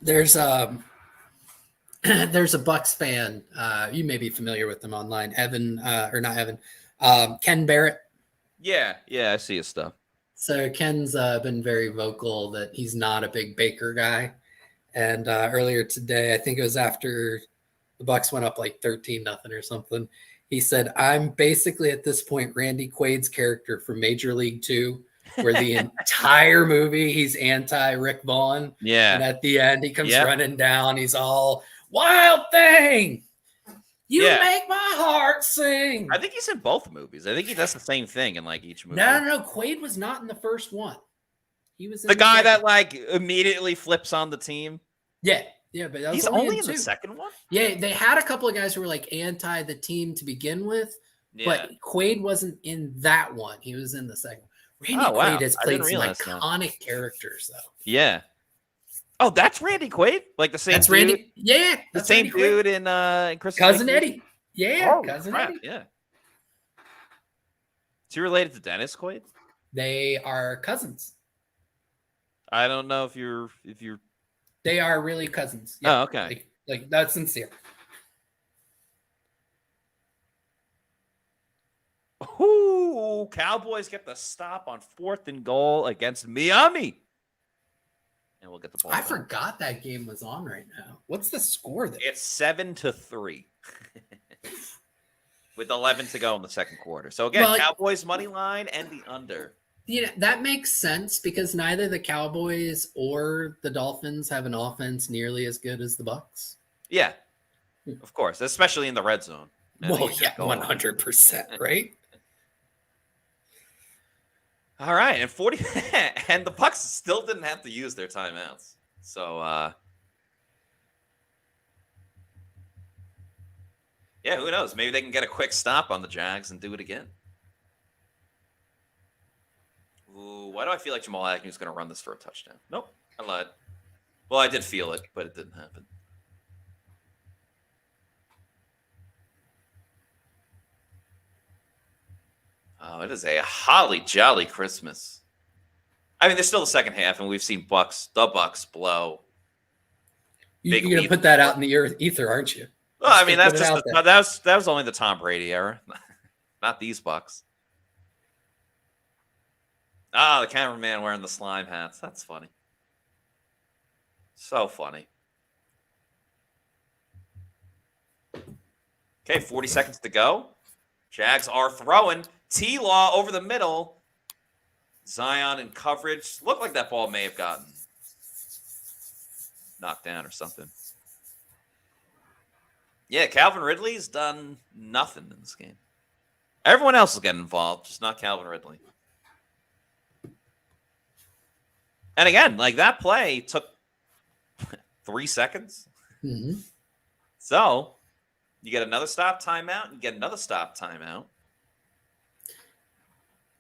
There's a Bucs fan. You may be familiar with them online. Ken Barrett. Yeah, I see his stuff. So Ken's been very vocal that he's not a big Baker guy. And earlier today, I think it was after the Bucs went up like 13-0 or something, he said, "I'm basically at this point Randy Quaid's character from Major League 2, where the entire movie he's anti-Rick Vaughn. Yeah. And at the end, he comes running down. He's all, Wild Thing, you make my heart sing." I think he's in both movies. I think he does the same thing in like each movie. No. Quaid was not in the first one. He was in the guy that like immediately flips on the team. Yeah, but that was he's only in the second one. Yeah, they had a couple of guys who were like anti the team to begin with, but Quaid wasn't in that one. He was in the second one. Randy Quaid has played some iconic characters, though. Yeah. Oh, that's Randy Quaid? Like the same That's dude? Randy. Yeah. The same dude in Christmas. Cousin Eddie. Yeah, Cousin Eddie. Yeah. Is he related to Dennis Quaid? They are cousins. I don't know if you're They are really cousins. Yeah. Oh, okay. Like that's sincere. Ooh, Cowboys get the stop on 4th and goal against Miami. And we'll get the ball. I forgot that game was on right now. What's the score there? It's 7-3. With 11 to go in the second quarter. So again, Cowboys money line and the under. Yeah, that makes sense because neither the Cowboys or the Dolphins have an offense nearly as good as the Bucs. Yeah, of course, especially in the red zone. Well, yeah, 100%, right? All right, and 40, and the Bucs still didn't have to use their timeouts. So, yeah, who knows? Maybe they can get a quick stop on the Jags and do it again. Ooh, why do I feel like Jamal Agnew's going to run this for a touchdown? Nope, I lied. Well, I did feel it, but it didn't happen. Oh, it is a holly jolly Christmas. I mean, there's still the second half, and we've seen the Bucs blow. You're going to put that out in the ether, aren't you? Well, I mean, that's just that was only the Tom Brady era, not these Bucs. Ah, the cameraman wearing the slime hats. That's funny. So funny. Okay, 40 seconds to go. Jags are throwing. T-Law over the middle. Zion in coverage. Looked like that ball may have gotten knocked down or something. Yeah, Calvin Ridley's done nothing in this game. Everyone else is getting involved, just not Calvin Ridley. And again, like that play took 3 seconds. Mm-hmm. So you get another stop timeout and get another stop timeout.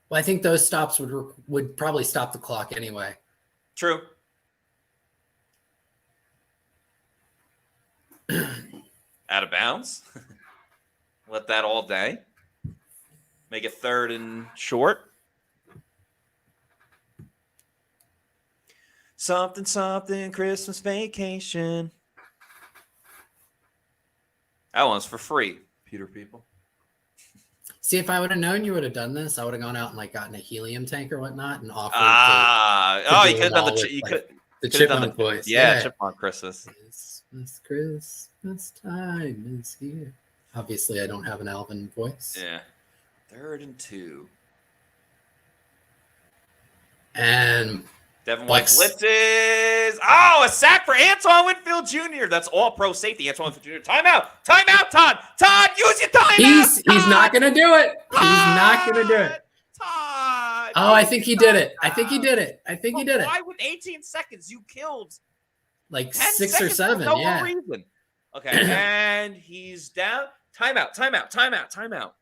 Well, I think those stops would probably stop the clock anyway. True. Out of bounds. Let that all day. Make it 3rd and short. Something, Christmas vacation. That one's for free, Pewter people. See, if I would have known you would have done this, I would have gone out and like gotten a helium tank or whatnot and offered you could have done the chipmunk voice. Yeah, chipmunk Christmas. Christmas time is here. Obviously, I don't have an Alvin voice. Yeah. 3rd and 2. And Devin White blitzes. Oh, a sack for Antoine Winfield Jr. That's all pro safety. Antoine Winfield Jr. Timeout, Todd. Todd, use your timeout. He's not going to do it. He's not going to do it. Todd. Oh, I think he did it. I think he did it. Why with 18 seconds you killed like 6 or 7? For no reason. Okay, and he's down. Timeout.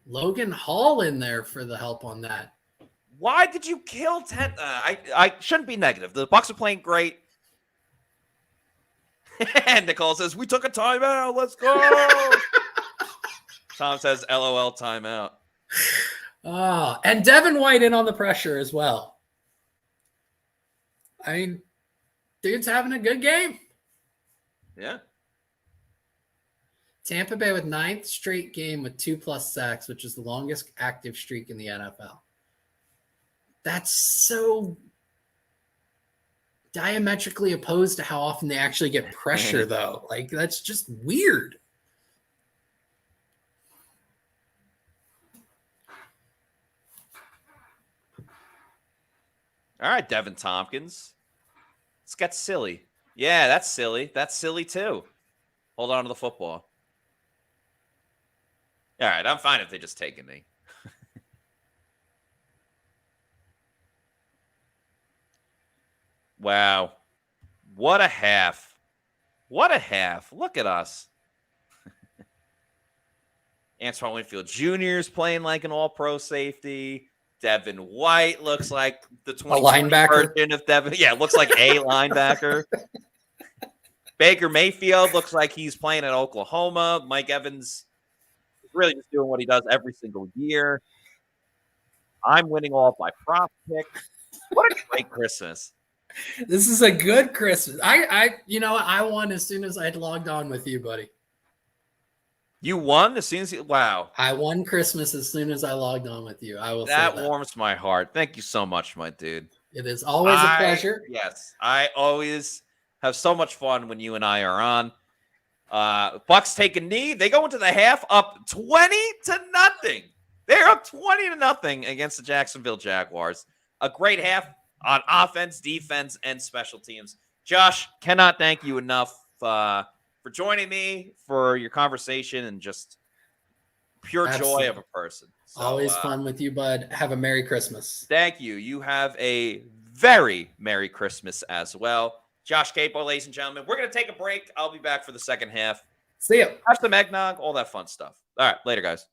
Logan Hall in there for the help on that. Why did you kill 10? I shouldn't be negative. The Bucs are playing great. And Nicole says, we took a timeout. Let's go. Tom says, LOL timeout. Oh, and Devin White in on the pressure as well. I mean, dude's having a good game. Yeah. Tampa Bay with 9th straight game with 2+ sacks, which is the longest active streak in the NFL. That's so diametrically opposed to how often they actually get pressure, though. Like, that's just weird. All right, Devin Tompkins. Let's get silly. Yeah, that's silly. That's silly, too. Hold on to the football. All right, I'm fine if they just take a knee. Wow. What a half. What a half. Look at us. Antoine Winfield Jr. is playing like an all-pro safety. Devin White looks like the 2020 version of Devin. Yeah, looks like a linebacker. Baker Mayfield looks like he's playing at Oklahoma. Mike Evans is really just doing what he does every single year. I'm winning all by prop pick. What a great Christmas. This is a good Christmas. I won as soon as I logged on with you, buddy. You won as soon as you, wow. I won Christmas as soon as I logged on with you. I will say that warms my heart. Thank you so much, my dude. It is always a pleasure. Yes, I always have so much fun when you and I are on. Bucs take a knee. They go into the half up 20-0. They're up 20-0 against the Jacksonville Jaguars. A great half on offense, defense, and special teams. Josh, cannot thank you enough for joining me, for your conversation, and just pure joy of a person. So, always fun with you, bud. Have a Merry Christmas. Thank you. You have a very Merry Christmas as well. Josh Capo, ladies and gentlemen. We're going to take a break. I'll be back for the second half. See ya. Have some eggnog, all that fun stuff. All right, later, guys.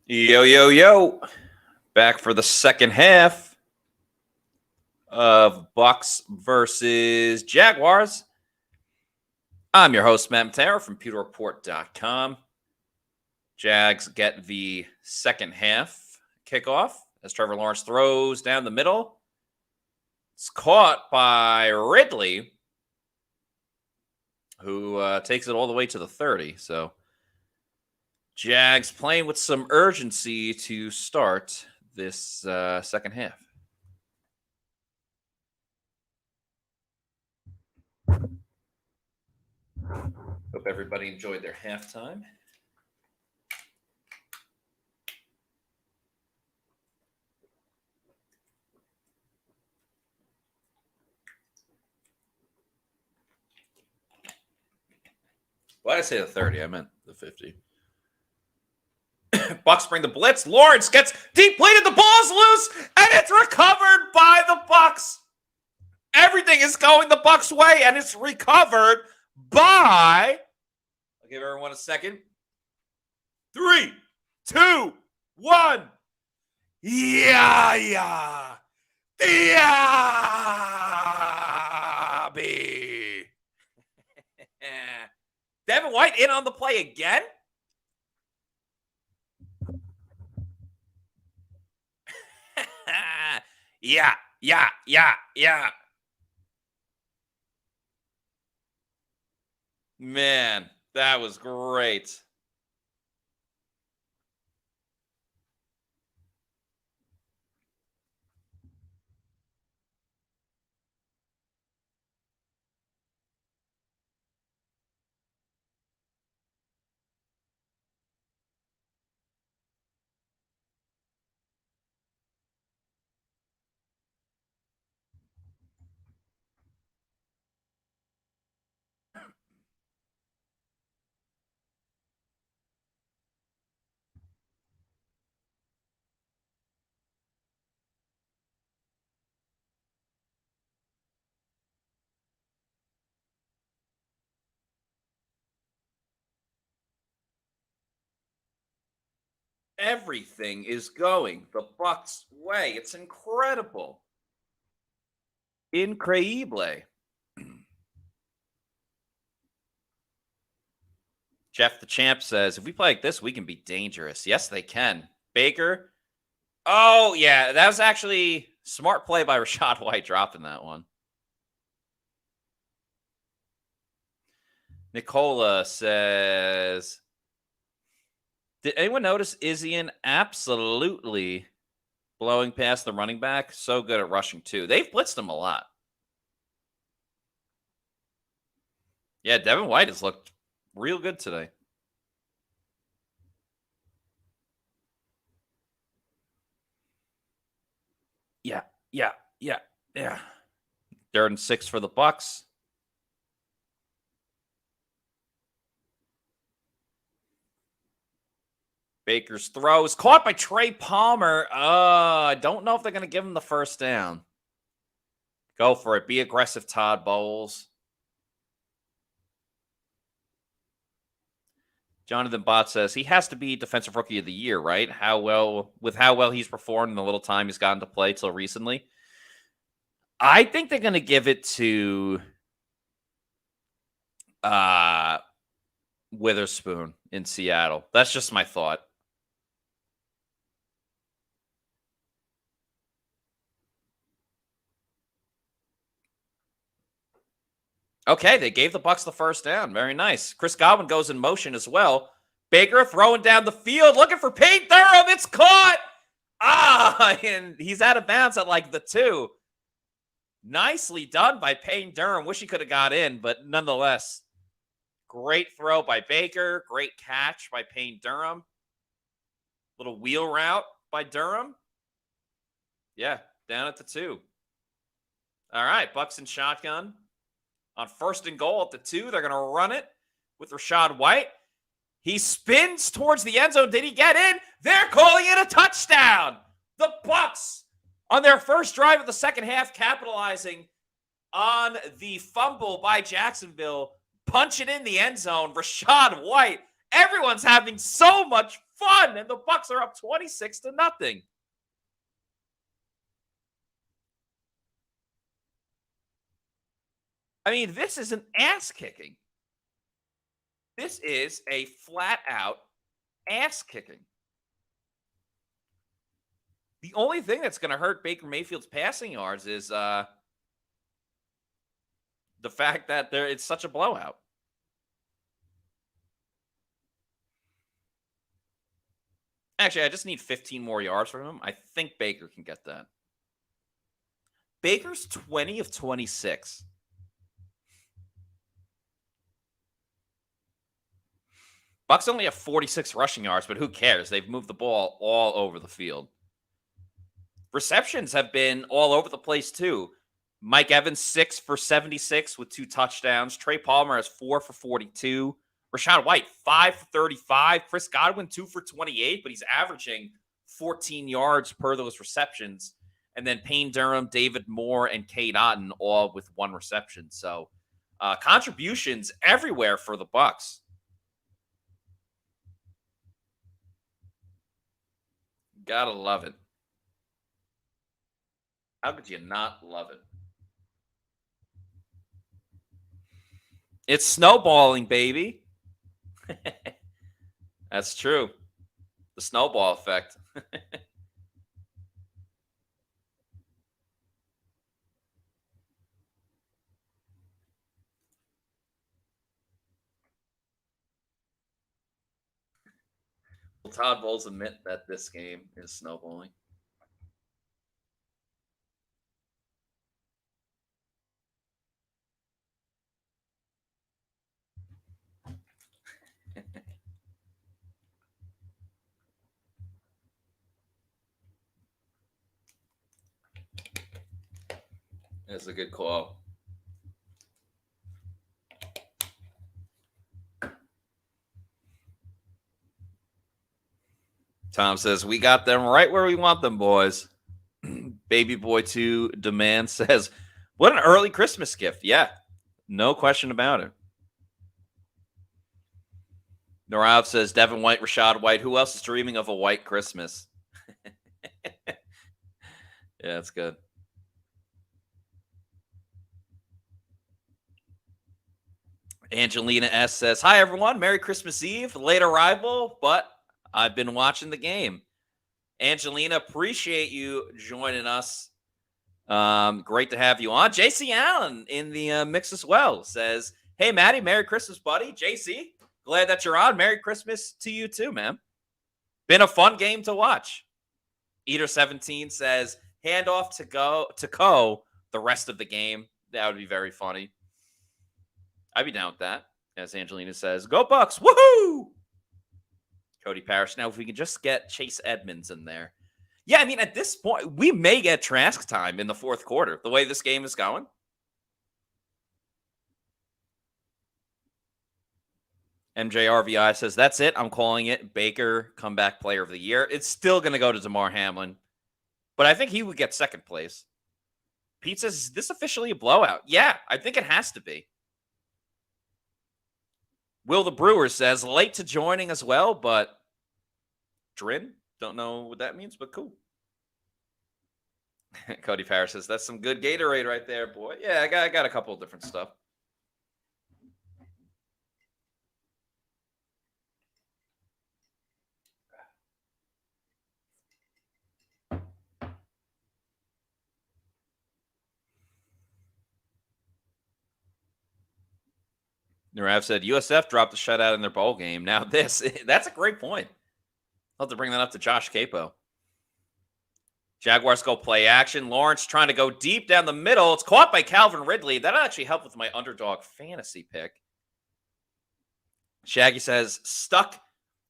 Yo, yo, yo. Back for the second half of Bucs versus Jaguars. I'm your host, Matt Matera from PewterReport.com. Jags get the second half kickoff as Trevor Lawrence throws down the middle. It's caught by Ridley, who takes it all the way to the 30. So Jags playing with some urgency to start this second half. Hope everybody enjoyed their halftime. Why did I say the 30? I meant the 50. Bucs bring the blitz. Lawrence gets depleted. The ball's loose, and it's recovered by the Bucs. Everything is going the Bucs' way, and it's recovered by... I'll give everyone a second. 3, 2, 1. Yeah. Devin White in on the play again? Yeah. Man, that was great. Everything is going the Bucs' way. It's incredible. Increíble. Jeff the Champ says, if we play like this, we can be dangerous. Yes, they can. Baker. Oh, yeah. That was actually smart play by Rachaad White dropping that one. Nicola says, did anyone notice Izzian absolutely blowing past the running back? So good at rushing, too. They've blitzed him a lot. Yeah, Devin White has looked real good today. Yeah. 3rd and 6 for the Bucs. Baker's throw is caught by Trey Palmer. I don't know if they're going to give him the first down. Go for it. Be aggressive, Todd Bowles. Jonathan Bott says he has to be Defensive Rookie of the Year, right? How well he's performed in the little time he's gotten to play till recently. I think they're going to give it to Witherspoon in Seattle. That's just my thought. Okay, they gave the Bucs the first down. Very nice. Chris Godwin goes in motion as well. Baker throwing down the field, looking for Payne Durham. It's caught. And he's out of bounds at like the 2. Nicely done by Payne Durham. Wish he could have got in, but nonetheless, great throw by Baker. Great catch by Payne Durham. Little wheel route by Durham. Yeah, down at the 2. All right, Bucs in shotgun. On 1st and goal at the 2, they're going to run it with Rachaad White. He spins towards the end zone. Did he get in? They're calling it a touchdown. The Bucs on their first drive of the second half, capitalizing on the fumble by Jacksonville, punch it in the end zone. Rachaad White Everyone's having so much fun, and the Bucs are up 26-0. I mean, this is an ass kicking. This is a flat out ass kicking. The only thing that's going to hurt Baker Mayfield's passing yards is the fact that it's such a blowout. Actually, I just need 15 more yards from him. I think Baker can get that. Baker's 20 of 26. Bucs only have 46 rushing yards, but who cares? They've moved the ball all over the field. Receptions have been all over the place, too. Mike Evans, 6 for 76 with 2 touchdowns. Trey Palmer has 4 for 42. Rachaad White, 5 for 35. Chris Godwin, 2 for 28, but he's averaging 14 yards per those receptions. And then Payne Durham, David Moore, and Cade Otton all with 1 reception. So contributions everywhere for the Bucs. Gotta love it. How could you not love it? It's snowballing, baby. That's true. The snowball effect. Will Todd Bowles admit that this game is snowballing? That's a good call. Tom says, we got them right where we want them, boys. Baby Boy 2 Demand says, what an early Christmas gift. Yeah, no question about it. Norav says, Devin White, Rachaad White. Who else is dreaming of a white Christmas? Yeah, that's good. Angelina S. says, hi, everyone. Merry Christmas Eve. Late arrival, but I've been watching the game. Angelina, appreciate you joining us. Great to have you on. JC Allen in the mix as well says, hey, Maddie, Merry Christmas, buddy. JC, glad that you're on. Merry Christmas to you too, man. Been a fun game to watch. Eater17 says, handoff to Co the rest of the game. That would be very funny. I'd be down with that. As Angelina says, go Bucs. Woohoo! Cody Parrish. Now, if we can just get Chase Edmonds in there. Yeah, I mean, at this point, we may get Trask time in the fourth quarter, the way this game is going. MJRVI says, that's it. I'm calling it Baker Comeback Player of the Year. It's still going to go to Damar Hamlin, but I think he would get second place. Pete says, is this officially a blowout? Yeah, I think it has to be. Will the Brewer says, late to joining as well, but Drin? Don't know what that means, but cool. Cody Parrish says, that's some good Gatorade right there, boy. Yeah, I got a couple of different stuff. Narav said, USF dropped a shutout in their bowl game. Now that's a great point. I'll have to bring that up to Josh Capo. Jaguars go play action. Lawrence trying to go deep down the middle. It's caught by Calvin Ridley. That'll actually help with my underdog fantasy pick. Shaggy says, stuck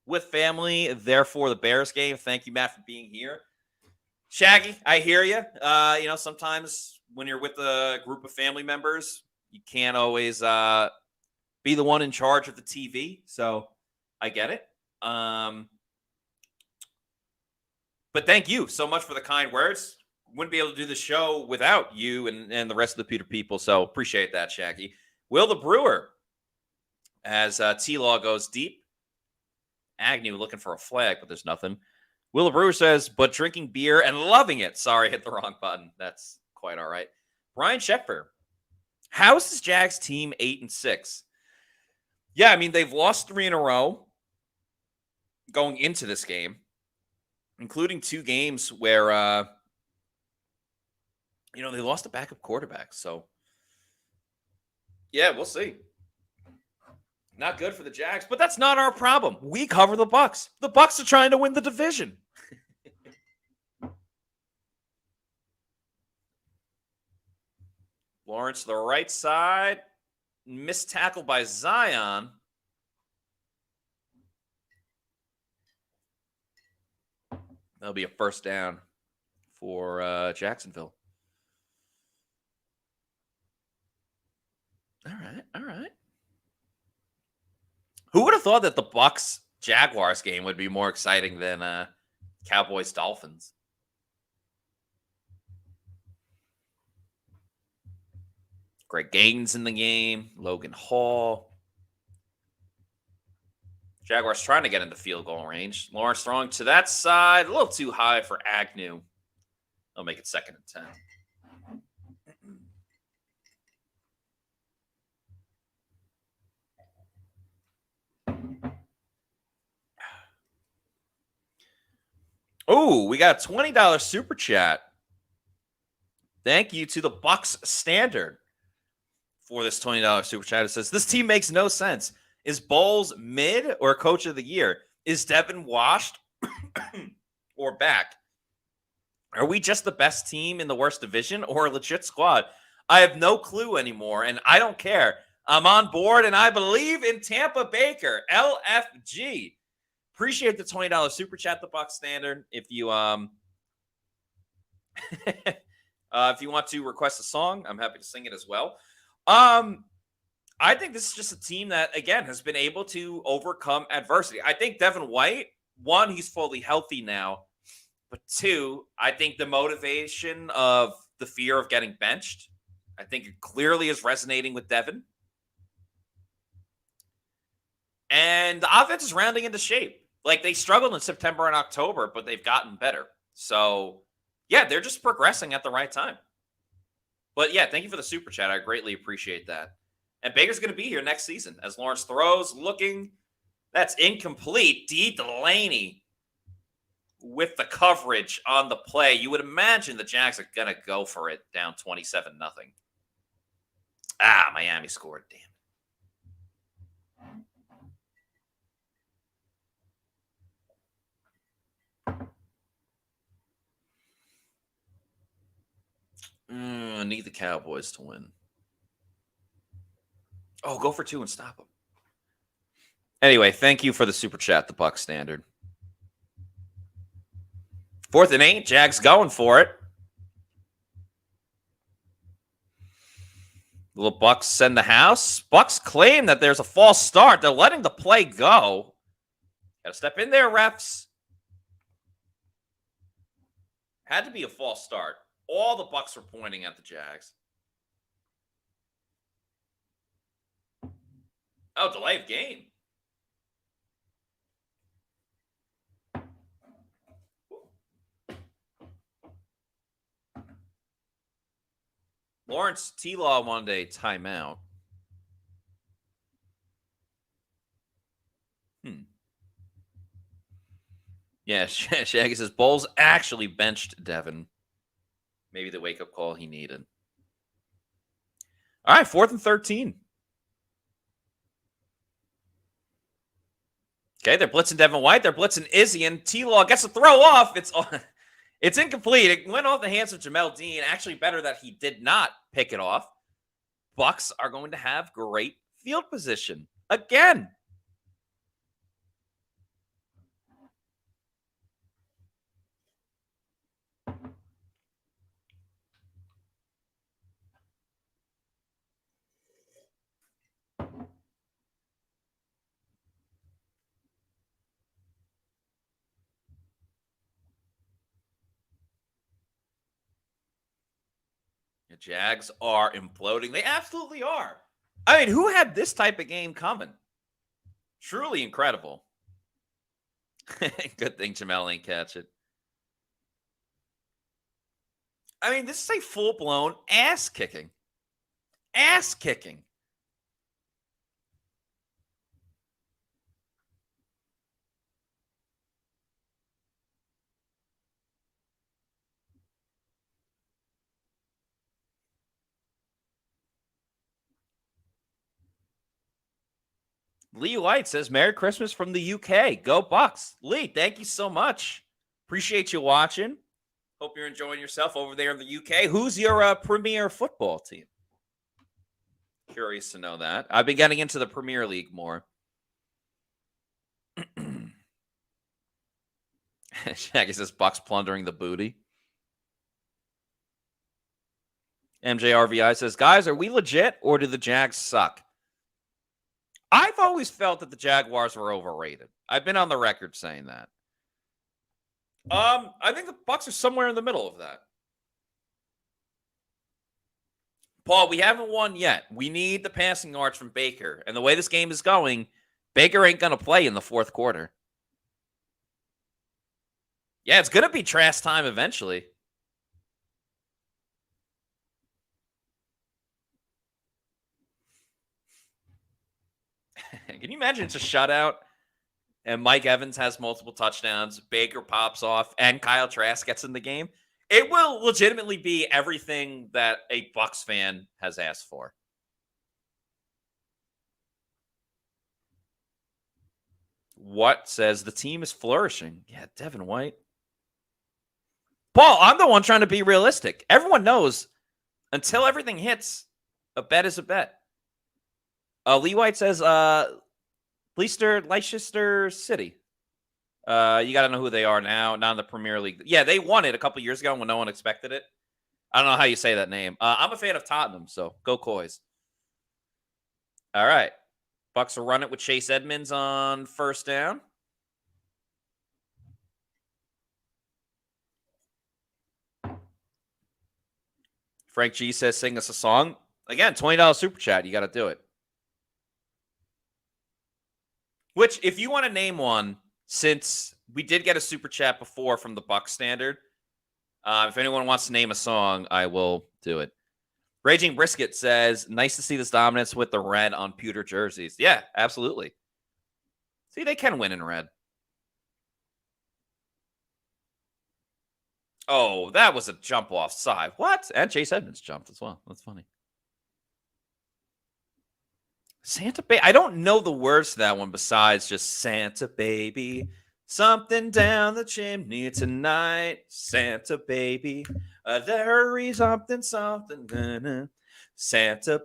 with family, therefore the Bears game. Thank you, Matt, for being here. Shaggy, I hear you. Sometimes when you're with a group of family members, you can't always be the one in charge of the TV. So I get it. But thank you so much for the kind words. Wouldn't be able to do the show without you and the rest of the Pewter people. So appreciate that, Shaggy. Will the Brewer, as T-Law goes deep, Agnew looking for a flag, but there's nothing. Willa Brewer says, but drinking beer and loving it. Sorry, hit the wrong button. That's quite all right. Brian Shepper. How is this Jags team 8-6? Yeah, I mean, they've lost 3 in a row going into this game, including 2 games where, they lost a backup quarterback. So, yeah, we'll see. Not good for the Jags, but that's not our problem. We cover the Bucs. The Bucs are trying to win the division. Lawrence to the right side. Missed tackle by Zion. That'll be a first down for Jacksonville. All right. Who would have thought that the Bucs Jaguars game would be more exciting than Cowboys Dolphins? Greg Gaines in the game. Logan Hall. Jaguars trying to get into field goal range. Lawrence throwing to that side. A little too high for Agnew. They'll make it 2nd and 10. Oh, we got a $20 super chat. Thank you to the Bucs Standard for this $20 super chat. It says, this team makes no sense. Is Bowles mid or coach of the year? Is Devin washed or back? Are we just the best team in the worst division or a legit squad? I have no clue anymore, and I don't care. I'm on board, and I believe in Tampa Baker. LFG. Appreciate the $20 super chat, the Bucs Standard. If you if you want to request a song, I'm happy to sing it as well. I think this is just a team that, again, has been able to overcome adversity. I think Devin White, 1, he's fully healthy now. But 2, I think the motivation of the fear of getting benched, I think it clearly is resonating with Devin. And the offense is rounding into shape. Like, they struggled in September and October, but they've gotten better. So, yeah, they're just progressing at the right time. But, yeah, thank you for the super chat. I greatly appreciate that. And Baker's going to be here next season as Lawrence throws, looking. That's incomplete. D. Delaney with the coverage on the play. You would imagine the Jags are going to go for it down 27-0. Miami scored. Damn. I need the Cowboys to win. Oh, go for 2 and stop them. Anyway, thank you for the super chat, the Bucs Standard. 4th and 8, Jags going for it. The little Bucs send the house. Bucs claim that there's a false start. They're letting the play go. Got to step in there, refs. Had to be a false start. All the Bucs were pointing at the Jags. Oh, delay of game. Lawrence T-Law wanted a timeout. Yeah, Shaggy says Bowles actually benched Devin. Maybe the wake-up call he needed. All right, 4th and 13. Okay, they're blitzing Devin White. They're blitzing Izzy, and T-Law gets a throw off. It's incomplete. It went off the hands of Jamel Dean. Actually, better that he did not pick it off. Bucs are going to have great field position again. The Jags are imploding. They absolutely are. I mean, who had this type of game coming? Truly incredible. Good thing Jamel ain't catch it. I mean, this is a full-blown ass kicking. Ass kicking. Lee White says, Merry Christmas from the UK. Go Bucs. Lee, thank you so much. Appreciate you watching. Hope you're enjoying yourself over there in the UK. Who's your premier football team? Curious to know that. I've been getting into the Premier League more. Shaggy says, Bucs plundering the booty. MJRVI says, guys, are we legit or do the Jags suck? I've always felt that the Jaguars were overrated. I've been on the record saying that. I think the Bucs are somewhere in the middle of that. Paul, we haven't won yet. We need the passing yards from Baker. And the way this game is going, Baker ain't going to play in the fourth quarter. Yeah, it's going to be trash time eventually. Can you imagine it's a shutout and Mike Evans has multiple touchdowns, Baker pops off, and Kyle Trask gets in the game? It will legitimately be everything that a Bucs fan has asked for. What says the team is flourishing? Yeah, Devin White. Paul, I'm the one trying to be realistic. Everyone knows until everything hits, a bet is a bet. Lee White says, Leicester City. You got to know who they are now, not in the Premier League. Yeah, they won it a couple years ago when no one expected it. I don't know how you say that name. I'm a fan of Tottenham, so go Coys. All right. Bucs will run it with Chase Edmonds on first down. Frank G says, sing us a song. Again, $20 super chat. You got to do it. Which, if you want to name one, since we did get a super chat before from the Bucs standard, if anyone wants to name a song, I will do it. Raging Brisket says, nice to see this dominance with the red on pewter jerseys. Yeah, absolutely. See, they can win in red. Oh, that was a jump off side. What? And Chase Edmonds jumped as well. That's funny. Santa Baby. I don't know the words to that one besides just Santa Baby. Something down the chimney tonight. Santa Baby. Hurry, something. Santa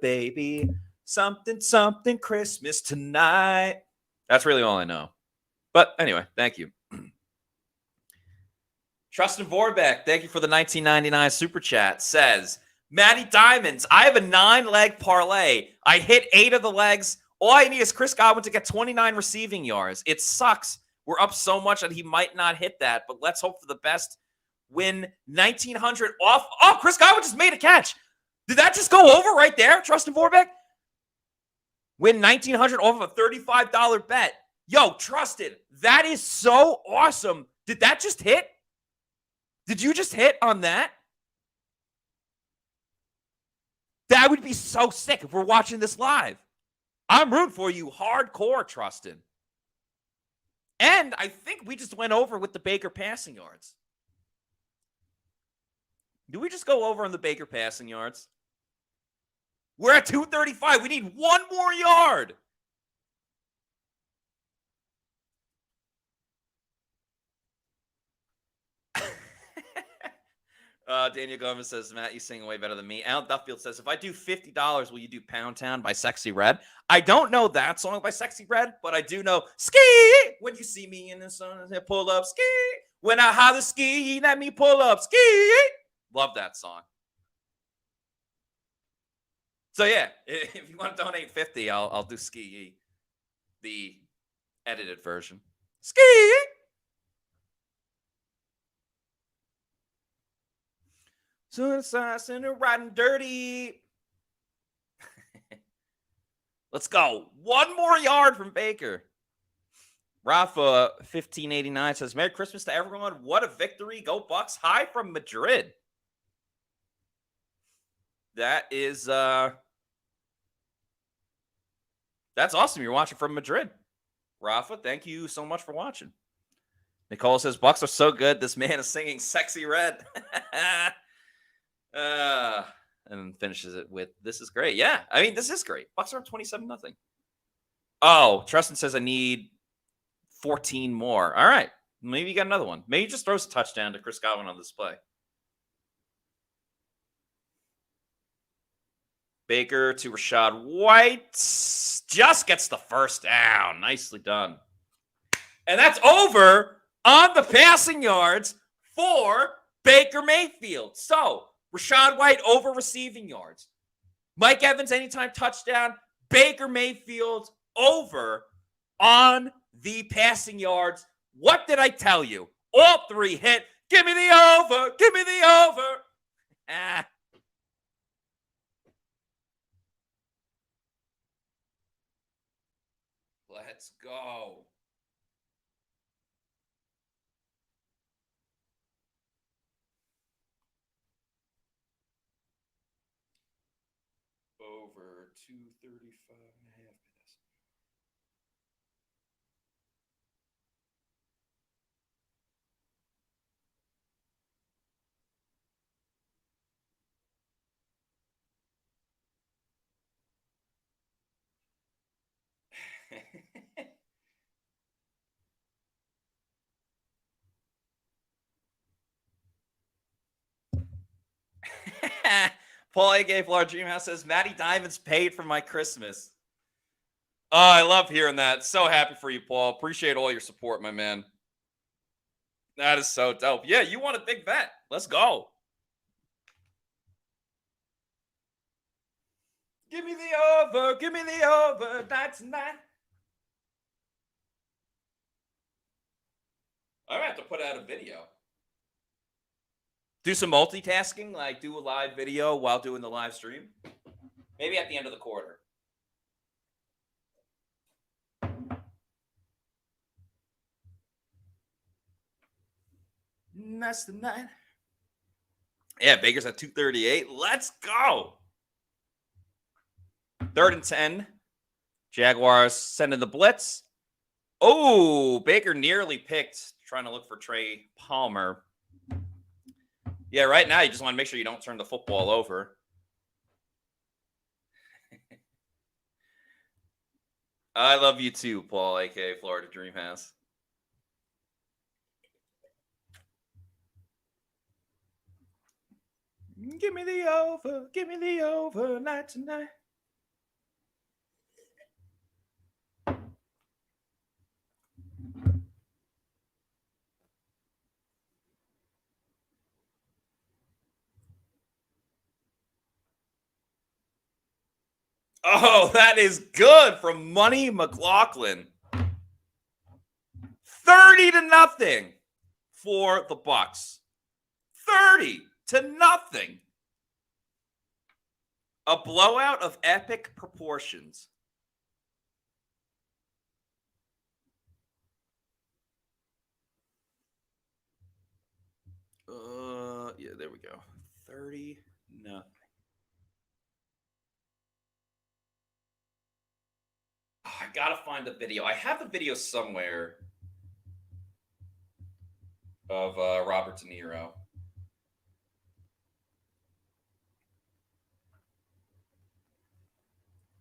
Baby. Something Christmas tonight. That's really all I know. But anyway, thank you. Trustin Vorbeck, thank you for the 1999 super chat. Says, Matty Diamonds, I have a 9-leg parlay. I hit 8 of the legs. All I need is Chris Godwin to get 29 receiving yards. It sucks. We're up so much that he might not hit that, but let's hope for the best. Win 1,900 off. Oh, Chris Godwin just made a catch. Did that just go over right there, Trustin Vorbeck? Win 1,900 off of a $35 bet. Yo, Trustin, that is so awesome. Did that just hit? Did you just hit on that? That would be so sick if we're watching this live. I'm rooting for you hardcore, Trustin. And I think we just went over with the Baker passing yards. Did we just go over on the Baker passing yards? We're at 235. We need one more yard. Daniel Gomez says, Matt, you sing way better than me. Alan Duffield says, if I do $50, will you do Pound Town by Sexy Red? I don't know that song by Sexy Red, but I do know Ski. When you see me in the sun, pull up, ski. When I holler ski, let me pull up, ski. Love that song. So yeah, if you want to donate 50, I'll do Ski, the edited version. Ski. Suicide Center riding dirty. Let's go. One more yard from Baker. Rafa 1589 says, Merry Christmas to everyone. What a victory. Go Bucs. Hi from Madrid. That is that's awesome. You're watching from Madrid. Rafa, thank you so much for watching. Nicole says, Bucs are so good. This man is singing Sexy Red. And finishes it with, this is great. Yeah, I mean, this is great. Bucs are up 27-0. Oh, Tristan says, I need 14 more. All right. Maybe you got another one. Maybe just throws a touchdown to Chris Godwin on display. Baker to Rashad White. Just gets the first down. Nicely done. And that's over on the passing yards for Baker Mayfield. So, Rashad White over receiving yards. Mike Evans anytime touchdown. Baker Mayfield over on the passing yards. What did I tell you? All three hit. Give me the over. Give me the over. Let's go. Over 235 and a half minutes. Paul A. Florida Dreamhouse says, Matty Diamonds paid for my Christmas. Oh, I love hearing that. So happy for you, Paul. Appreciate all your support, my man. That is so dope. Yeah, you want a big bet. Let's go. Give me the over. Give me the over. That's not. I'm going to have to put out a video. Do some multitasking, like do a live video while doing the live stream. Maybe at the end of the quarter. That's the night. Yeah, Baker's at 238. Let's go. 3rd and 10. Jaguars sending the blitz. Oh, Baker nearly picked, trying to look for Trey Palmer. Yeah, right now you just want to make sure you don't turn the football over. I love you too, Paul, a.k.a. Florida Dreamhouse. Give me the over. Give me the over. Night tonight. Oh, that is good from Money McLaughlin. 30-0 for the Bucs. 30-0. A blowout of epic proportions. Yeah, there we go. 30-0. I gotta find the video. I have the video somewhere of Robert De Niro.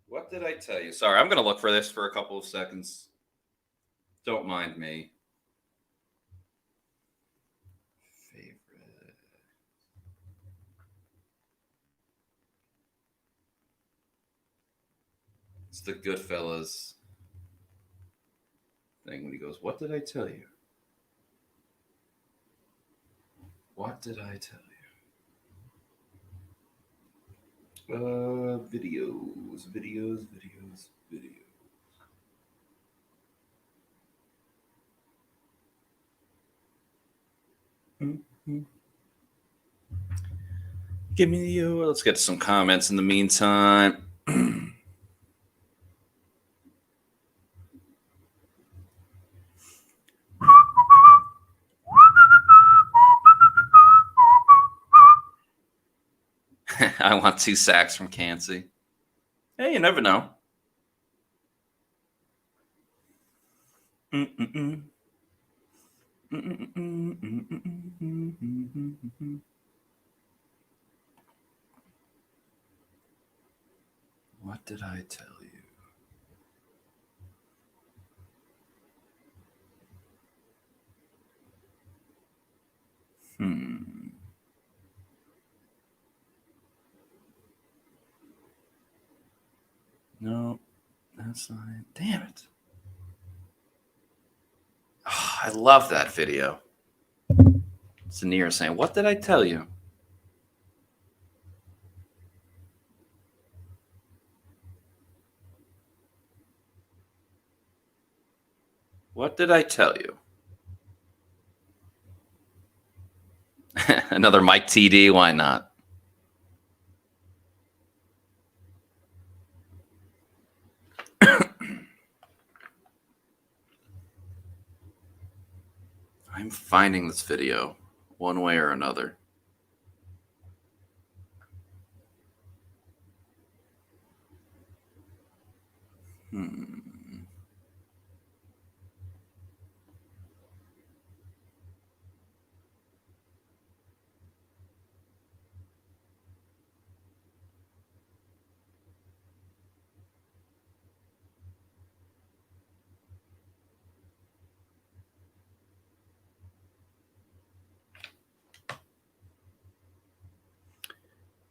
What did I tell you? Sorry, I'm gonna look for this for a couple of seconds. Don't mind me. Favorite. It's the Goodfellas thing when he goes, what did I tell you? What did I tell you? Videos. Mm-hmm. Give me the. Let's get some comments in the meantime. I want 2 sacks from Kancey. Hey, you never know. What did I tell you? No, that's not it. Damn it. Oh, I love that video. Zanir saying, what did I tell you? What did I tell you? Another Mike TD, why not? I'm finding this video one way or another.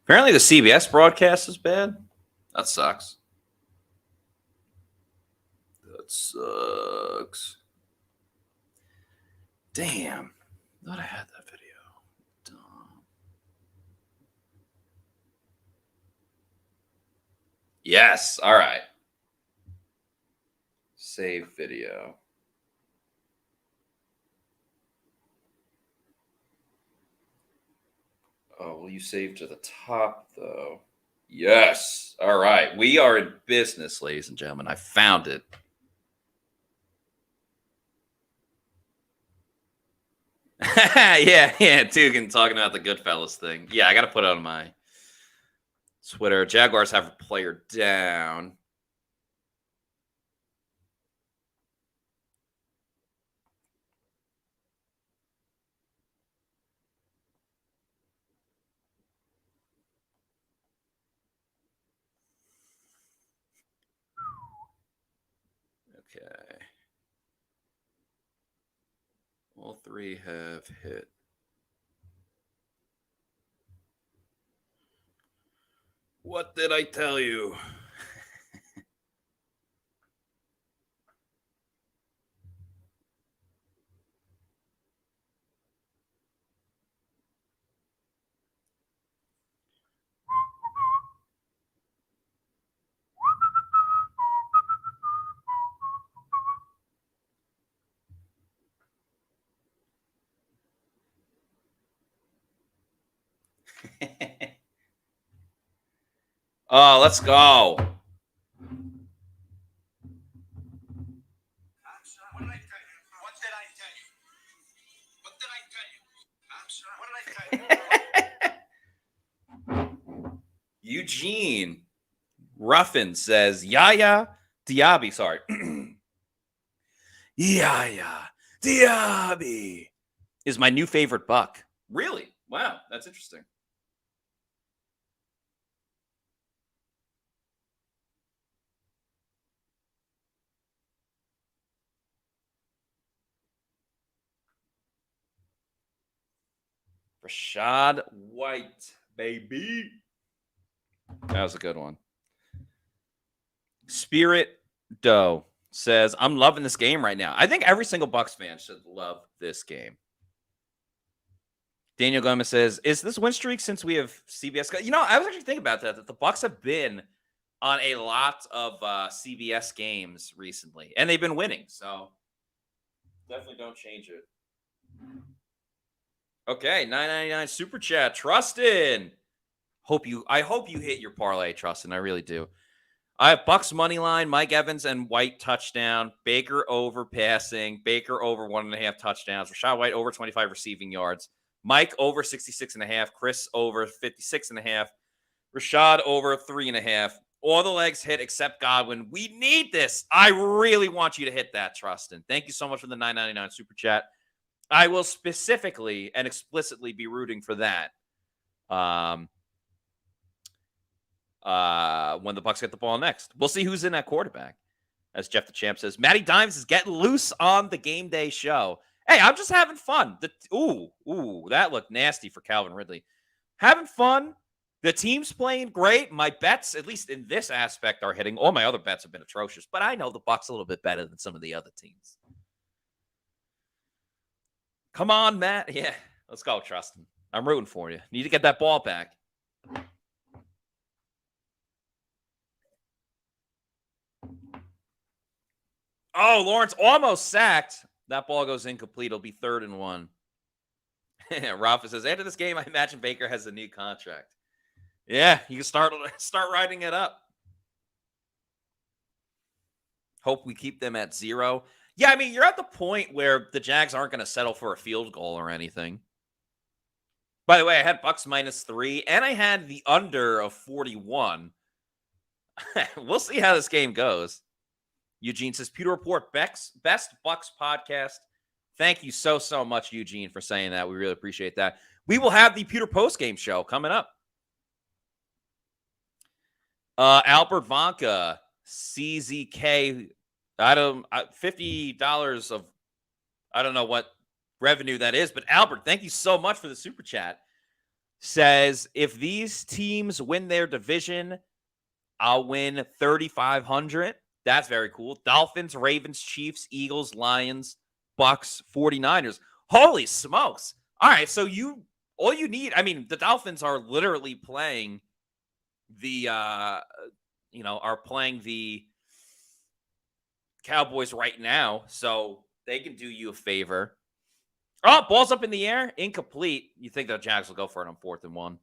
Apparently the CBS broadcast is bad. That sucks. That sucks. Damn. Thought I had that video. Dumb. Yes. All right. Save video. Oh, will you save to the top, though? Yes. All right. We are in business, ladies and gentlemen. I found it. yeah. Dugan talking about the Goodfellas thing. Yeah, I got to put it on my Twitter. Jaguars have a player down. Okay. All 3 have hit. What did I tell you? Oh, let's go. What did I tell you? What did I tell you? What did I tell you? What did I tell you? Eugene Ruffin says, Yaya Diaby. Sorry. Yaya Diaby is my new favorite Buck. Really? Wow. That's interesting. Rashad White, baby. That was a good one. Spirit Doe says, I'm loving this game right now. I think every single Bucs fan should love this game. Daniel Gomez says, is this win streak since we have CBS? You know, I was actually thinking about that the Bucs have been on a lot of CBS games recently, and they've been winning. So definitely don't change it. Okay, $9.99 super chat. Trustin. I hope you hit your parlay, Trustin. I really do. I have Bucs money line, Mike Evans and White touchdown, Baker over passing, Baker over 1.5 touchdowns, Rashad White over 25 receiving yards, Mike over 66.5, Chris over 56.5, Rashad over 3.5. All the legs hit except Godwin. We need this. I really want you to hit that, Trustin. Thank you so much for the $9.99 super chat. I will specifically and explicitly be rooting for that. When the Bucs get the ball next. We'll see who's in that quarterback. As Jeff the Champ says, Matty Dimes is getting loose on the game day show. Hey, I'm just having fun. Ooh, that looked nasty for Calvin Ridley. Having fun. The team's playing great. My bets, at least in this aspect, are hitting. All my other bets have been atrocious, but I know the Bucs a little bit better than some of the other teams. Come on, Matt. Yeah, let's go, Trustin. I'm rooting for you. Need to get that ball back. Oh, Lawrence almost sacked. That ball goes incomplete. It'll be 3rd and 1. Rafa says, after this game, I imagine Baker has a new contract. Yeah, you can start writing it up. Hope we keep them at 0. Yeah, I mean, you're at the point where the Jags aren't going to settle for a field goal or anything. By the way, I had Bucs -3, and I had the under of 41. We'll see how this game goes. Eugene says, Pewter Report, best Bucs podcast. Thank you so much, Eugene, for saying that. We really appreciate that. We will have the Pewter postgame show coming up. Albert Vonka, CZK, $50 of, I don't know what revenue that is, but Albert, thank you so much for the super chat. Says, if these teams win their division, I'll win $3,500. That's very cool. Dolphins, Ravens, Chiefs, Eagles, Lions, Bucs, 49ers. Holy smokes. All right, so all you need, I mean, the Dolphins are literally playing the Cowboys right now, so they can do you a favor. Oh, ball's up in the air, incomplete. You think the Jags will go for it on 4th and 1?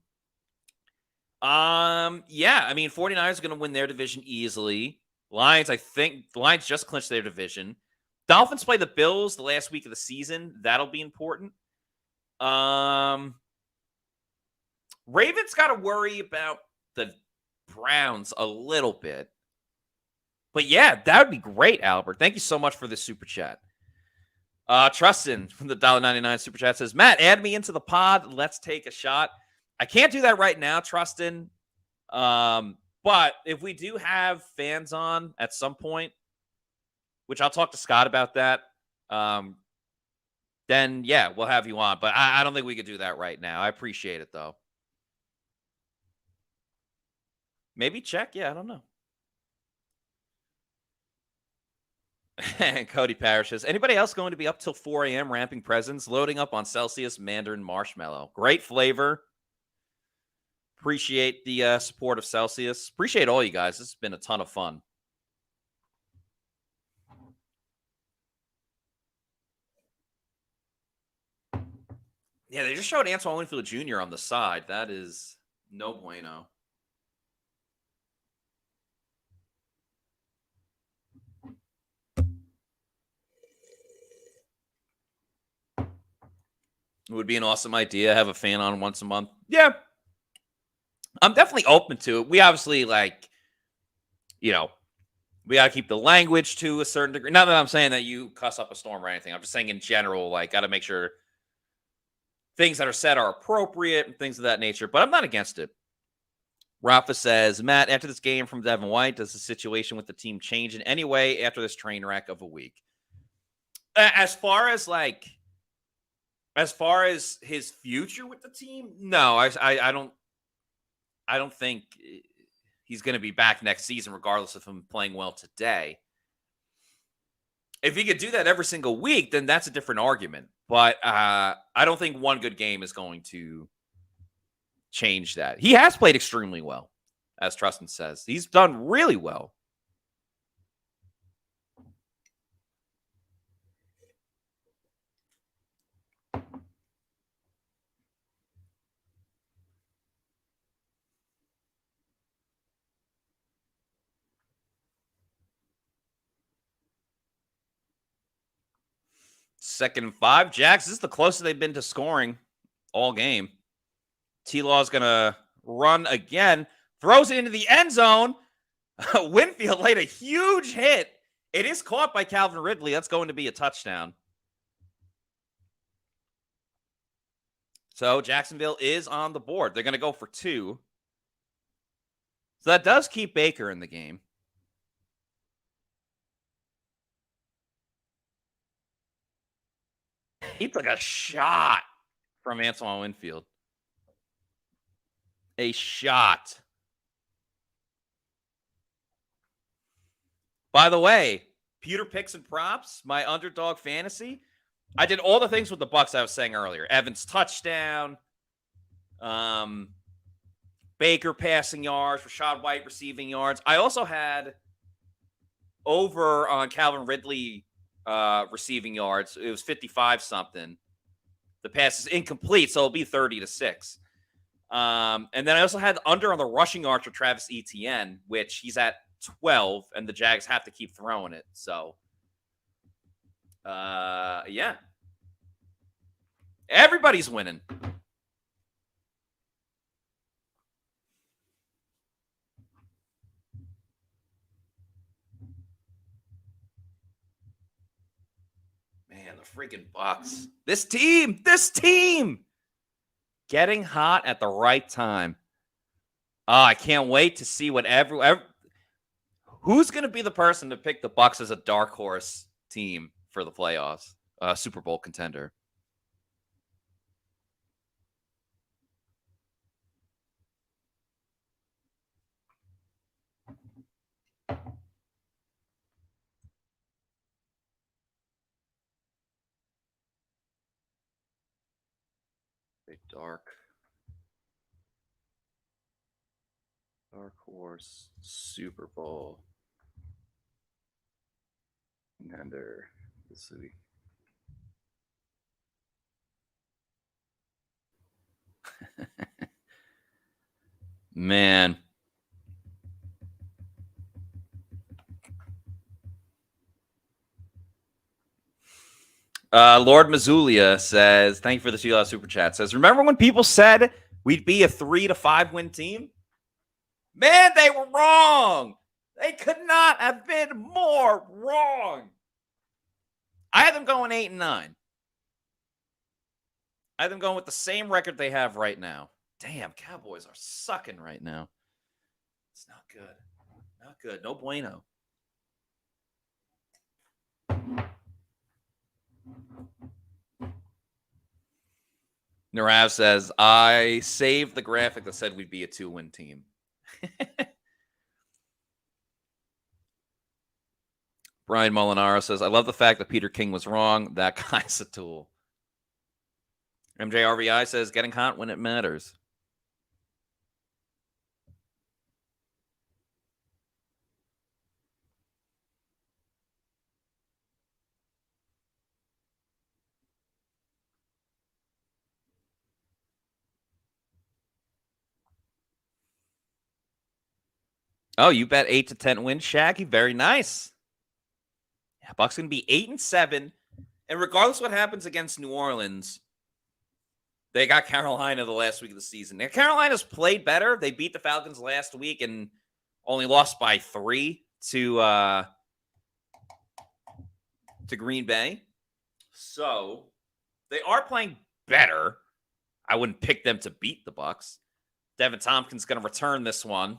Yeah, I mean, 49ers are going to win their division easily. Lions, I think the Lions just clinched their division. Dolphins play the Bills the last week of the season. That'll be important. Ravens got to worry about the Browns a little bit. But yeah, that would be great, Albert. Thank you so much for this super chat. Trustin from the $1.99 super chat says, Matt, add me into the pod. Let's take a shot. I can't do that right now, Trustin. But if we do have fans on at some point, which I'll talk to Scott about that, then yeah, we'll have you on. But I don't think we could do that right now. I appreciate it, though. Maybe check. Yeah, I don't know. Cody Parrish says, anybody else going to be up till 4 a.m. ramping presents, loading up on Celsius Mandarin Marshmallow? Great flavor. Appreciate the support of Celsius. Appreciate all you guys. This has been a ton of fun. Yeah, they just showed Antoine Winfield Jr. on the side. That is no bueno. It would be an awesome idea. Have a fan on once a month. Yeah. I'm definitely open to it. We obviously, we got to keep the language to a certain degree. Not that I'm saying that you cuss up a storm or anything. I'm just saying in general, got to make sure things that are said are appropriate and things of that nature. But I'm not against it. Rafa says, Matt, after this game from Devin White, does the situation with the team change in any way after this train wreck of a week? As far as his future with the team, no, I don't think he's going to be back next season, regardless of him playing well today. If he could do that every single week, then that's a different argument. But I don't think one good game is going to change that. He has played extremely well, as Trustin says. He's done really well. Second and 5. Jags, this is the closest they've been to scoring all game. T-Law's going to run again. Throws it into the end zone. Winfield laid a huge hit. It is caught by Calvin Ridley. That's going to be a touchdown. So Jacksonville is on the board. They're going to go for 2. So that does keep Baker in the game. He took a shot from Antoine Winfield. A shot. By the way, Pewter picks and props, my underdog fantasy. I did all the things with the Bucs I was saying earlier. Evans touchdown. Baker passing yards. Rachaad White receiving yards. I also had over on Calvin Ridley receiving yards. It was 55-something. The pass is incomplete, so it'll be 30-6. And then I also had under on the rushing yards for Travis Etienne, which he's at 12, and the Jags have to keep throwing it. So, yeah. Everybody's winning. Man, the freaking Bucs. This team getting hot at the right time. Oh, I can't wait to see what who's going to be the person to pick the Bucs as a dark horse team for the playoffs, Super Bowl contender. Dark horse Super Bowl contender this week. Man. Lord Mazulia says, thank you for the $2 super chat. Says, remember when people said we'd be a 3 to 5 win team? Man, they were wrong. They could not have been more wrong. I had them going 8 and 9. I had them going with the same record they have right now. Damn, Cowboys are sucking right now. It's not good. Not good. No bueno. Narav says, I saved the graphic that said we'd be a 2-win team. Brian Molinaro says, I love the fact that Peter King was wrong. That guy's a tool. MJRVI says, getting hot when it matters. Oh, you bet 8 to 10 wins, Shaggy. Very nice. Yeah, Bucs going to be 8 and 7. And regardless of what happens against New Orleans, they got Carolina the last week of the season. Now, Carolina's played better. They beat the Falcons last week and only lost by 3 to Green Bay. So they are playing better. I wouldn't pick them to beat the Bucs. Devin Tompkins going to return this one.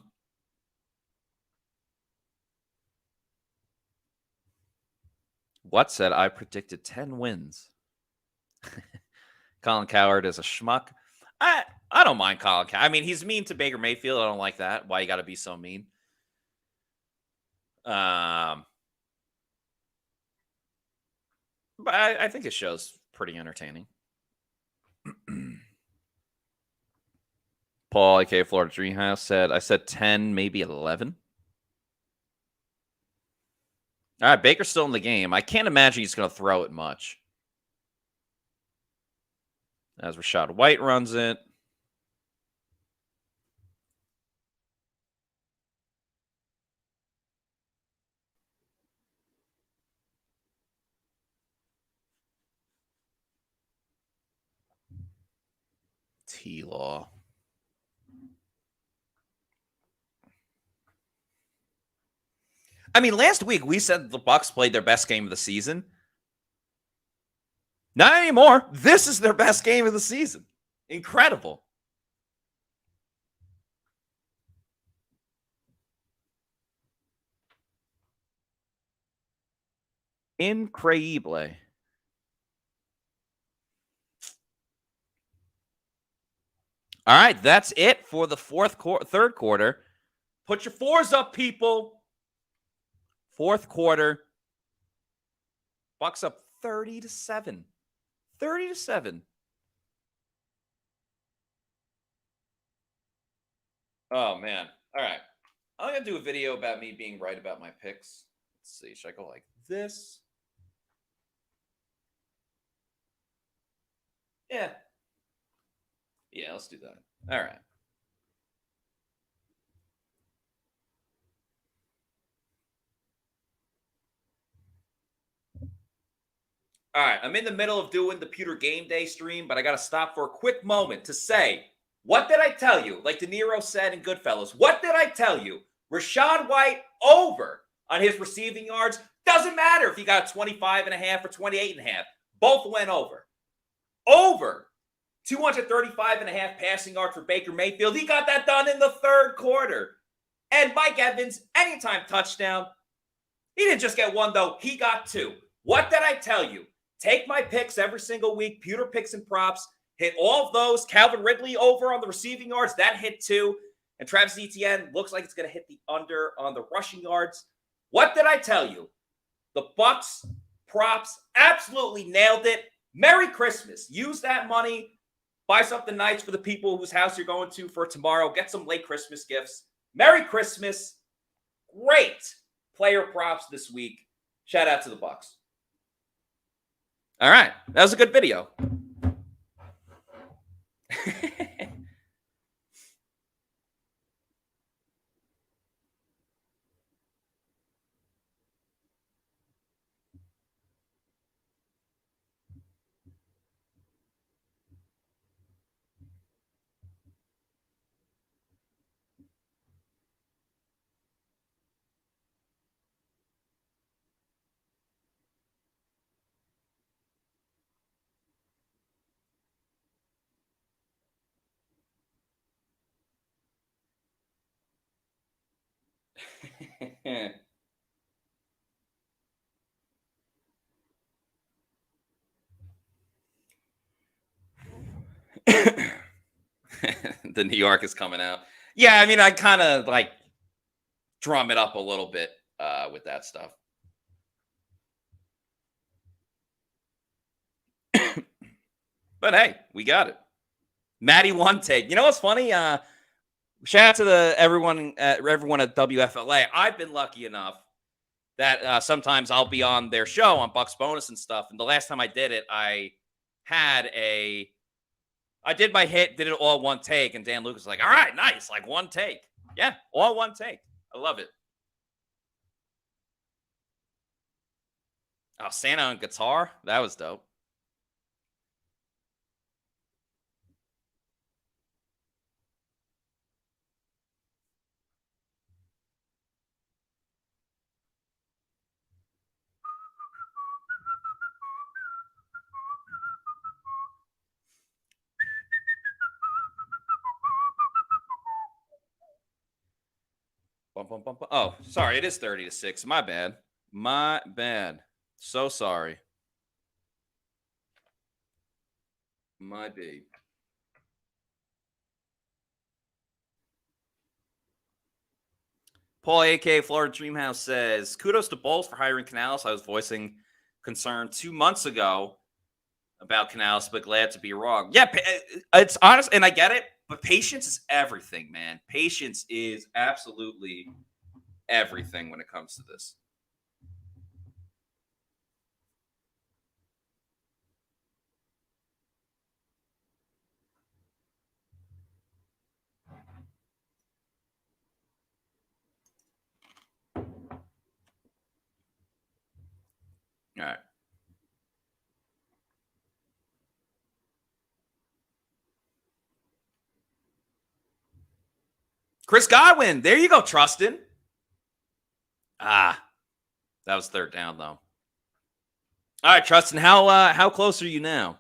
What said I predicted 10 wins? Colin Cowherd is a schmuck. I don't mind Colin Cowherd. I mean, he's mean to Baker Mayfield. I don't like that. Why you got to be so mean? But I think his show's pretty entertaining. Paul, aka Florida Dreamhouse, said, I said 10, maybe 11. All right, Baker's still in the game. I can't imagine he's going to throw it much. As Rachaad White runs it. T-Law. I mean, last week we said the Bucs played their best game of the season. Not anymore. This is their best game of the season. Incredible. Increíble. All right, that's it for the third quarter. Put your fours up, people. Fourth quarter. Bucs up 30-7. 30-7. Oh, man. All right. I'm going to do a video about me being right about my picks. Let's see. Should I go like this? Yeah. Yeah, let's do that. All right. All right, I'm in the middle of doing the Pewter GameDay stream, but I got to stop for a quick moment to say, what did I tell you? Like De Niro said in Goodfellas, what did I tell you? Rachaad White over on his receiving yards. Doesn't matter if he got 25.5 or 28.5. Both went over. Over 235.5 passing yards for Baker Mayfield. He got that done in the third quarter. And Mike Evans, anytime touchdown. He didn't just get one, though. He got two. What did I tell you? Take my picks every single week. Pewter picks and props. Hit all of those. Calvin Ridley over on the receiving yards. That hit too. And Travis Etienne looks like it's going to hit the under on the rushing yards. What did I tell you? The Bucs props absolutely nailed it. Merry Christmas. Use that money. Buy something nice for the people whose house you're going to for tomorrow. Get some late Christmas gifts. Merry Christmas. Great player props this week. Shout out to the Bucs. All right. That was a good video. The New York is coming out. Yeah, I mean, I kind of like drum it up a little bit with that stuff. But hey, we got it. Maddie one take. You know what's funny? Shout out to everyone at WFLA. I've been lucky enough that sometimes I'll be on their show on Bucs Bonus and stuff. And the last time I did it, I did my hit, did it all one take, and Dan Lucas was like, all right, nice, like one take. Yeah, all one take. I love it. Oh, Santa on guitar? That was dope. Oh, sorry. It is 30-6. My bad. My bad. So sorry. My babe. Paul A.K. Florida Dreamhouse says, kudos to Bowles for hiring Canales. I was voicing concern 2 months ago about Canales, but glad to be wrong. Yeah, it's honest, and I get it, but patience is everything, man. Patience is absolutely everything when it comes to this. All right. Chris Godwin. There you go, Trustin. That was third down, though. All right, Trustin, how close are you now?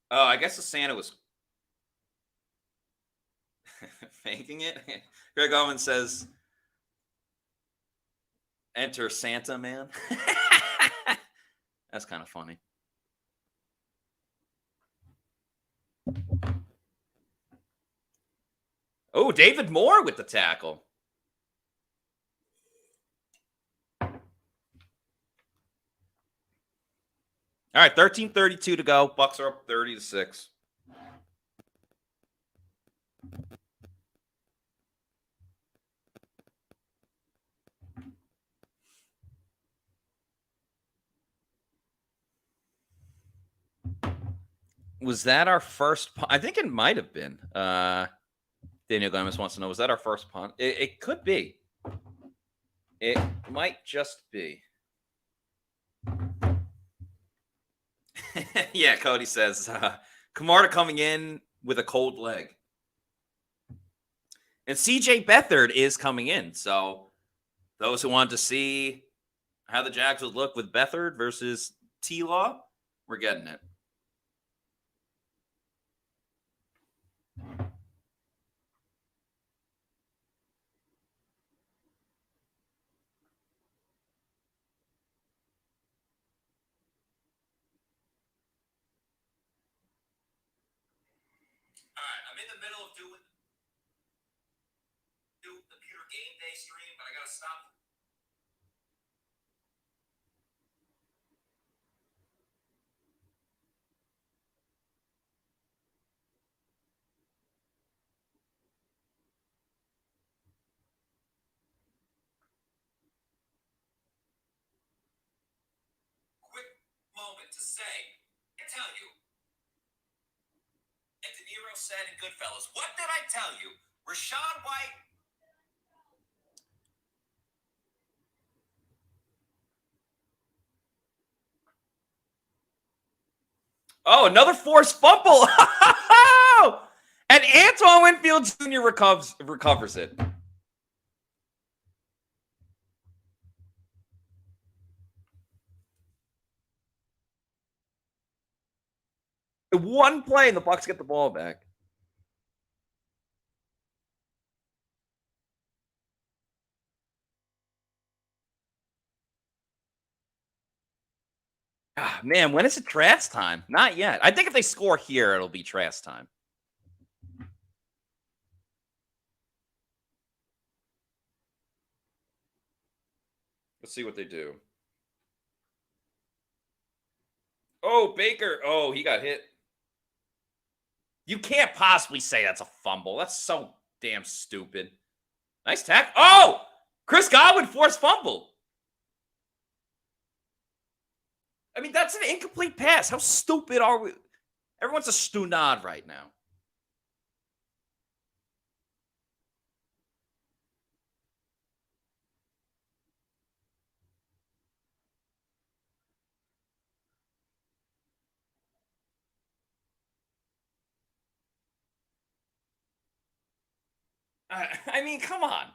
Oh, I guess the Santa was faking it. Greg Owen says, "Enter Santa Man." That's kind of funny. Oh, David Moore with the tackle. All right, 13:32 to go. Bucs are up 30-6. Was that our first punt? I think it might have been. Daniel Gomez wants to know, was that our first punt? It could be. It might just be. Yeah, Cody says, Camarda coming in with a cold leg. And CJ Beathard is coming in. So those who want to see how the Jags would look with Beathard versus T-Law, we're getting it. All right, I'm in the middle of doing the Pewter GameDay stream, but I got to stop. Quick moment to say, I tell you, and De Niro said in Goodfellas, what did I tell you? Rashawn White. Oh, another forced fumble. And Antoine Winfield Jr. recovers it. One play and the Bucs get the ball back. Ah, man, when is it trash time? Not yet. I think if they score here, it'll be trash time. Let's see what they do. Oh, Baker. Oh, he got hit. You can't possibly say that's a fumble. That's so damn stupid. Nice tackle. Oh, Chris Godwin forced fumble. I mean, that's an incomplete pass. How stupid are we? Everyone's a stunad right now. I mean, come on.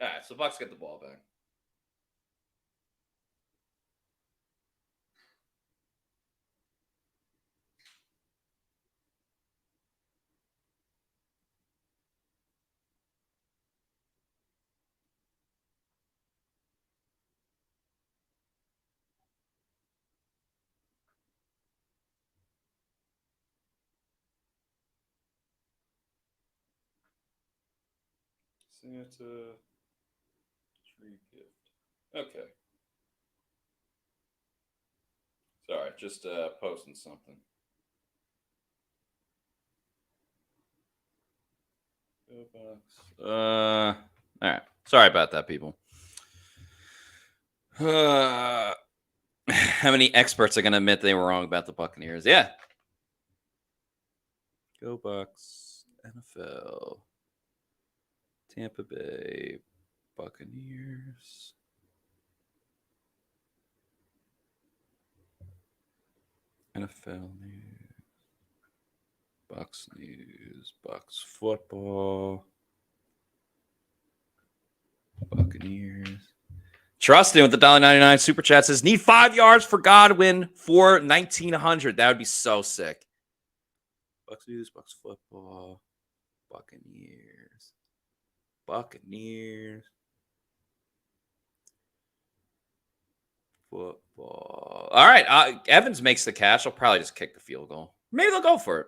All right, so Bucs get the ball back. Santa tree gift. Okay. Sorry, just posting something. Go Bucs. All right. Sorry about that, people. How many experts are going to admit they were wrong about the Buccaneers? Yeah. Go Bucs. NFL. Tampa Bay Buccaneers. NFL news. Bucs news. Bucs football. Buccaneers. Trustin with the $1.99 super chat says, need 5 yards for Godwin for 1,900. That would be so sick. Bucs news, Bucs football, Buccaneers. Buccaneers. Football. All right. Evans makes the catch. I'll probably just kick the field goal. Maybe they'll go for it.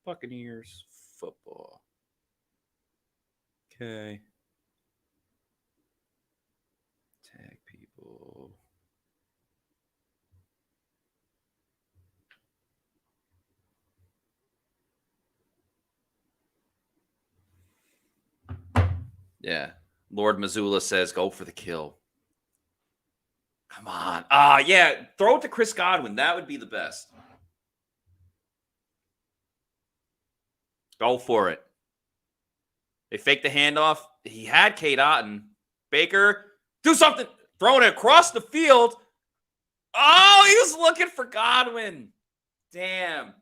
Buccaneers football. Okay. Tag people. Yeah. Lord Missoula says, go for the kill. Come on. Yeah. Throw it to Chris Godwin. That would be the best. Go for it. They faked the handoff. He had Kate Otten. Baker, do something. Throwing it across the field. Oh, he was looking for Godwin. Damn.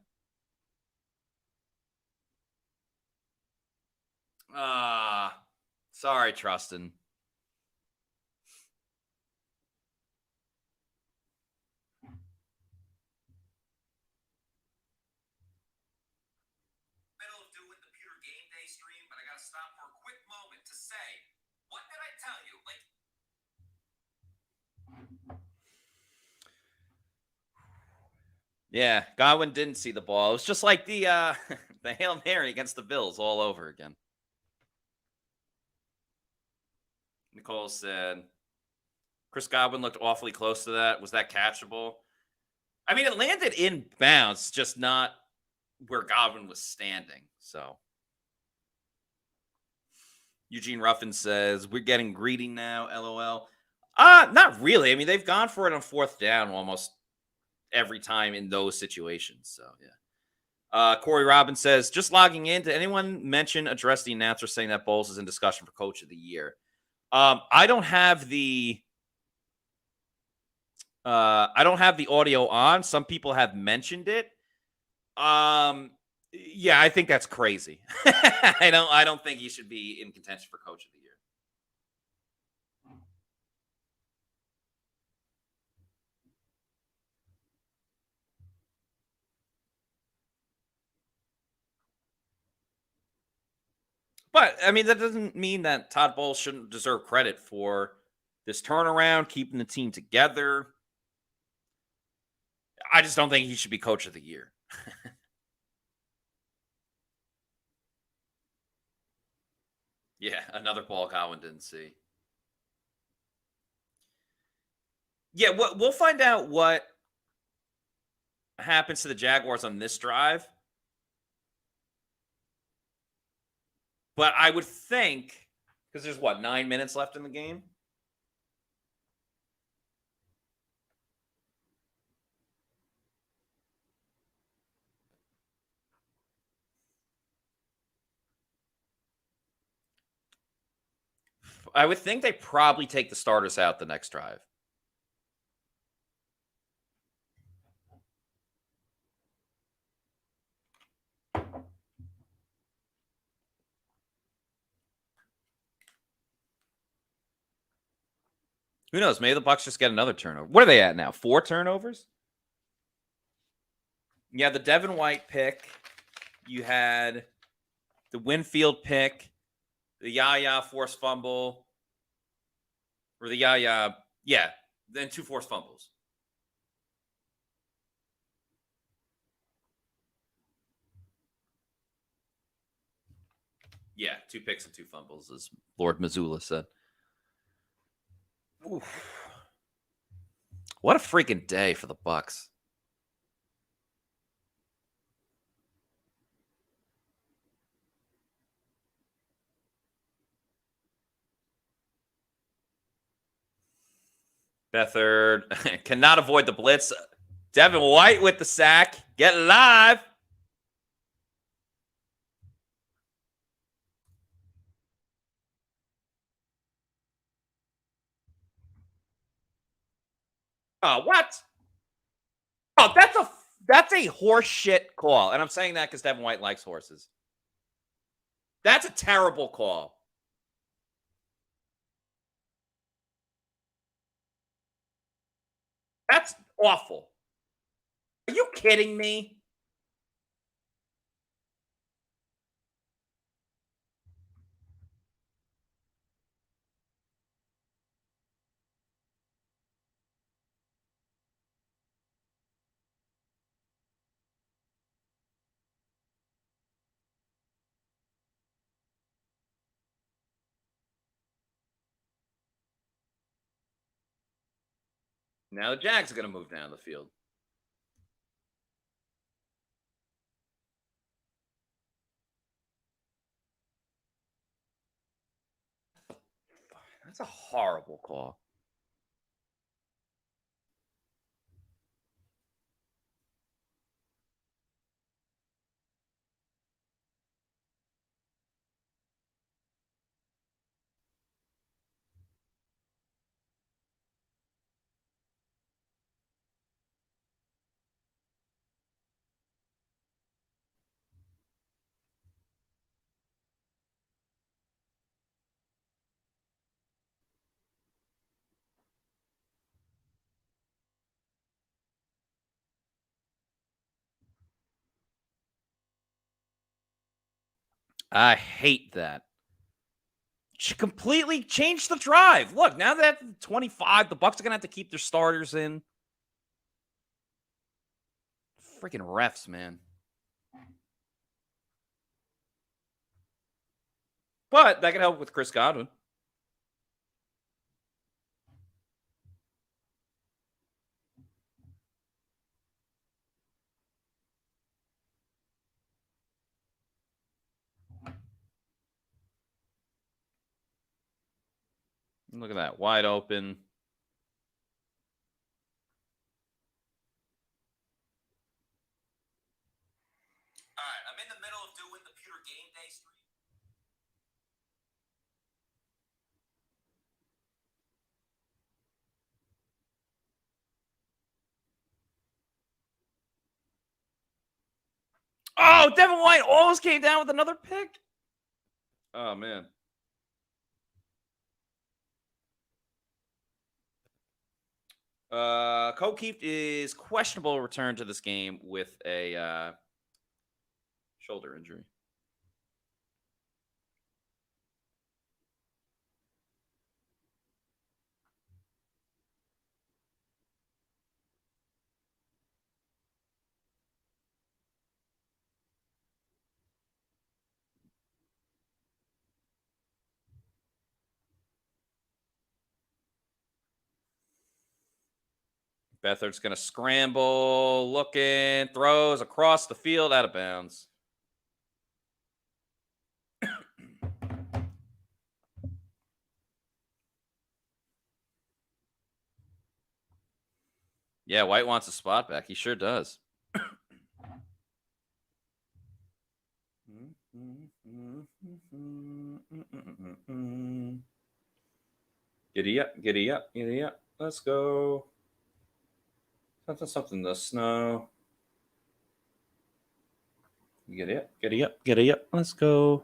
Sorry, Trustin. Middle of doing the Pewter GameDay stream, but I gotta stop for a quick moment to say, what did I tell you? Yeah, Godwin didn't see the ball. It was just like the the Hail Mary against the Bills all over again. Nicole said, Chris Godwin looked awfully close to that. Was that catchable? I mean, it landed in bounds, just not where Godwin was standing. So Eugene Ruffin says, we're getting greedy now, LOL. Not really. I mean, they've gone for it on 4th down almost every time in those situations. So, yeah. Corey Robbins says, just logging in. Did anyone address the announcer saying that Bowles is in discussion for Coach of the Year? I don't have the audio on. Some people have mentioned it. Yeah, I think that's crazy. I don't think he should be in contention for Coach of the Year. But, I mean, that doesn't mean that Todd Bowles shouldn't deserve credit for this turnaround, keeping the team together. I just don't think he should be Coach of the Year. Yeah, another ball Godwin didn't see. Yeah, we'll find out what happens to the Jaguars on this drive. But I would think, because there's 9 minutes left in the game? I would think they probably take the starters out the next drive. Who knows? Maybe the Bucs just get another turnover. What are they at now? 4 turnovers? Yeah, the Devin White pick. You had the Winfield pick. The Yaya forced fumble. Or the Yaya. Yeah. Then 2 forced fumbles. Yeah, 2 picks and 2 fumbles, as Lord Missoula said. Oof. What a freaking day for the Bucs. Beathard cannot avoid the blitz. Devin White with the sack. Get live. Oh, what? Oh, that's a horse shit call. And I'm saying that because Devin White likes horses. That's a terrible call. That's awful. Are you kidding me? Now the Jags are going to move down the field. That's a horrible call. I hate that. She completely changed the drive. Look, now that 25, the Bucs are going to have to keep their starters in. Freaking refs, man. But that could help with Chris Godwin. Look at that. Wide open. All right, I'm in the middle of doing the Pewter GameDay stream. Oh, Devin White almost came down with another pick. Oh, man. O'Keefe is questionable return to this game with a shoulder injury. Beathard's going to scramble, looking, throws across the field, out of bounds. Yeah, White wants a spot back. He sure does. Giddy up, giddy up, giddy up. Let's go. Something the snow. Giddy up, giddy up, giddy up. Let's go.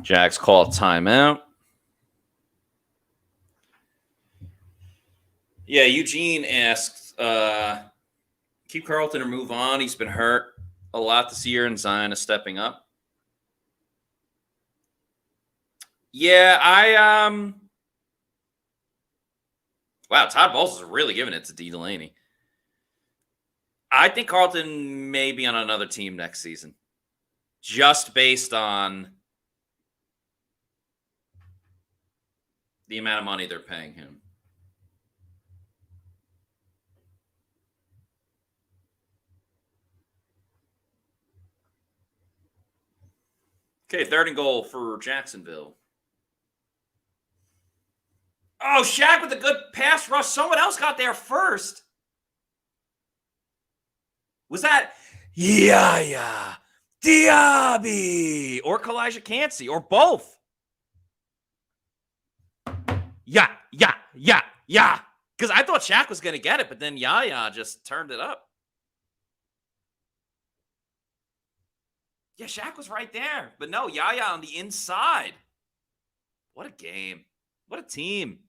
Jags call timeout. Yeah, Eugene asked, keep Carlton or move on. He's been hurt a lot this year, and Zion is stepping up. Yeah, Wow, Todd Bowles is really giving it to D. Delaney. I think Carlton may be on another team next season, just based on the amount of money they're paying him. Okay, 3rd and goal for Jacksonville. Oh, Shaq with a good pass rush. Someone else got there first. Was that Yaya Diaby or Kalijah Cansey or both? Yeah. Because I thought Shaq was going to get it, but then Yaya just turned it up. Yeah, Shaq was right there. But no, Yaya on the inside. What a game. What a team.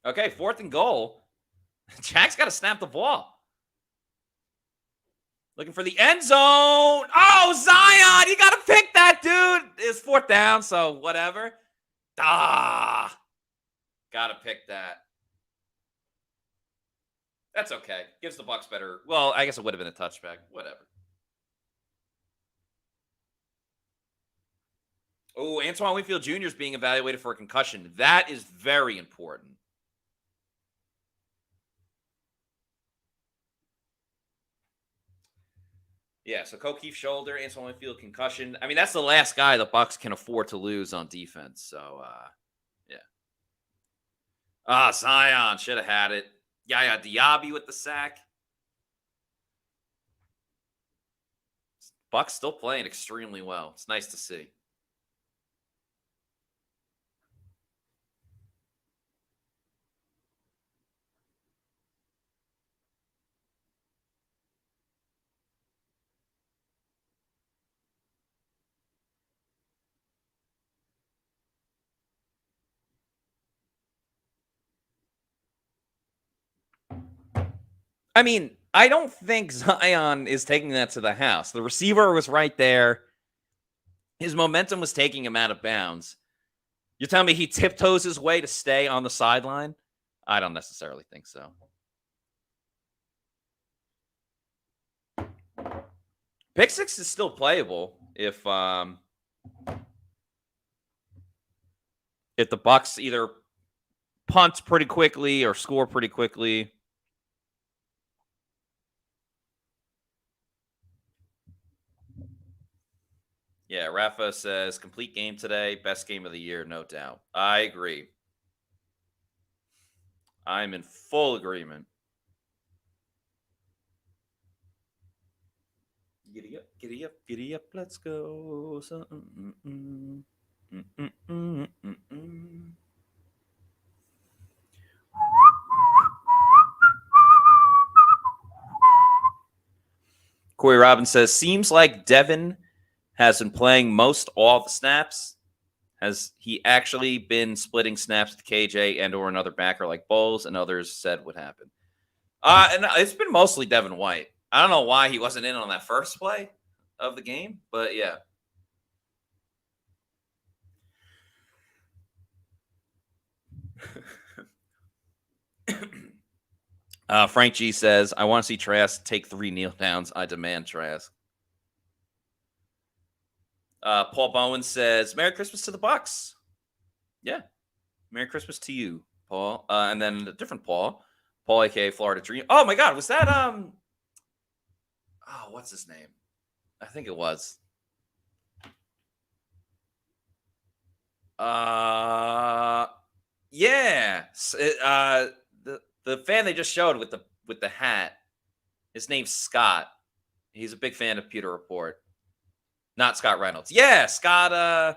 Okay, 4th and goal. Shaq's got to snap the ball. Looking for the end zone. Oh, Zion. You got to pick that, dude. It's 4th down, so whatever. Got to pick that. That's okay. Gives the Bucs better. Well, I guess it would have been a touchback. Whatever. Oh, Antoine Winfield Jr. is being evaluated for a concussion. That is very important. Yeah, so O'Keefe shoulder, Antoine Winfield concussion. I mean, that's the last guy the Bucs can afford to lose on defense. So, yeah. Zion should have had it. Yaya Diaby with the sack. Bucs still playing extremely well. It's nice to see. I mean, I don't think Zion is taking that to the house. The receiver was right there. His momentum was taking him out of bounds. You're telling me he tiptoes his way to stay on the sideline? I don't necessarily think so. Pick six is still playable if the Bucs either punt pretty quickly or score pretty quickly. Yeah, Rafa says, complete game today, best game of the year, no doubt. I agree. I'm in full agreement. Giddy up, giddy up, giddy up, let's go. Corey Robbins says, seems like Devin has been playing most all the snaps. Has he actually been splitting snaps with KJ and or another backer like Bowles and others said would happen? And it's been mostly Devin White. I don't know why he wasn't in on that first play of the game, but yeah. Frank G says, I want to see Trask take 3 kneel downs. I demand Trask. Paul Bowen says, Merry Christmas to the Bucs. Yeah. Merry Christmas to you, Paul. And then a different Paul, aka Florida Dream. Oh my God, was that what's his name? I think it was. Yeah. The fan they just showed with the hat. His name's Scott. He's a big fan of Pewter Report. Not Scott Reynolds. Yeah, Scott. I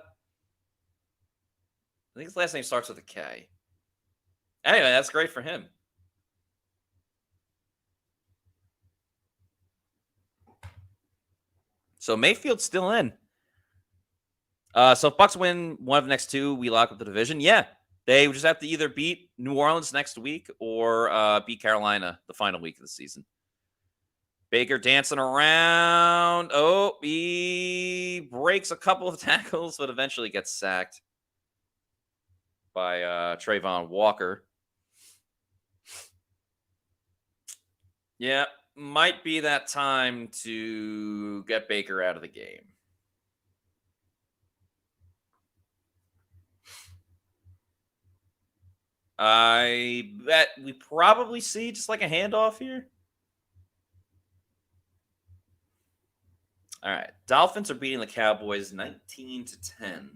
think his last name starts with a K. Anyway, that's great for him. So Mayfield's still in. So if Bucs win one of the next 2, we lock up the division. Yeah, they just have to either beat New Orleans next week or beat Carolina the final week of the season. Baker dancing around. Oh, he breaks a couple of tackles, but eventually gets sacked by Trayvon Walker. Yeah, might be that time to get Baker out of the game. I bet we probably see just like a handoff here. All right. Dolphins are beating the Cowboys 19-10.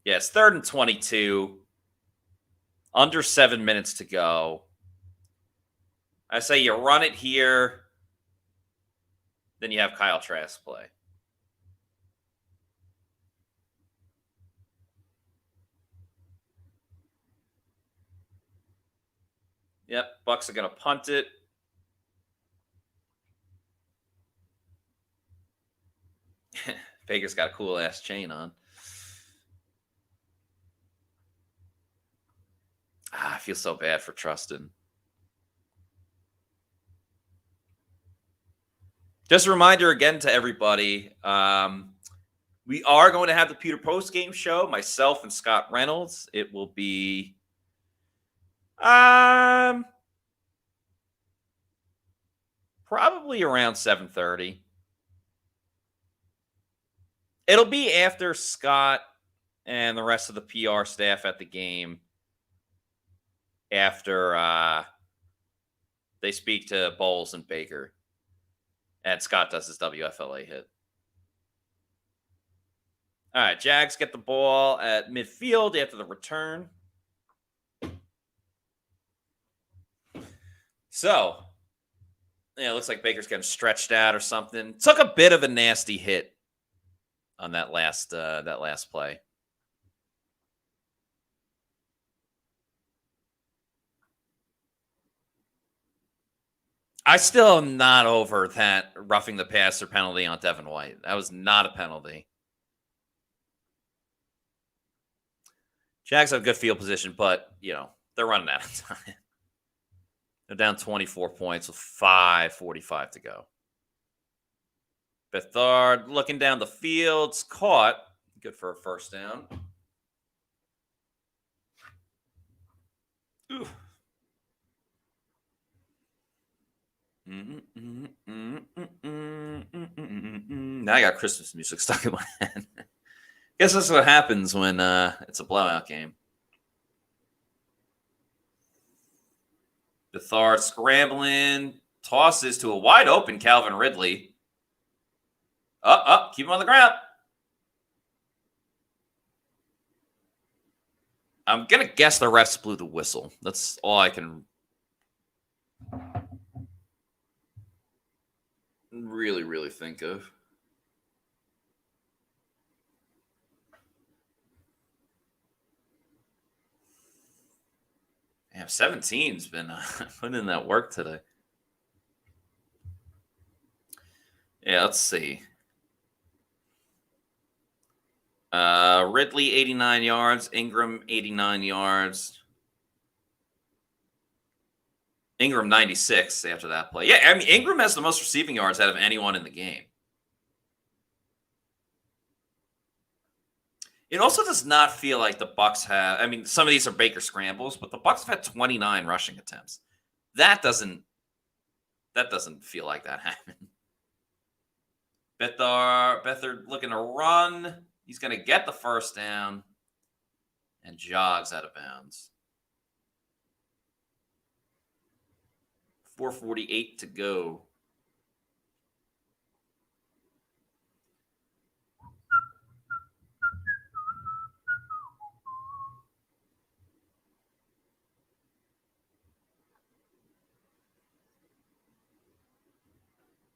Yeah, it's 3rd and 22. Under 7 minutes to go. I say you run it here. Then you have Kyle Trask play. Yep, Bucs are going to punt it. Baker's got a cool ass chain on. I feel so bad for Trustin. Just a reminder again to everybody, we are going to have the Pewter post-game show, myself and Scott Reynolds. It will be probably around 7:30. It'll be after Scott and the rest of the PR staff at the game, after they speak to Bowles and Baker, and Scott does his WFLA hit. All right, Jags get the ball at midfield after the return. So, yeah, it looks like Baker's getting stretched out or something. Took a bit of a nasty hit on that last play. I still am not over that roughing the passer penalty on Devin White. That was not a penalty. Jags have good field position, but, they're running out of time. They're down 24 points with 5:45 to go. Bethard looking down the field's caught. Good for a first down. Ooh. Now I got Christmas music stuck in my head. Guess that's what happens when it's a blowout game. Bethard scrambling, tosses to a wide open Calvin Ridley. Up, keep him on the ground. I'm going to guess the refs blew the whistle. That's all I can really, really think of. Damn, 17's been putting in that work today. Yeah, let's see. Ridley, 89 yards. Ingram, 89 yards. Ingram, 96 after that play. Yeah, I mean, Ingram has the most receiving yards out of anyone in the game. It also does not feel like the Bucs have. I mean, some of these are Baker scrambles, but the Bucs have had 29 rushing attempts. That doesn't feel like that happened. Bethard looking to run. He's going to get the first down and jogs out of bounds. 4:48 to go.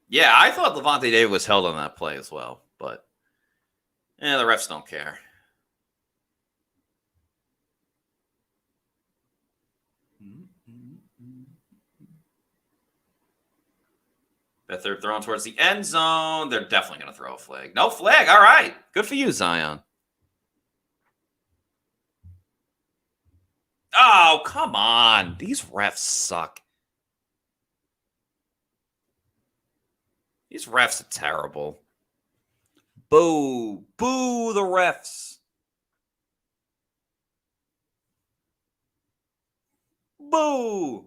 Yeah, I thought Levante David was held on that play as well, but the refs don't care. Bethard thrown towards the end zone. They're definitely going to throw a flag. No flag. All right. Good for you, Zion. Oh, come on. These refs suck. These refs are terrible. Boo. Boo the refs. Boo.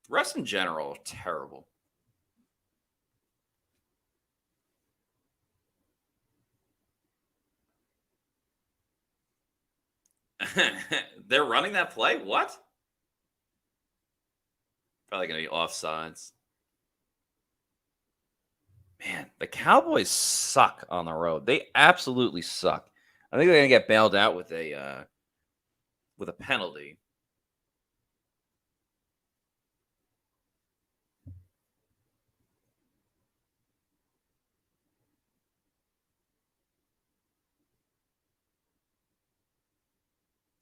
Refs in general are terrible. They're running that play? What? Probably going to be offsides. Man, the Cowboys suck on the road. They absolutely suck. I think they're going to get bailed out with a penalty.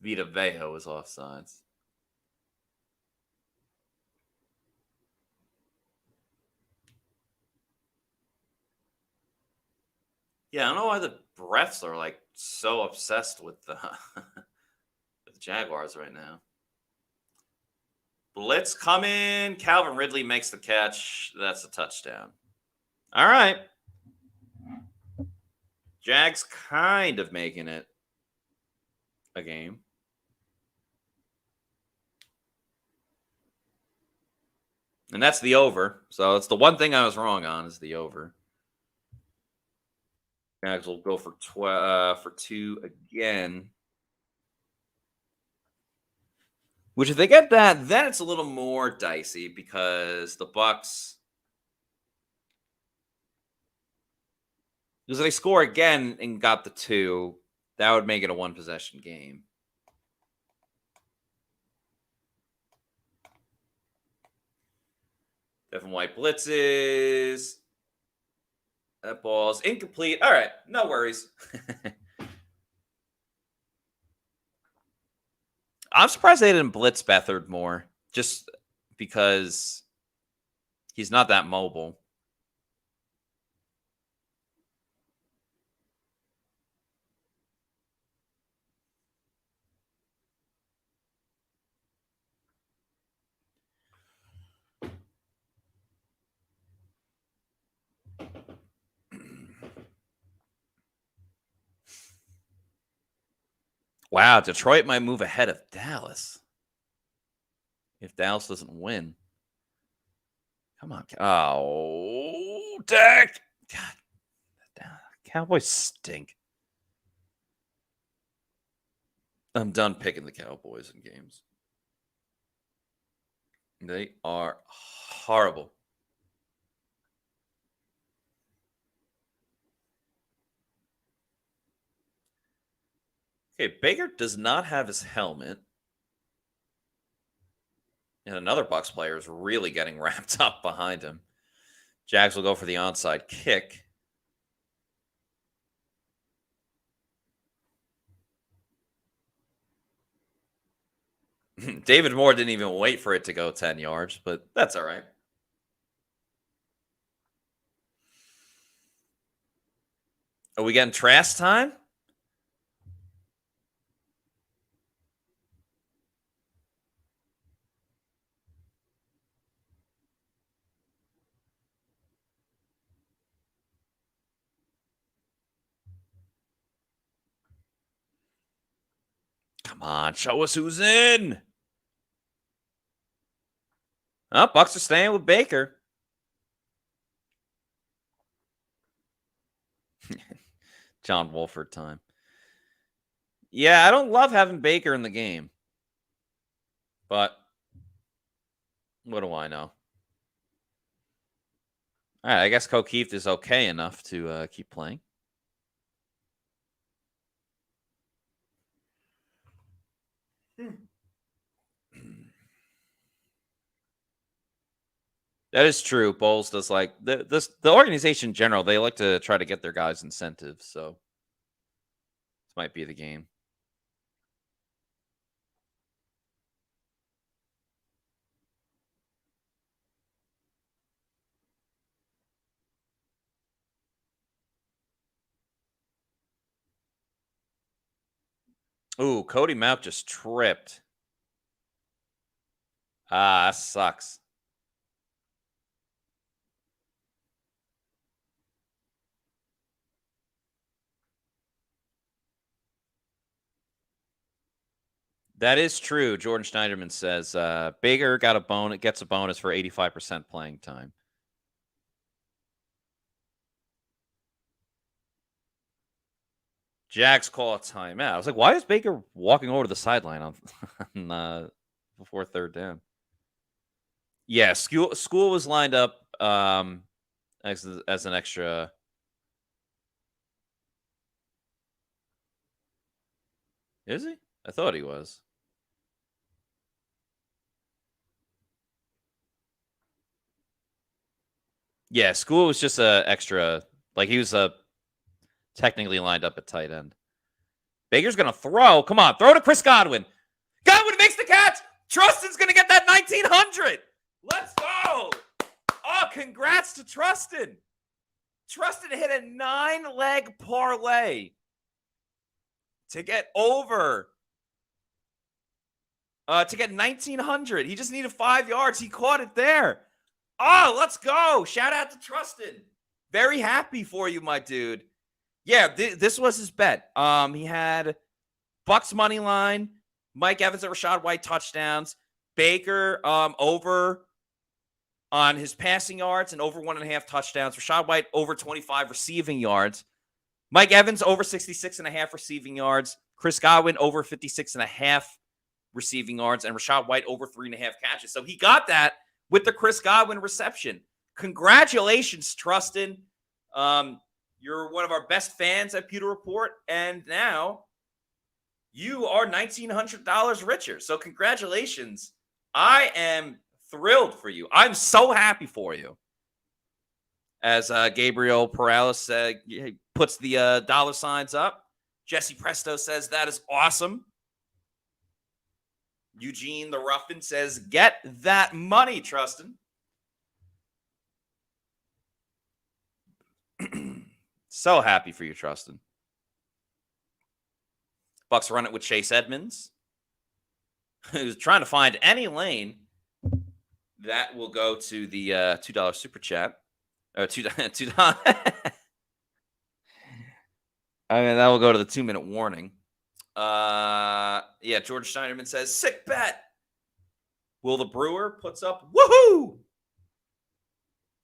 Vita Vejo is offsides. Yeah, I don't know why the refs are like so obsessed with the with the Jaguars right now. Blitz coming. Calvin Ridley makes the catch. That's a touchdown. All right. Jags kind of making it a game. And that's the over. So it's the one thing I was wrong on is the over. Jags will go for 2 again. Which if they get that, then it's a little more dicey because the Bucs, because if they score again and got the 2, that would make it a 1-possession game. Devin White blitzes. That ball's incomplete. All right, no worries. I'm surprised they didn't blitz Beathard more, just because he's not that mobile. Wow, Detroit might move ahead of Dallas if Dallas doesn't win. Come on. Oh, Dak. God, Cowboys stink. I'm done picking the Cowboys in games. They are horrible. Okay, Baker does not have his helmet. And another Bucs player is really getting wrapped up behind him. Jags will go for the onside kick. David Moore didn't even wait for it to go 10 yards, but that's all right. Are we getting Trask time? Come on, show us who's in. Oh, Bucs are staying with Baker. John Wolford time. Yeah, I don't love having Baker in the game. But what do I know? All right, I guess O'Keefe is okay enough to keep playing. That is true. Bowles does like the organization in general. They like to try to get their guys incentives. So this might be the game. Ooh, Cody Mount just tripped. Ah, that sucks. That is true. Jordan Schneiderman says Baker gets a bonus for 85% playing time. Jags call a timeout. I was like, why is Baker walking over to the sideline on before third down? Yeah, school was lined up as an extra. Is he? I thought he was. Yeah, school was just a extra. Like he was technically lined up at tight end. Baker's gonna throw. Come on, throw to Chris Godwin. Godwin makes the catch. Trustin's gonna get that 1900. Let's go. Oh, congrats to Trustin. Trustin hit a 9-leg parlay to get over. To get 1900. He just needed 5 yards. He caught it there. Oh, let's go. Shout out to Trustin. Very happy for you, my dude. Yeah, this was his bet. He had Bucs money line, Mike Evans and Rachaad White touchdowns, Baker over on his passing yards and over 1.5 touchdowns. Rachaad White over 25 receiving yards. Mike Evans over 66.5 receiving yards. Chris Godwin over 56.5 receiving yards, and Rachaad White over 3.5 catches. So he got that with the Chris Godwin reception. Congratulations, Trustin. You're one of our best fans at Pewter Report, and now you are $1,900 richer. So congratulations. I am thrilled for you. I'm so happy for you. As Gabriel Perales puts the dollar signs up. Jesse Presto says that is awesome. Eugene the Ruffin says, get that money, Trustin. So happy for you, Trustin. Bucs run it with Chase Edmonds, who's trying to find any lane that will go to the $2 super chat. Or $2. I mean, that will go to the 2-minute warning. Yeah, George Steinerman says, sick bet. Will the Brewer puts up, woohoo!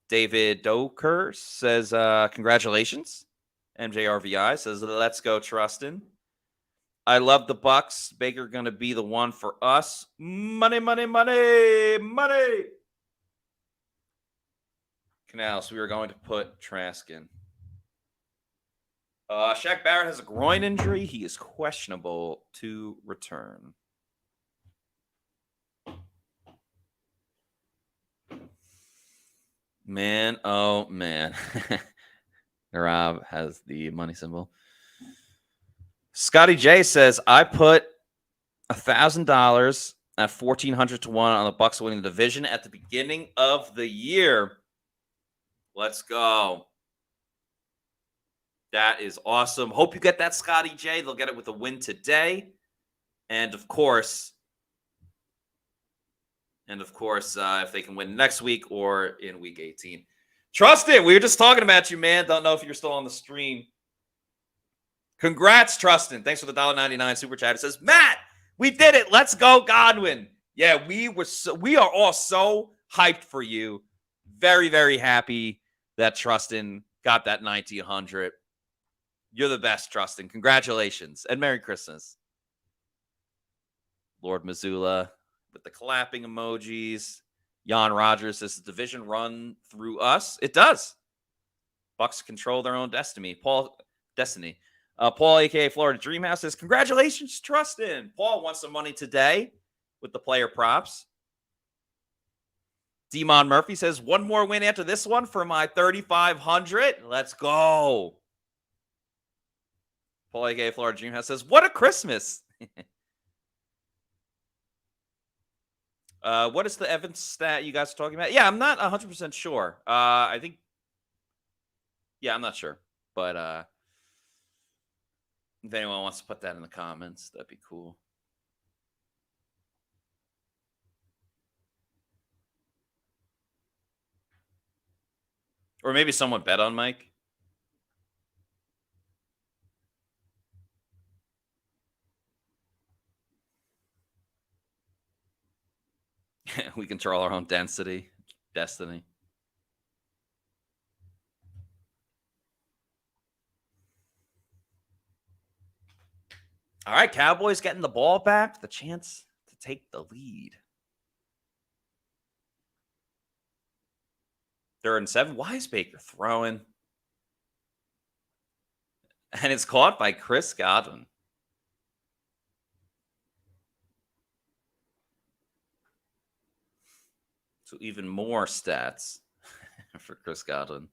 David Doker says, congratulations. MJRVI says, let's go, Trustin. I love the Bucs. Baker going to be the one for us. Money, money, money, money. Canals, we are going to put Trask in. Shaq Barrett has a groin injury. He is questionable to return. Man, oh man. Rob has the money symbol. Scotty J says, I put $1,000 at 1,400 to 1 on the Bucs winning the division at the beginning of the year. Let's go. That is awesome. Hope you get that, Scotty J. They'll get it with a win today. And of course, if they can win next week or in week 18. Trust it. We were just talking about you, man. Don't know if you're still on the stream. Congrats, Trustin. Thanks for the $1.99 super chat. It says, Matt, we did it. Let's go, Godwin. Yeah, we are all so hyped for you. Very, very happy that Trustin got that 1,900. You're the best, Trustin. Congratulations and Merry Christmas. Lord Missoula with the clapping emojis. Jan Rogers says, the division run through us. It does. Bucs control their own destiny. Paul, a.k.a. Florida Dreamhouse, says, congratulations, Trustin. Paul wants some money today with the player props. Demon Murphy says, one more win after this one for my 3,500. Let's go. Paul, a.k.a. Florida Dreamhouse, says, what a Christmas. What is the Evans stat you guys are talking about? Yeah, I'm not 100% sure. I think, yeah, I'm not sure. But If anyone wants to put that in the comments, that'd be cool. Or maybe someone bet on Mike. We control our own destiny. All right, Cowboys getting the ball back. The chance to take the lead. 3rd and 7. Why is Baker throwing? And it's caught by Chris Godwin. So even more stats for Chris Godwin.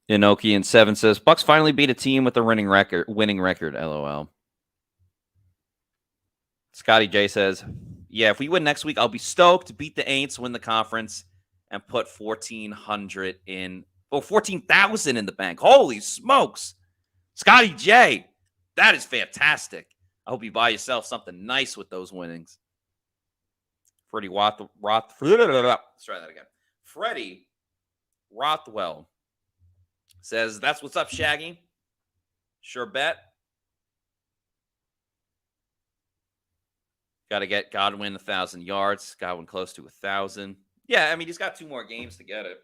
Inoki in 7 says, Bucs finally beat a team with a winning record, LOL. Scotty J says, yeah, if we win next week, I'll be stoked to beat the Aints, win the conference, and put 14,000 in the bank. Holy smokes. Scotty J, that is fantastic. I hope you buy yourself something nice with those winnings. Freddie let's try that again. Freddie Rothwell says, that's what's up, Shaggy. Sure bet. Got to get Godwin 1,000 yards. Godwin close to 1,000. Yeah, I mean, he's got 2 more games to get it.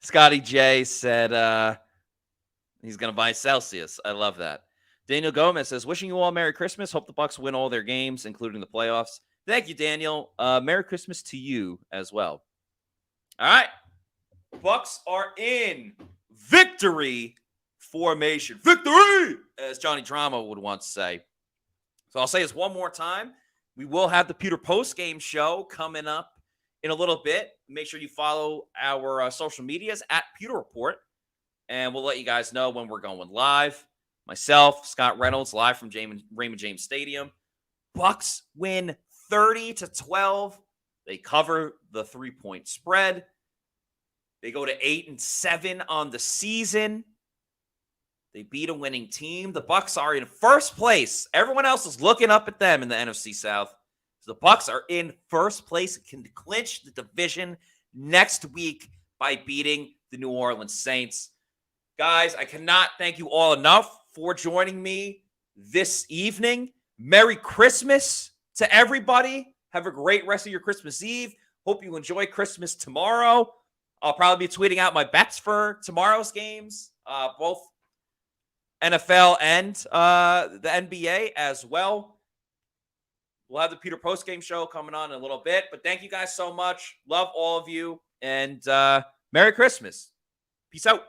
Scotty J said he's going to buy Celsius. I love that. Daniel Gomez says, wishing you all Merry Christmas. Hope the Bucs win all their games, including the playoffs. Thank you, Daniel. Merry Christmas to you as well. All right. Bucs are in victory formation. Victory, as Johnny Drama would once say. So I'll say this one more time. We will have the Pewter post-game show coming up in a little bit. Make sure you follow our social medias at Pewter Report, and we'll let you guys know when we're going live. Myself, Scott Reynolds, live from Raymond James Stadium. Bucs win 30-12. They cover the 3-point spread. They go to 8-7 on the season. They beat a winning team. The Bucs are in first place. Everyone else is looking up at them in the NFC South. So the Bucs are in first place and can clinch the division next week by beating the New Orleans Saints. Guys, I cannot thank you all enough for joining me this evening. Merry Christmas to everybody. Have a great rest of your Christmas Eve. Hope you enjoy Christmas tomorrow. I'll probably be tweeting out my bets for tomorrow's games, both NFL and the NBA as well. We'll have the Pewter post-game show coming on in a little bit. But thank you guys so much. Love all of you. And Merry Christmas. Peace out.